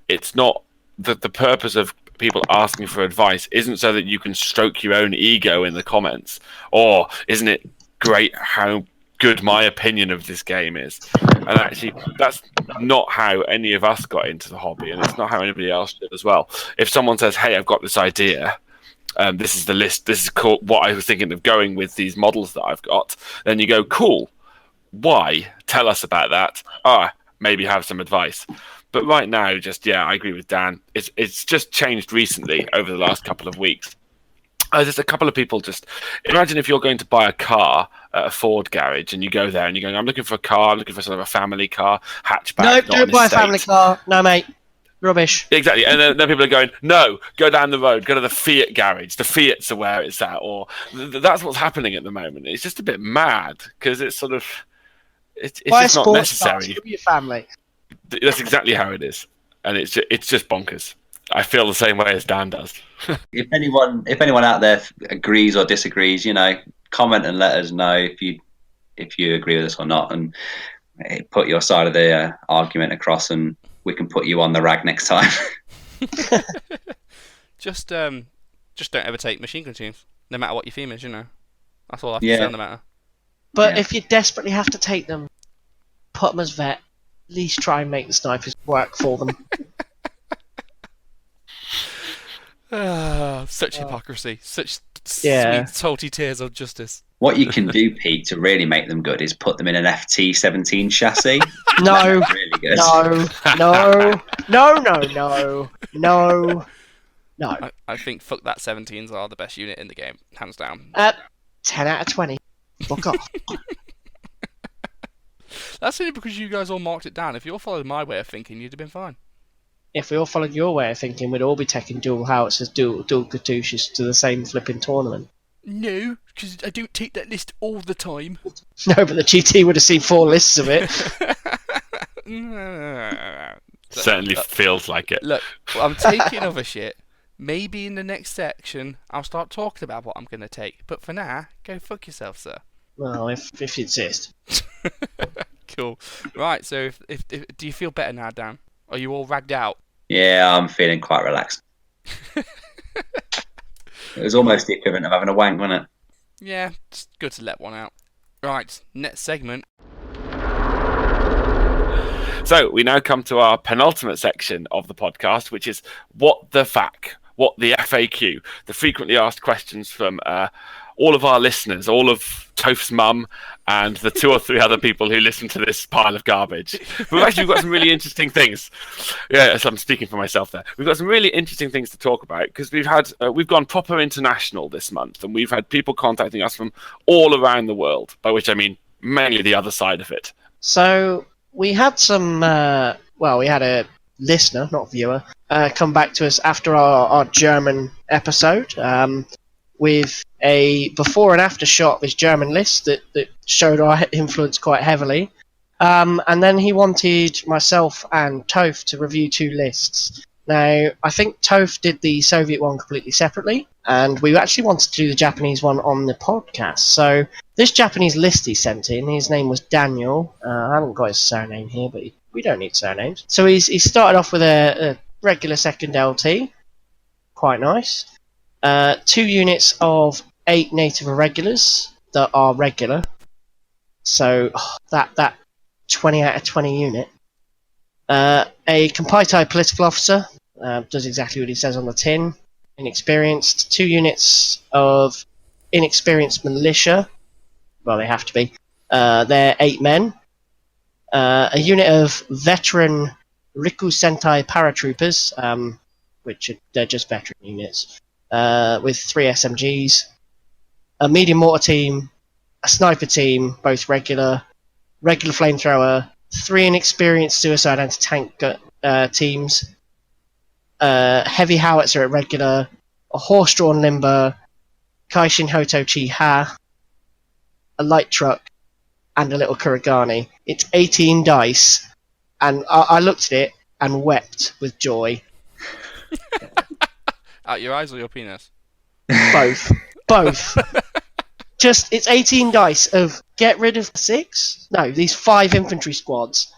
it's not that the purpose of people asking for advice isn't so that you can stroke your own ego in the comments, or isn't it great how good my opinion of this game is. And actually, that's not how any of us got into the hobby, and it's not how anybody else did as well. If someone says, hey, I've got this idea, this is the list, this is cool, what I was thinking of going with these models that I've got, then you go, cool, why? Tell us about that. Maybe have some advice. But right now, I agree with Dan. It's just changed recently over the last couple of weeks. There's a couple of people just... Imagine if you're going to buy a car at a Ford garage and you go there and you're going, I'm looking for a car, I'm looking for sort of a family car, hatchback. No, don't buy a family car. No, mate. Rubbish. Exactly. And then people are going, no, go down the road, go to the Fiat garage. The Fiats are where it's at. Or that's what's happening at the moment. It's just a bit mad because it's sort of... It's just not necessary. For your family. That's exactly how it is, and it's just bonkers. I feel the same way as Dan does. If anyone out there agrees or disagrees, comment and let us know if you agree with us or not, and put your side of the argument across, and we can put you on the rag next time. Just don't ever take machine gun teams, no matter what your theme is. That's all I have to say on the matter. But if you desperately have to take them, put them as vet. At least try and make the snipers work for them. Such hypocrisy. Such sweet, salty tears of justice. What you can do, Pete, to really make them good is put them in an FT17 chassis. No. Really good. No. I think fuck that 17s are the best unit in the game, hands down. 10 out of 20. Fuck off. That's only because you guys all marked it down. If you all followed my way of thinking, you'd have been fine. If we all followed your way of thinking, we'd all be taking dual howitzers, dual Katyushes to the same flipping tournament. No, because I don't take that list all the time. No, but the GT would have seen 4 lists of it. Certainly feels like it. Look, I'm taking other shit. Maybe in the next section, I'll start talking about what I'm going to take. But for now, go fuck yourself, sir. Well, if you insist. Cool. Right, so if do you feel better now, Dan? Are you all ragged out? Yeah, I'm feeling quite relaxed. It was almost the equivalent of having a wank, wasn't it? Yeah, it's good to let one out. Right, next segment. So we now come to our penultimate section of the podcast, which is what the FAQ, the frequently asked questions from all of our listeners, all of Toph's mum, and the 2 or 3 other people who listen to this pile of garbage. We've got some really interesting things. Yeah, so I'm speaking for myself there. We've got some really interesting things to talk about because we've gone proper international this month, and we've had people contacting us from all around the world, by which I mean mainly the other side of it. So we had some, we had a listener, not viewer, come back to us after our German episode with a before and after shot of his German list that showed our influence quite heavily. And then he wanted myself and Toph to review 2 lists. Now, I think Toph did the Soviet one completely separately, and we actually wanted to do the Japanese one on the podcast. So this Japanese list he sent in, his name was Daniel. I haven't got his surname here, but we don't need surnames. So he started off with a regular second LT. Quite nice. 2 units of 8 native irregulars that are regular. So that 20 out of 20 unit. A Kompaitai political officer, does exactly what he says on the tin. Inexperienced. 2 units of inexperienced militia. Well, they have to be. They're 8 men. a unit of veteran Riku Sentai paratroopers, which they're just veteran units, with 3 SMGs, a medium mortar team, a sniper team, both regular flamethrower, 3 inexperienced suicide anti-tank teams, heavy howitzer at regular, a horse-drawn limber, Kaishin Hoto Chi Ha, a light truck, and a little Kuragani. It's 18 dice, and I looked at it and wept with joy. Out your eyes or your penis? Both. Both. Just, it's 18 dice of get rid of 6? No, these 5 infantry squads.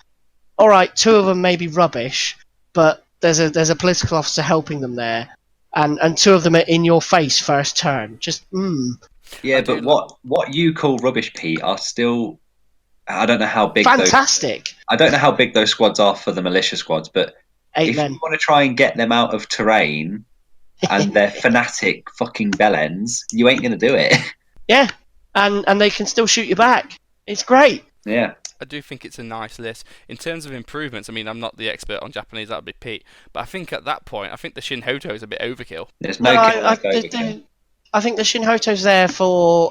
Alright, 2 of them may be rubbish, but there's a political officer helping them there, and 2 of them are in your face first turn. Just, Yeah, but what you call rubbish, Pete, are still... I don't know how big fantastic. I don't know how big those squads are for the militia squads, but 8 if men. you want to try and get them out of terrain and they're fanatic fucking bellends, you ain't going to do it. Yeah, and they can still shoot you back. It's great. Yeah. I do think it's a nice list. In terms of improvements, I mean, I'm not the expert on Japanese, that would be Pete, but I think at that point, I think the Shinhoto is a bit overkill. There's no kill like overkill. I think the Shinhoto's there for,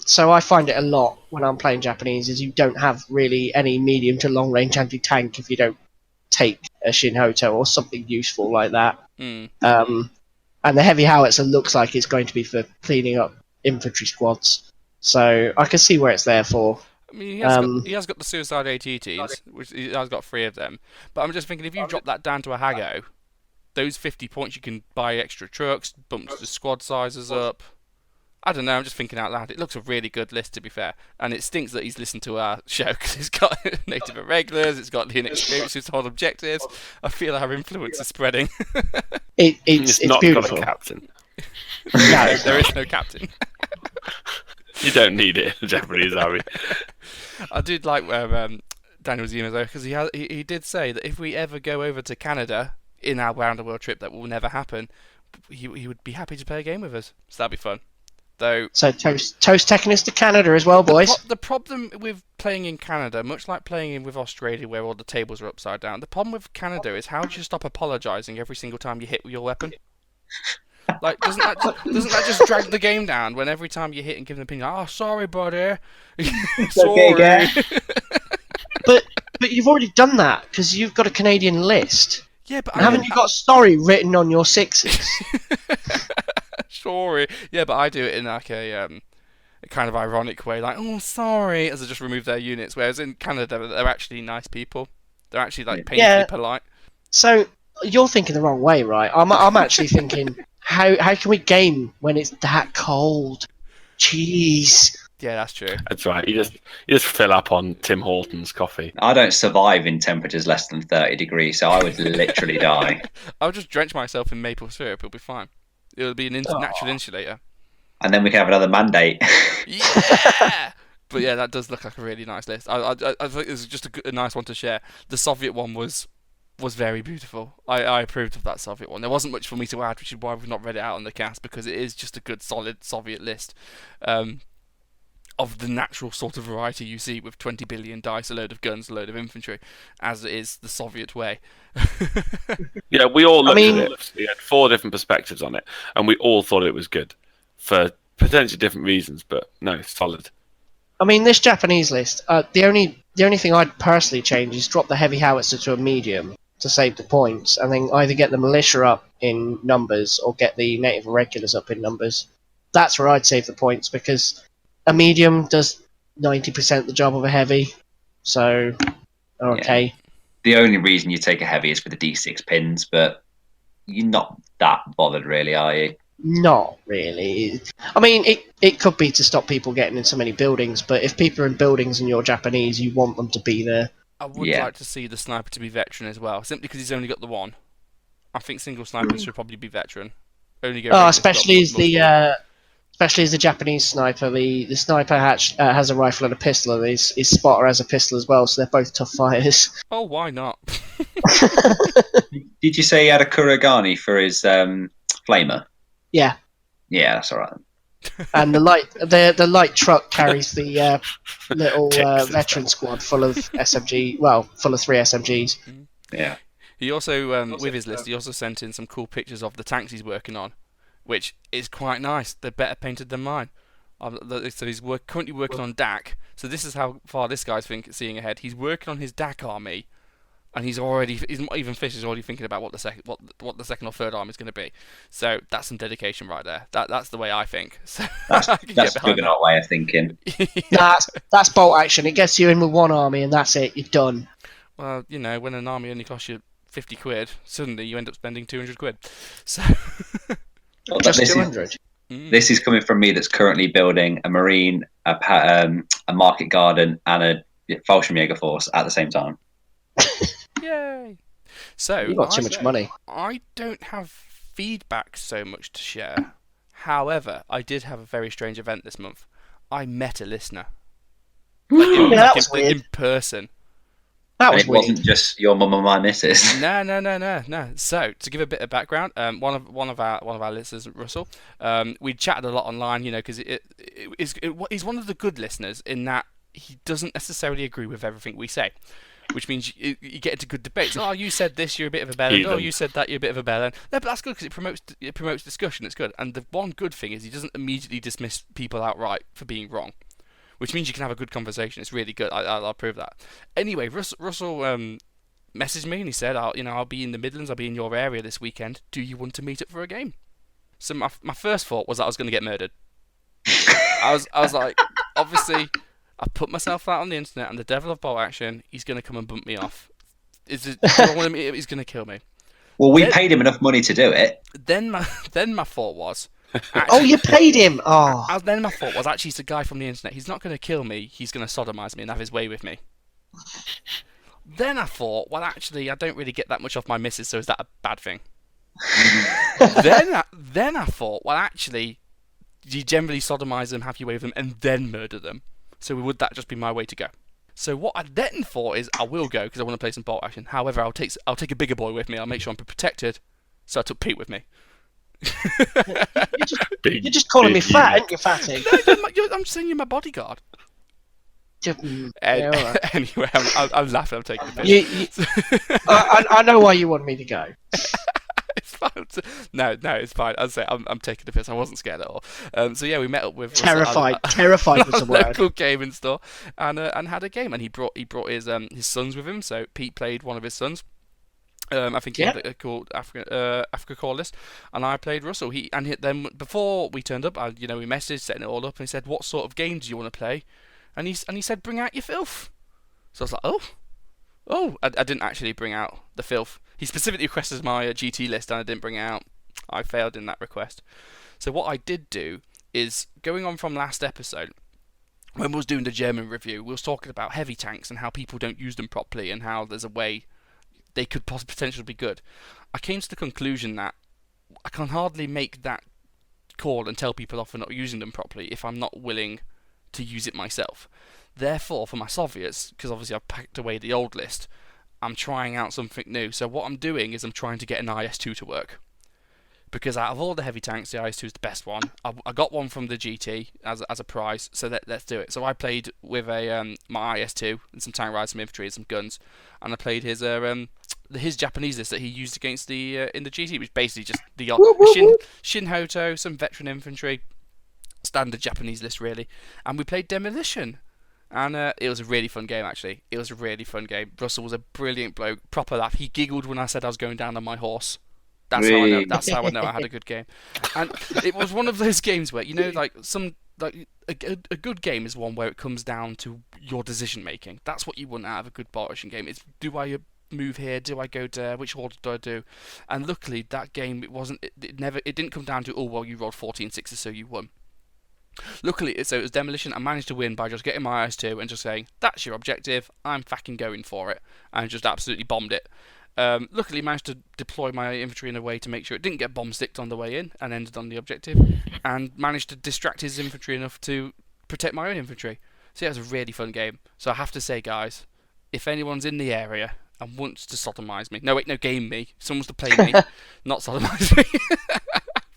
so I find it a lot when I'm playing Japanese, is you don't have really any medium to long range anti-tank if you don't take a Shinhoto or something useful like that. Mm. And the heavy howitzer looks like it's going to be for cleaning up infantry squads. So I can see where it's there for. I mean, he has got the Suicide ATTs, which he has got 3 of them, but I'm just thinking if you drop that down to a Hago, those 50 points you can buy extra trucks, bumps the squad sizes up. I don't know, I'm just thinking out loud. It looks a really good list, to be fair. And it stinks that he's listened to our show, because it's got native irregulars, it's got the inexperienced who's hold objectives. I feel our influence is spreading. It's not beautiful. got a captain. No, there is no captain. You don't need it in Japanese army. I did like where Daniel's email, though, because he did say that if we ever go over to Canada in our round the world trip, that will never happen, he would be happy to play a game with us. So that'd be fun. Though, so toast taking us to Canada as well, boys. The problem with playing in Canada, much like playing with Australia where all the tables are upside down, the problem with Canada is how do you stop apologising every single time you hit with your weapon? Like, doesn't that just drag the game down when every time you hit and give an opinion, oh, sorry, buddy. Sorry. Okay, but you've already done that because you've got a Canadian list. Yeah, but haven't you got sorry written on your 6s? Sorry. Yeah, but I do it in like a kind of ironic way, like, oh, sorry, as I just remove their units. Whereas in Canada, they're actually nice people. They're actually like painfully polite. So you're thinking the wrong way, right? I'm actually thinking, how can we game when it's that cold? Jeez. Yeah, that's true. That's right. You just fill up on Tim Hortons coffee. I don't survive in temperatures less than 30 degrees, so I would literally die. I'll just drench myself in maple syrup. It'll be fine. It'll be an natural insulator. And then we can have another mandate. Yeah! But yeah, that does look like a really nice list. I think it's just a nice one to share. The Soviet one was very beautiful. I approved of that Soviet one. There wasn't much for me to add, which is why we've not read it out on the cast, because it is just a good, solid Soviet list. Of the natural sort of variety you see with 20 billion dice, a load of guns, a load of infantry, as it is the Soviet way. Yeah, we all looked at it. We had 4 different perspectives on it, and we all thought it was good for potentially different reasons, but no, it's solid. I mean, this Japanese list, the only thing I'd personally change is drop the heavy howitzer to a medium to save the points, and then either get the militia up in numbers or get the native irregulars up in numbers. That's where I'd save the points, because a medium does 90% the job of a heavy, so okay. Yeah. The only reason you take a heavy is for the D6 pins, but you're not that bothered, really, are you? Not really. I mean, it could be to stop people getting in so many buildings, but if people are in buildings and you're Japanese, you want them to be there. I would like to see the sniper to be veteran as well, simply because he's only got the one. I think single snipers should probably be veteran. Especially as the Japanese sniper. The sniper has a rifle and a pistol, and his spotter has a pistol as well, so they're both tough fighters. Oh, why not? Did you say he had a Kuragani for his flamer? Yeah. Yeah, that's alright. And the light truck carries the little veteran squad full of SMG. Well, full of 3 SMGs. Yeah. He also, with his list, he also sent in some cool pictures of the tanks he's working on, which is quite nice. They're better painted than mine. So he's currently working on DAC. So this is how far this guy's seeing ahead. He's working on his DAC army, and he's not even finished. He's already thinking about what the second or third army is going to be. So that's some dedication right there. That's the way I think. So That's Juggernaut way of thinking. That's bolt action. It gets you in with one army, and that's it. You're done. Well, when an army only costs you 50 quid, suddenly you end up spending 200 quid. So just 200. This is coming from me that's currently building a Marine, a Market Garden, and a Fallschirmjäger force at the same time. Yay! So You've got too much money. I don't have feedback so much to share. However, I did have a very strange event this month. I met a listener. That was weird. In person. That was it weird. wasn't just your mum and my missus. No. So to give a bit of background, one of our listeners, Russell, we chatted a lot online, because he's one of the good listeners in that he doesn't necessarily agree with everything we say, which means you get into good debates. Oh, you said this, you're a bit of a bellend. Oh, you said that, you're a bit of a bellend. No, but that's good because it promotes discussion. It's good, and the one good thing is he doesn't immediately dismiss people outright for being wrong, which means you can have a good conversation. It's really good. I'll prove that. Anyway, Russell messaged me and he said, I'll be in the Midlands. I'll be in your area this weekend. Do you want to meet up for a game? So my first thought was that I was going to get murdered. I was like, obviously, I put myself out on the internet, and the devil of bolt action, he's going to come and bump me off. Do I want to meet him? He's going to kill me. Well, we paid him enough money to do it. Then my thought was, oh, you paid him. Oh. Then my thought was, actually, it's a guy from the internet. He's not going to kill me. He's going to sodomize me and have his way with me. Then I thought, well, actually, I don't really get that much off my missus, so is that a bad thing? then I thought, well, actually, you generally sodomize them, have your way with them, and then murder them. So would that just be my way to go? So what I then thought is, I will go because I want to play some bolt action. However, I'll take a bigger boy with me. I'll make sure I'm protected. So I took Pete with me. You're just calling me fat, aren't you, fatty? No, I'm saying you're my bodyguard. Right. Anyway, I'm laughing. I'm taking the piss. I know why you want me to go. It's fine. No, it's fine. I'll say I'm taking the piss. I wasn't scared at all. So yeah, we met up with terrified. Russell, Terrified was the word. Local gaming store, and had a game. And he brought his sons with him. So Pete played one of his sons. I think he had a called Africa Core list, and I played Russell. Then before we turned up, we messaged, setting it all up, and he said, "What sort of game do you want to play?" And he said, "Bring out your filth." So I was like, "Oh, I didn't actually bring out the filth." He specifically requested my GT list, and I didn't bring it out. I failed in that request. So what I did do is, going on from last episode, when we was doing the German review, we was talking about heavy tanks and how people don't use them properly, and how there's a way they could potentially be good. I came to the conclusion that I can hardly make that call and tell people off for not using them properly if I'm not willing to use it myself. Therefore, for my Soviets, because obviously I've packed away the old list, I'm trying out something new. So what I'm doing is I'm trying to get an IS-2 to work. Because out of all the heavy tanks, the IS-2 is the best one. I got one from the GT as a prize, so let's do it. So I played with my IS-2 and some tank riders, some infantry, and some guns, and I played his Japanese list that he used against in the GT, which is basically just the Shinhoto, some veteran infantry, standard Japanese list really, and we played Demolition. And it was a really fun game, actually. It was a really fun game. Russell was a brilliant bloke, proper laugh. He giggled when I said I was going down on my horse. That's how I know I had a good game. And it was one of those games where, a good game is one where it comes down to your decision making. That's what you want out of a good bolt action game. It's, do I move here? Do I go there? Which order do I do? And luckily that game, it didn't come down to, you rolled 14 sixes, so you won. Luckily, so it was Demolition. I managed to win by just getting my IS-2 and just saying, that's your objective, I'm fucking going for it, and just absolutely bombed it. Luckily, managed to deploy my infantry in a way to make sure it didn't get bomb-sticked on the way in and ended on the objective, and managed to distract his infantry enough to protect my own infantry. So yeah, it was a really fun game. So I have to say, guys, if anyone's in the area and wants to sodomize me, game me, someone wants to play me, not sodomize me,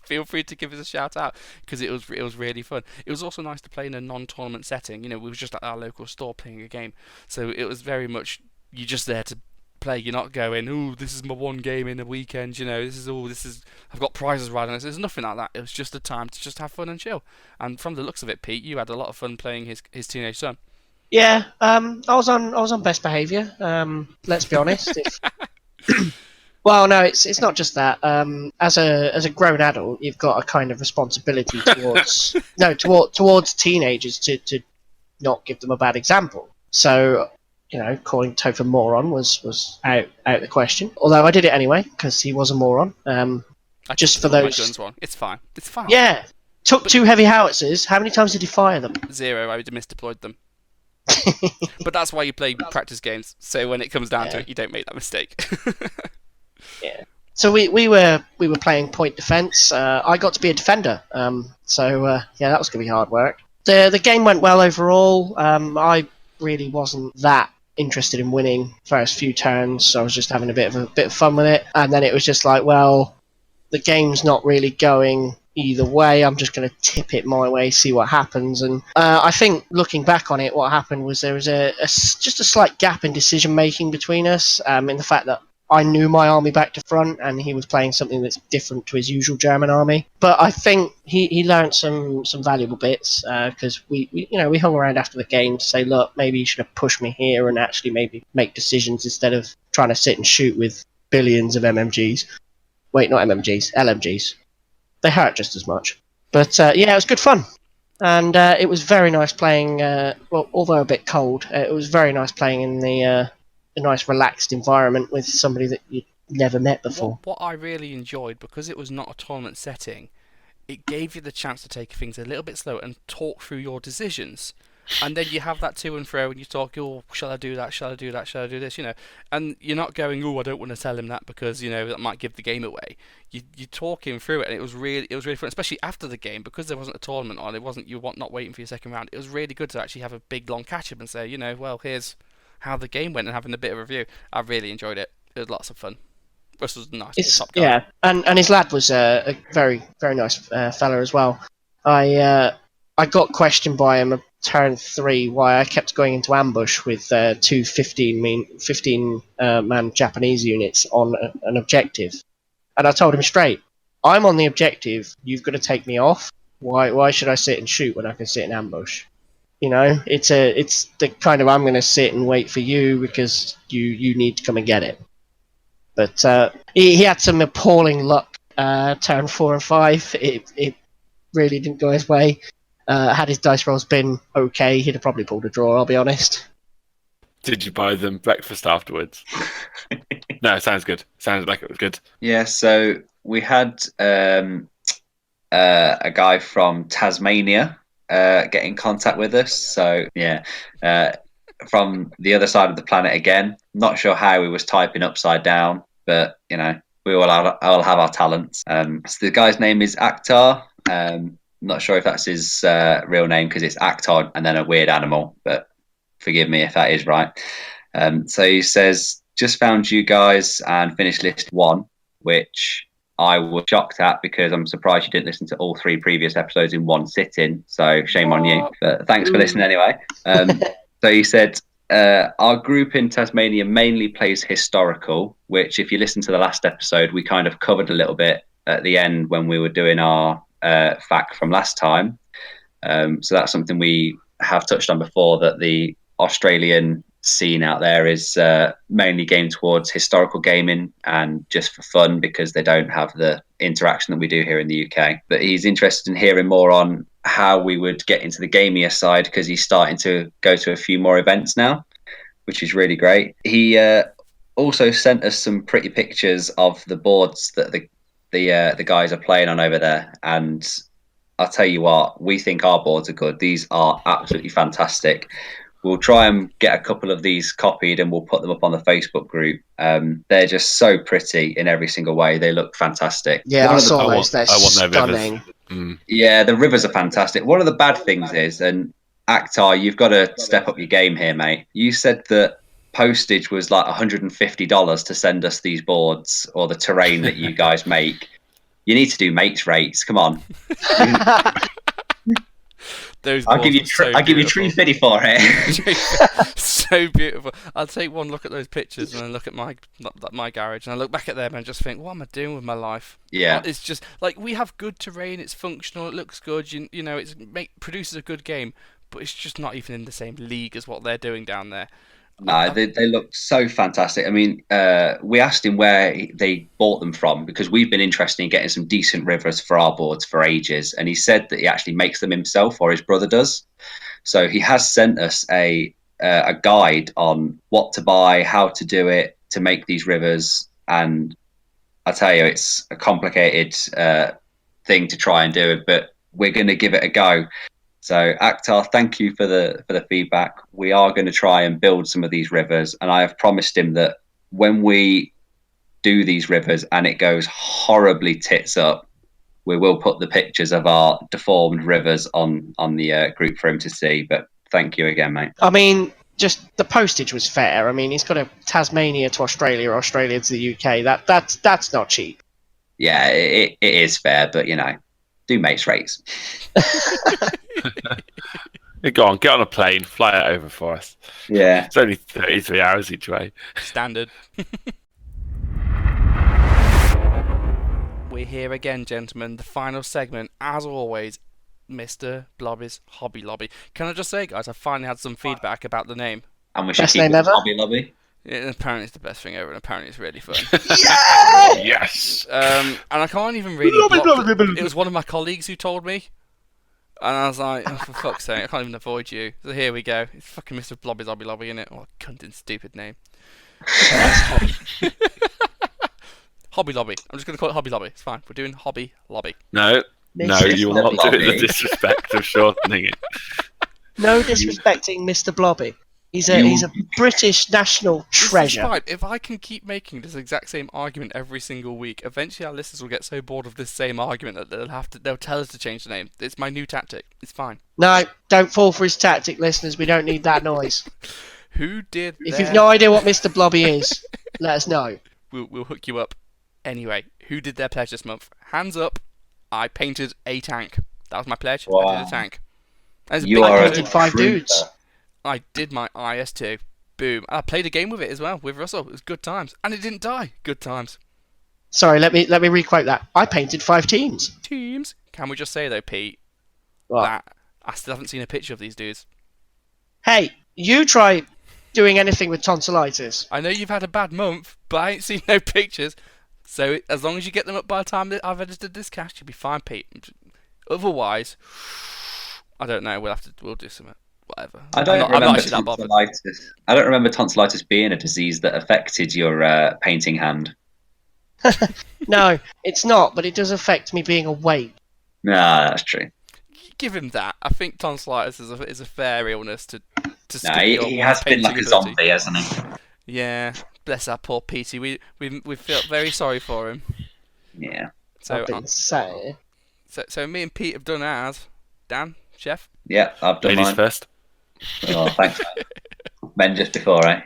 feel free to give us a shout out because it was really fun. It was also nice to play in a non-tournament setting. We were just at our local store playing a game, so it was very much you're just there to play. You're not going, "Ooh, this is my one game in a weekend." This is I've got prizes right on this. There's nothing like that. It was just a time to just have fun and chill. And from the looks of it, Pete, you had a lot of fun playing his teenage son. Yeah, I was on best behaviour. Let's be honest. Well, no, it's not just that. As a grown adult, you've got a kind of responsibility towards towards teenagers to not give them a bad example. So, calling Topher moron was out the question. Although I did it anyway because he was a moron. Just for those. My guns one. It's fine. It's fine. Yeah, took 2 heavy howitzers. How many times did he fire them? 0. I misdeployed them. But that's why you play practice games. So when it comes down to it, you don't make that mistake. Yeah. So we were playing point defence. I got to be a defender. So that was going to be hard work. The game went well overall. I really wasn't that interested in winning first few turns. So I was just having a bit of fun with it. And then it was just like, well, the game's not really going either way. I'm just going to tip it my way, see what happens. And I think looking back on it, what happened was there was just a slight gap in decision making between us. In the fact that I knew my army back to front, and he was playing something that's different to his usual German army. But I think he learned some valuable bits because we hung around after the game to say, look, maybe you should have pushed me here and actually maybe make decisions instead of trying to sit and shoot with billions of MMGs. Wait, not MMGs, LMGs. They hurt just as much. But it was good fun. And it was very nice playing, although a bit cold, it was very nice playing in the a nice relaxed environment with somebody that you'd never met before. What I really enjoyed, because it was not a tournament setting, it gave you the chance to take things a little bit slow and talk through your decisions. And then you have that to and fro and you talk, shall I do that, shall I do that, shall I do this, And you're not going, I don't want to tell him that because, that might give the game away. You're talking through it and it was really fun, especially after the game, because there wasn't a tournament on, not waiting for your second round. It was really good to actually have a big long catch-up and say, well, here's how the game went and having a bit of a review. I really enjoyed it. It was lots of fun. Russ was a nice top guy. Yeah, and his lad was a very, very nice fella as well. I got questioned by him at turn 3 why I kept going into ambush with 2 15-man Japanese units on an objective. And I told him straight, I'm on the objective, you've got to take me off. Why should I sit and shoot when I can sit in ambush? It's the kind of I'm going to sit and wait for you because you need to come and get it. But he had some appalling luck turn 4 and 5. It really didn't go his way. Had his dice rolls been okay, he'd have probably pulled a draw, I'll be honest. Did you buy them breakfast afterwards? No, sounds good. Sounds like it was good. Yeah, so we had a guy from Tasmania get in contact with us. So from the other side of the planet again. Not sure how he was typing upside down, but we all have our talents. So the guy's name is Akhtar. Not sure if that's his real name because it's Akhtar and then a weird animal, but forgive me if that is right. So he says, just found you guys and finished list 1, which I was shocked at because I'm surprised you didn't listen to all 3 previous episodes in one sitting. So shame on you. But thanks for listening anyway. So he said, our group in Tasmania mainly plays historical, which if you listen to the last episode, we kind of covered a little bit at the end when we were doing our fact from last time. So that's something we have touched on before, that the Australian scene out there is mainly geared towards historical gaming and just for fun because they don't have the interaction that we do here in the UK. But he's interested in hearing more on how we would get into the gamier side because he's starting to go to a few more events now, which is really great. He also sent us some pretty pictures of the boards that the guys are playing on over there, and I'll tell you what, we think our boards are good. These are absolutely fantastic. We'll try and get a couple of these copied and we'll put them up on the Facebook group. They're just so pretty in every single way. They look fantastic. Yeah, I saw those. They're stunning. Yeah, the rivers are fantastic. One of the bad things is, and Akhtar, you've got to step up your game here, mate. You said that postage was like $150 to send us these boards or the terrain that you guys make. You need to do mates rates. Come on. Those I'll give you. boards are so I'll give you beautiful. 350 for it. So beautiful. I'll take one look at those pictures and then look at my garage and I look back at them and just think, what am I doing with my life? Yeah. It's just like we have good terrain. It's functional. It looks good. You know, produces a good game, but it's just not even in the same league as what they're doing down there. No, they look so fantastic. I mean, we asked him where they bought them from because we've been interested in getting some decent rivers for our boards for ages, and he said that he actually makes them himself, or his brother does. So he has sent us a guide on what to buy, how to do it, to make these rivers, and I tell you, it's a complicated thing to try and do, but we're going to give it a go. So, Akhtar, thank you for the feedback. We are going to try and build some of these rivers, and I have promised him that when we do these rivers and it goes horribly tits up, we will put the pictures of our deformed rivers on the group for him to see. But thank you again, mate. I mean, just the postage was fair. I mean, he's got a Tasmania to Australia, Australia to the UK. That's not cheap. Yeah, it is fair, but do mates rates. Go on, get on a plane, fly it over for us. Yeah. It's only 33 hours each way. Standard. We're here again, gentlemen. The final segment, as always, Mr. Blobby's Hobby Lobby. Can I just say, guys, I finally had some feedback about the name. And we should Best keep name it ever? Hobby Lobby. Yeah, apparently it's the best thing ever, and apparently it's really fun. Yes! And I can't even really... It was one of my colleagues who told me. And I was like, oh, for fuck's sake, I can't even avoid you. So here we go. It's fucking Mr. Blobby's Hobby Lobby, innit? What a cunt and stupid name. Hobby Lobby. I'm just going to call it Hobby Lobby. It's fine. We're doing Hobby Lobby. No, Mr. you will not do Blobby. it the disrespect of shortening it. No disrespecting Mr. Blobby. He's a British national treasure. This is fine. If I can keep making this exact same argument every single week, eventually our listeners will get so bored of this same argument that they'll tell us to change the name. It's my new tactic. It's fine. No, don't fall for his tactic, listeners. We don't need that noise. Who did If you've no idea what Mr. Blobby is, let us know. We'll hook you up. Anyway, who did their pledge this month? Hands up. I painted a tank. That was my pledge. Wow. I did a tank. You are I a painted 5 trooper. dudes. I did my IS2. Boom. I played a game with it as well, with Russell. It was good times. And it didn't die. Good times. Sorry, let me requote that. I painted 5 teams. Teams. Can we just say, though, Pete, What? that I still haven't seen a picture of these dudes. Hey, you try doing anything with tonsillitis. I know you've had a bad month, but I ain't seen no pictures. So as long as you get them up by the time that I've edited this cast, you'll be fine, Pete. Otherwise, I don't know. We'll do something. Whatever. I don't I'm not remember actually that bothered. tonsillitis. I don't remember tonsillitis being a disease that affected your painting hand. No, it's not, but it does affect me being awake. Nah, that's true. Give him that. I think tonsillitis is a fair illness to No, skip your he has been like a painting zombie, ability. hasn't he? Yeah, bless that poor Petey. We felt very sorry for him. Yeah. So, I've been saying. so me and Pete have done ours. Dan, chef. Yeah, I've done Ladies mine. first. Oh, thanks. Men just before, eh?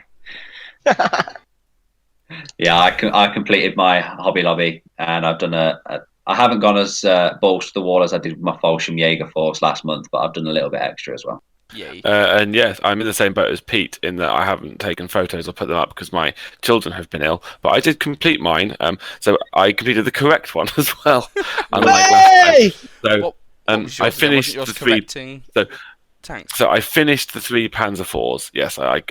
Yeah, I completed my Hobby Lobby, and I've done I haven't gone as balls to the wall as I did with my Folsham Jaeger Force last month, but I've done a little bit extra as well. Yay. And yes, I'm in the same boat as Pete in that I haven't taken photos or put them up because my children have been ill. But I did complete mine, so I completed the correct one as well. Unlike last time. Hey! So What was yours? I finished Wasn't yours the 3. correcting So, tanks. so I finished the 3 Panzer IVs. Yes, I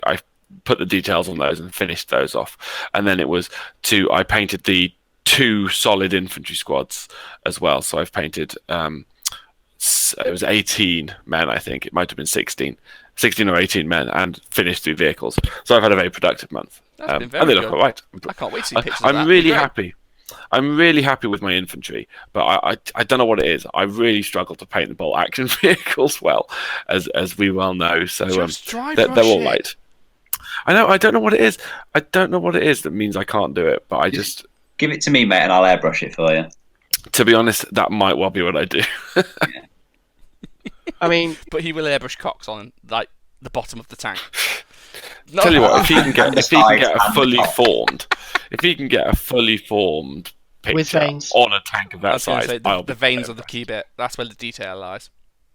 put the details on those and finished those off. And then it was I painted the 2 solid infantry squads as well. So I've painted. It was 18 men, I think. It might have been 16 or 18 men, and finished 3 vehicles. So I've had a very productive month. That's been And very they look good. all right. I can't wait to see pictures of I'm that. really Great. happy. I'm really happy with my infantry, but I don't know what it is. I really struggle to paint the bolt action vehicles well, as we well know. So Just dry they're brush all it. right. I know. I don't know what it is. I don't know what it is that means I can't do it. But I just, Give it to me, mate, and I'll airbrush it for you. to be honest, that might well be what I do. I mean, But he will airbrush cocks on like the bottom of the tank. No, Tell you what, if he can And the get sides a and fully the top. formed, if he can get a fully formed With picture veins. on a tank of I that was going to size, say I'll the be veins very are the key bit. That's where the detail lies.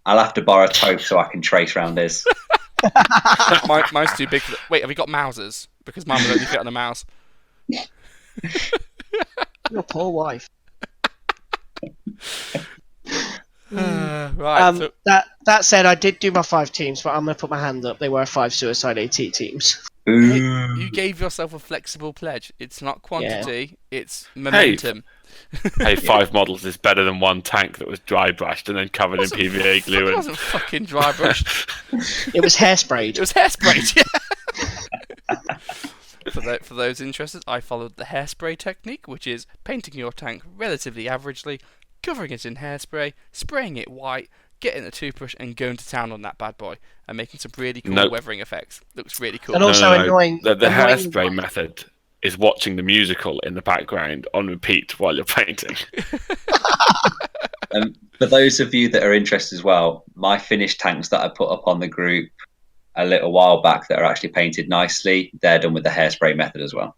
I'll have to borrow Topher so I can trace round his. Mine's too big for Wait, have you got Mausers? Because mine will only fit on a mouse. Your poor wife. Right. So That said, I did do my 5 teams, but I'm going to put my hand up. They were 5 Suicide AT teams. you gave yourself a flexible pledge. It's not quantity, it's momentum. Hey, 5 models is better than 1 tank that was dry brushed and then covered in PVA glue. It wasn't fucking dry brushed. It was hairsprayed. It was hairsprayed, yeah. For those interested, I followed the hairspray technique, which is painting your tank relatively averagely, covering it in hairspray, spraying it white, getting a toothbrush and going to town on that bad boy and making some really cool weathering effects. Looks really cool. And also annoying. The annoying hairspray method is watching the musical in the background on repeat while you're painting. For those of you that are interested as well, my finished tanks that I put up on the group a little while back that are actually painted nicely, they're done with the hairspray method as well.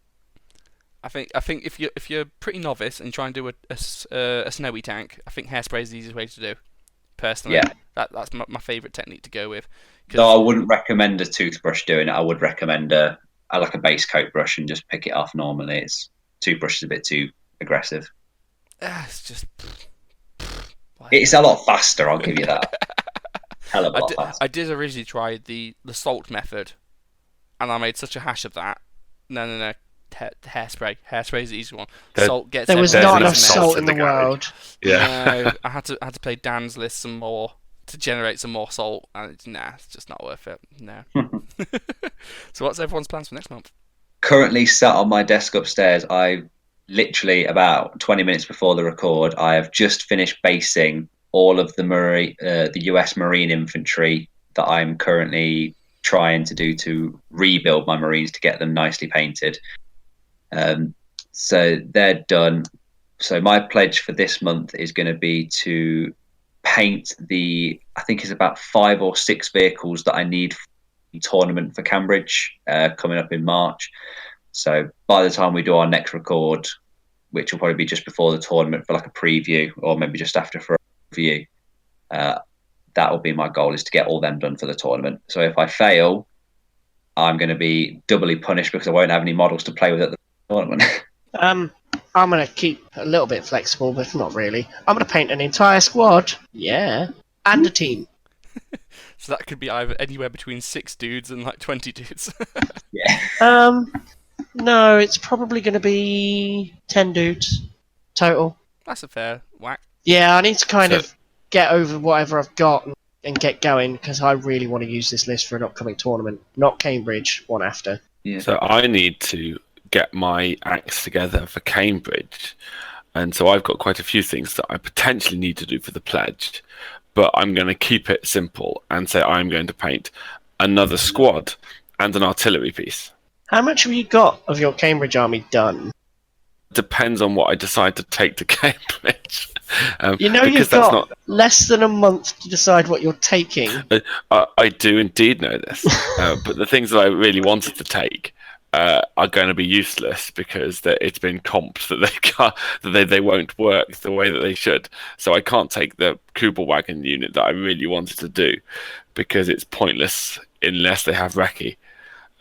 I think if you're pretty novice and trying to do a snowy tank, I think hairspray is the easiest way to do. Personally, Yeah. That's my favourite technique to go with. Though I wouldn't recommend a toothbrush doing it. I would recommend a base coat brush and just pick it off normally. It's toothbrush is a bit too aggressive. It's just. It's a lot faster. I'll give you that. Hell of a lot faster. I did originally try the salt method, and I made such a hash of that. No. Hairspray. Hairspray is the easy one. Salt gets. There was not enough salt in the world. Yeah. No, I had to play Dan's list some more to generate some more salt, and it's just not worth it. No. So what's everyone's plans for next month? Currently sat on my desk upstairs. I literally about 20 minutes before the record, I have just finished basing all of the US Marine infantry that I'm currently trying to do to rebuild my Marines to get them nicely painted. So they're done. So my pledge for this month is going to be to paint I think it's about 5 or 6 vehicles that I need for the tournament for Cambridge coming up in March. So by the time we do our next record, which will probably be just before the tournament for like a preview or maybe just after for a review, that will be my goal, is to get all them done for the tournament. So if I fail, I'm going to be doubly punished because I won't have any models to play with at the tournament. I'm going to keep a little bit flexible, but not really. I'm going to paint an entire squad. Yeah. And a team. So that could be either anywhere between 6 dudes and like 20 dudes. Yeah. No, it's probably going to be 10 dudes total. That's a fair whack. Yeah, I need to kind of get over whatever I've got and get going, because I really want to use this list for an upcoming tournament. Not Cambridge, one after. Yeah. So I need to get my acts together for Cambridge. And so I've got quite a few things that I potentially need to do for the pledge. But I'm going to keep it simple and say I'm going to paint another squad and an artillery piece. How much have you got of your Cambridge army done? Depends on what I decide to take to Cambridge. You've got less than a month to decide what you're taking. I do indeed know this. But the things that I really wanted to take are going to be useless because it's been comped that they won't work the way that they should. So I can't take the Kubelwagen unit that I really wanted to do because it's pointless unless they have recce.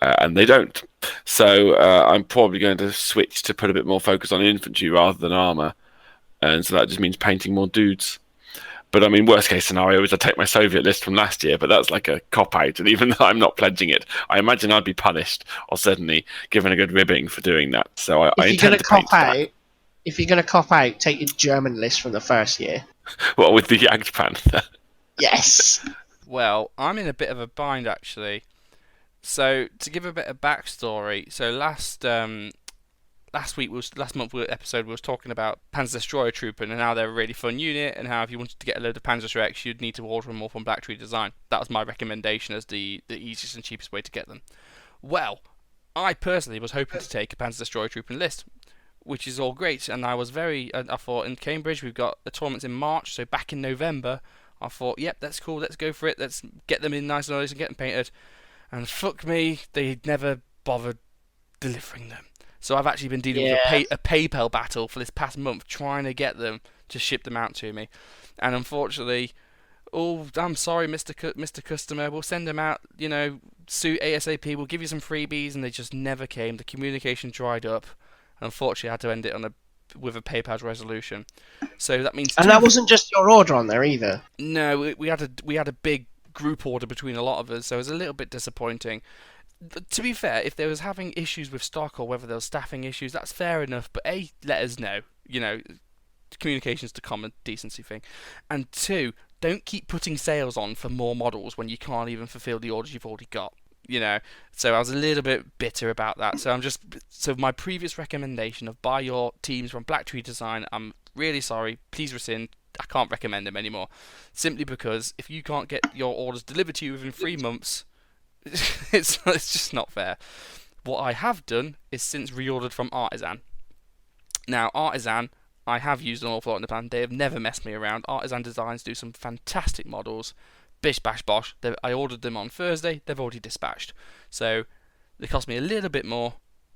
And they don't. So I'm probably going to switch to put a bit more focus on infantry rather than armour. And so that just means painting more dudes. But I mean, worst case scenario is I take my Soviet list from last year, but that's like a cop-out. And even though I'm not pledging it, I imagine I'd be punished or certainly given a good ribbing for doing that. So I intend to paint that. If you're going to cop out, take your German list from the first year. Well, with the Jagdpanther. Yes. Well, I'm in a bit of a bind, actually. So to give a bit of backstory, so last month episode we was talking about Panzer Destroyer Trooper and how they're a really fun unit, and how if you wanted to get a load of Panzer Rex, you'd need to order them all from Black Tree Design. That was my recommendation as the easiest and cheapest way to get them. Well, I personally was hoping to take a Panzer Destroyer Trooper list, which is all great, and I thought in Cambridge we've got the tournaments in March, so back in November, I thought, yep, that's cool, let's go for it, let's get them in nice and early and get them painted. And fuck me, they never bothered delivering them. So I've actually been dealing with a PayPal battle for this past month, trying to get them to ship them out to me. And unfortunately, I'm sorry, Mr. Customer, we'll send them out, soon ASAP, we'll give you some freebies, and they just never came. The communication dried up. Unfortunately, I had to end it with a PayPal resolution. So that means... And that wasn't just your order on there either? No, we had a big group order between a lot of us, so it was a little bit disappointing. But to be fair, if they was having issues with stock or whether there was staffing issues, that's fair enough, but A, let us know. Communication's the common decency thing. And 2, don't keep putting sales on for more models when you can't even fulfill the orders you've already got. So I was a little bit bitter about that. So my previous recommendation of buy your teams from Black Tree Design, I'm really sorry. Please rescind. I can't recommend them anymore. Simply because if you can't get your orders delivered to you within 3 months, it's just not fair. What I have done is since reordered from Artisan. Now, Artisan, I have used an awful lot in the plan. They have never messed me around. Artisan Designs do some fantastic models. Bish bash bosh. I ordered them on Thursday. They've already dispatched. So they cost me a little bit more,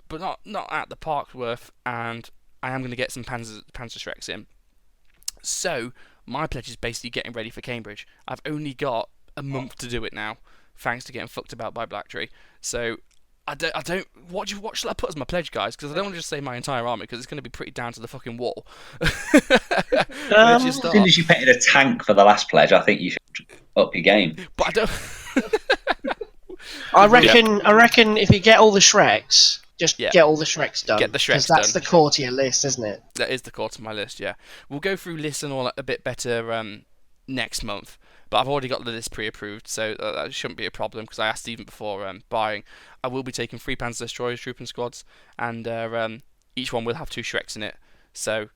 but not at the park's worth. And I am going to get some Panzer Shreks in. So my pledge is basically getting ready for Cambridge. I've only got a month to do it now, thanks to getting fucked about by Blacktree. So I don't. What shall I put as my pledge, guys? Because I don't want to just say my entire army, because it's going to be pretty down to the fucking wall. As soon as you painted a tank for the last pledge, I think you should up your game. But I don't. I reckon if you get all the Shreks, get all the Shreks done. Get the Shreks done. Because that's the core to your list, isn't it? That is the core to my list. Yeah, we'll go through lists and all that a bit better next month. But I've already got the list pre-approved, so that shouldn't be a problem, because I asked even before buying. I will be taking 3 Panzer Destroyers, troop and squads, and each one will have 2 Shreks in it. So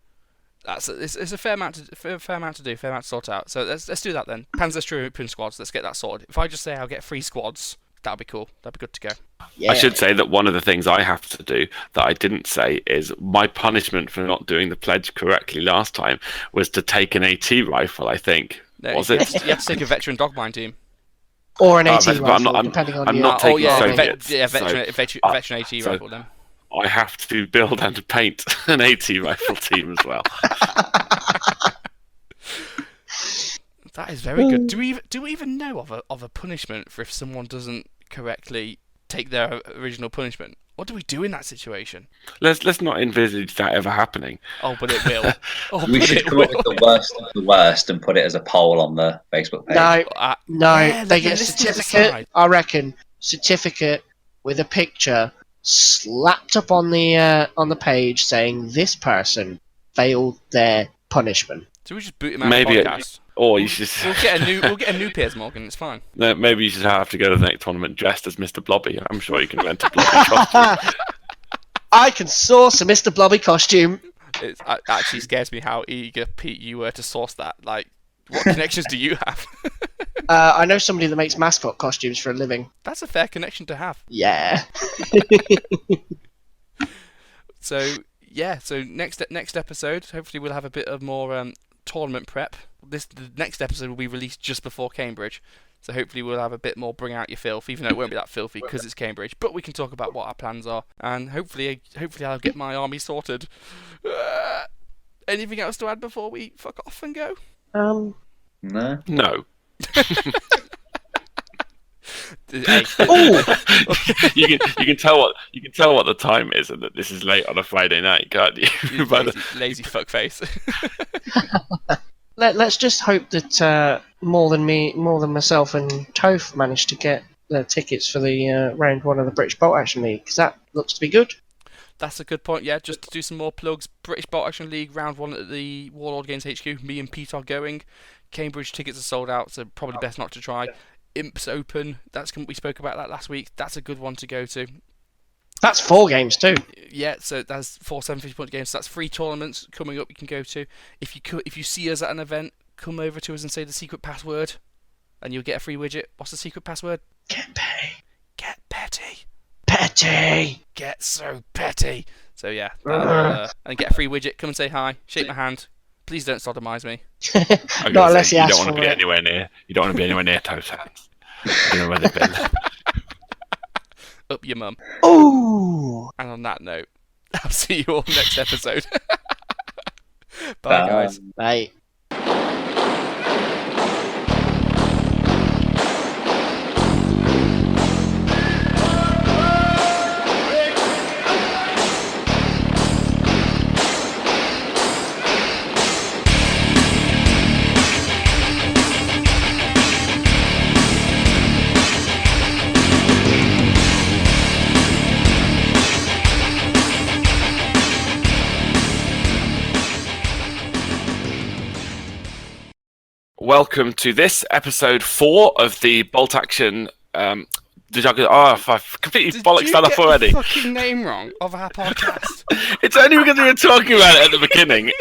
it's a fair amount to do, fair amount to sort out. So let's do that then. Panzer troop and squads, let's get that sorted. If I just say I'll get 3 squads, that'll be cool. That'll be good to go. Yeah. I should say that one of the things I have to do that I didn't say is my punishment for not doing the pledge correctly last time was to take an AT rifle, I think. No, was it? You have to take a veteran dogmine team. Or an AT but rifle, depending on I'm your... not taking Soviets. Veteran AT rifle then. I have to build and paint an AT rifle team as well. That is very good. Do we even know of a punishment for if someone doesn't correctly take their original punishment? What do we do in that situation? Let's not envisage that ever happening. Oh, but it will. We should come up with the worst of the worst and put it as a poll on the Facebook page. No, they get a certificate. I reckon certificate with a picture slapped up on the page saying this person failed their punishment. So we just boot him out of the podcast. Or you should. We'll get a new Piers Morgan. It's fine. No, maybe you should have to go to the next tournament dressed as Mr. Blobby. I'm sure you can rent a Blobby costume. I can source a Mr. Blobby costume. It actually scares me how eager, Pete, you were to source that. Like, what connections do you have? I know somebody that makes mascot costumes for a living. That's a fair connection to have. Yeah. So next episode, hopefully we'll have a bit of more tournament prep. The next episode will be released just before Cambridge, so hopefully we'll have a bit more bring out your filth, even though it won't be that filthy because it's Cambridge. But we can talk about what our plans are, and hopefully I'll get my army sorted. Anything else to add before we fuck off and go? No. Hey. you can tell what the time is, and that this is late on a Friday night, can't you? Lazy fuckface. Let's just hope that more than myself and Toph managed to get the tickets for the round 1 of the British Bolt Action League, because that looks to be good. That's a good point, yeah. Just to do some more plugs, British Bolt Action League round 1 at the Warlord Games HQ. Me and Pete are going. Cambridge tickets are sold out, so probably best not to try. Imps Open, we spoke about that last week. That's a good one to go to. That's 4 games too. Yeah, so that's 4 750-point games. So that's 3 tournaments coming up you can go to. If you see us at an event, come over to us and say the secret password, and you'll get a free widget. What's the secret password? Get petty. Get petty. Petty. Get so petty. So yeah, and get a free widget. Come and say hi. Shake my hand. Please don't sodomise me. Not unless you don't ask want for to be it. anywhere near. You don't want to be anywhere near Toe's hands. I don't know where they've been. Up your mum. Ooh. And on that note, I'll see you all next episode. Bye, guys. Bye. Welcome to this episode 4 of the Bolt Action. The Juggernaut. Oh, I've completely bollocks that up already. The fucking name wrong of our podcast. It's only because we were talking about it at the beginning.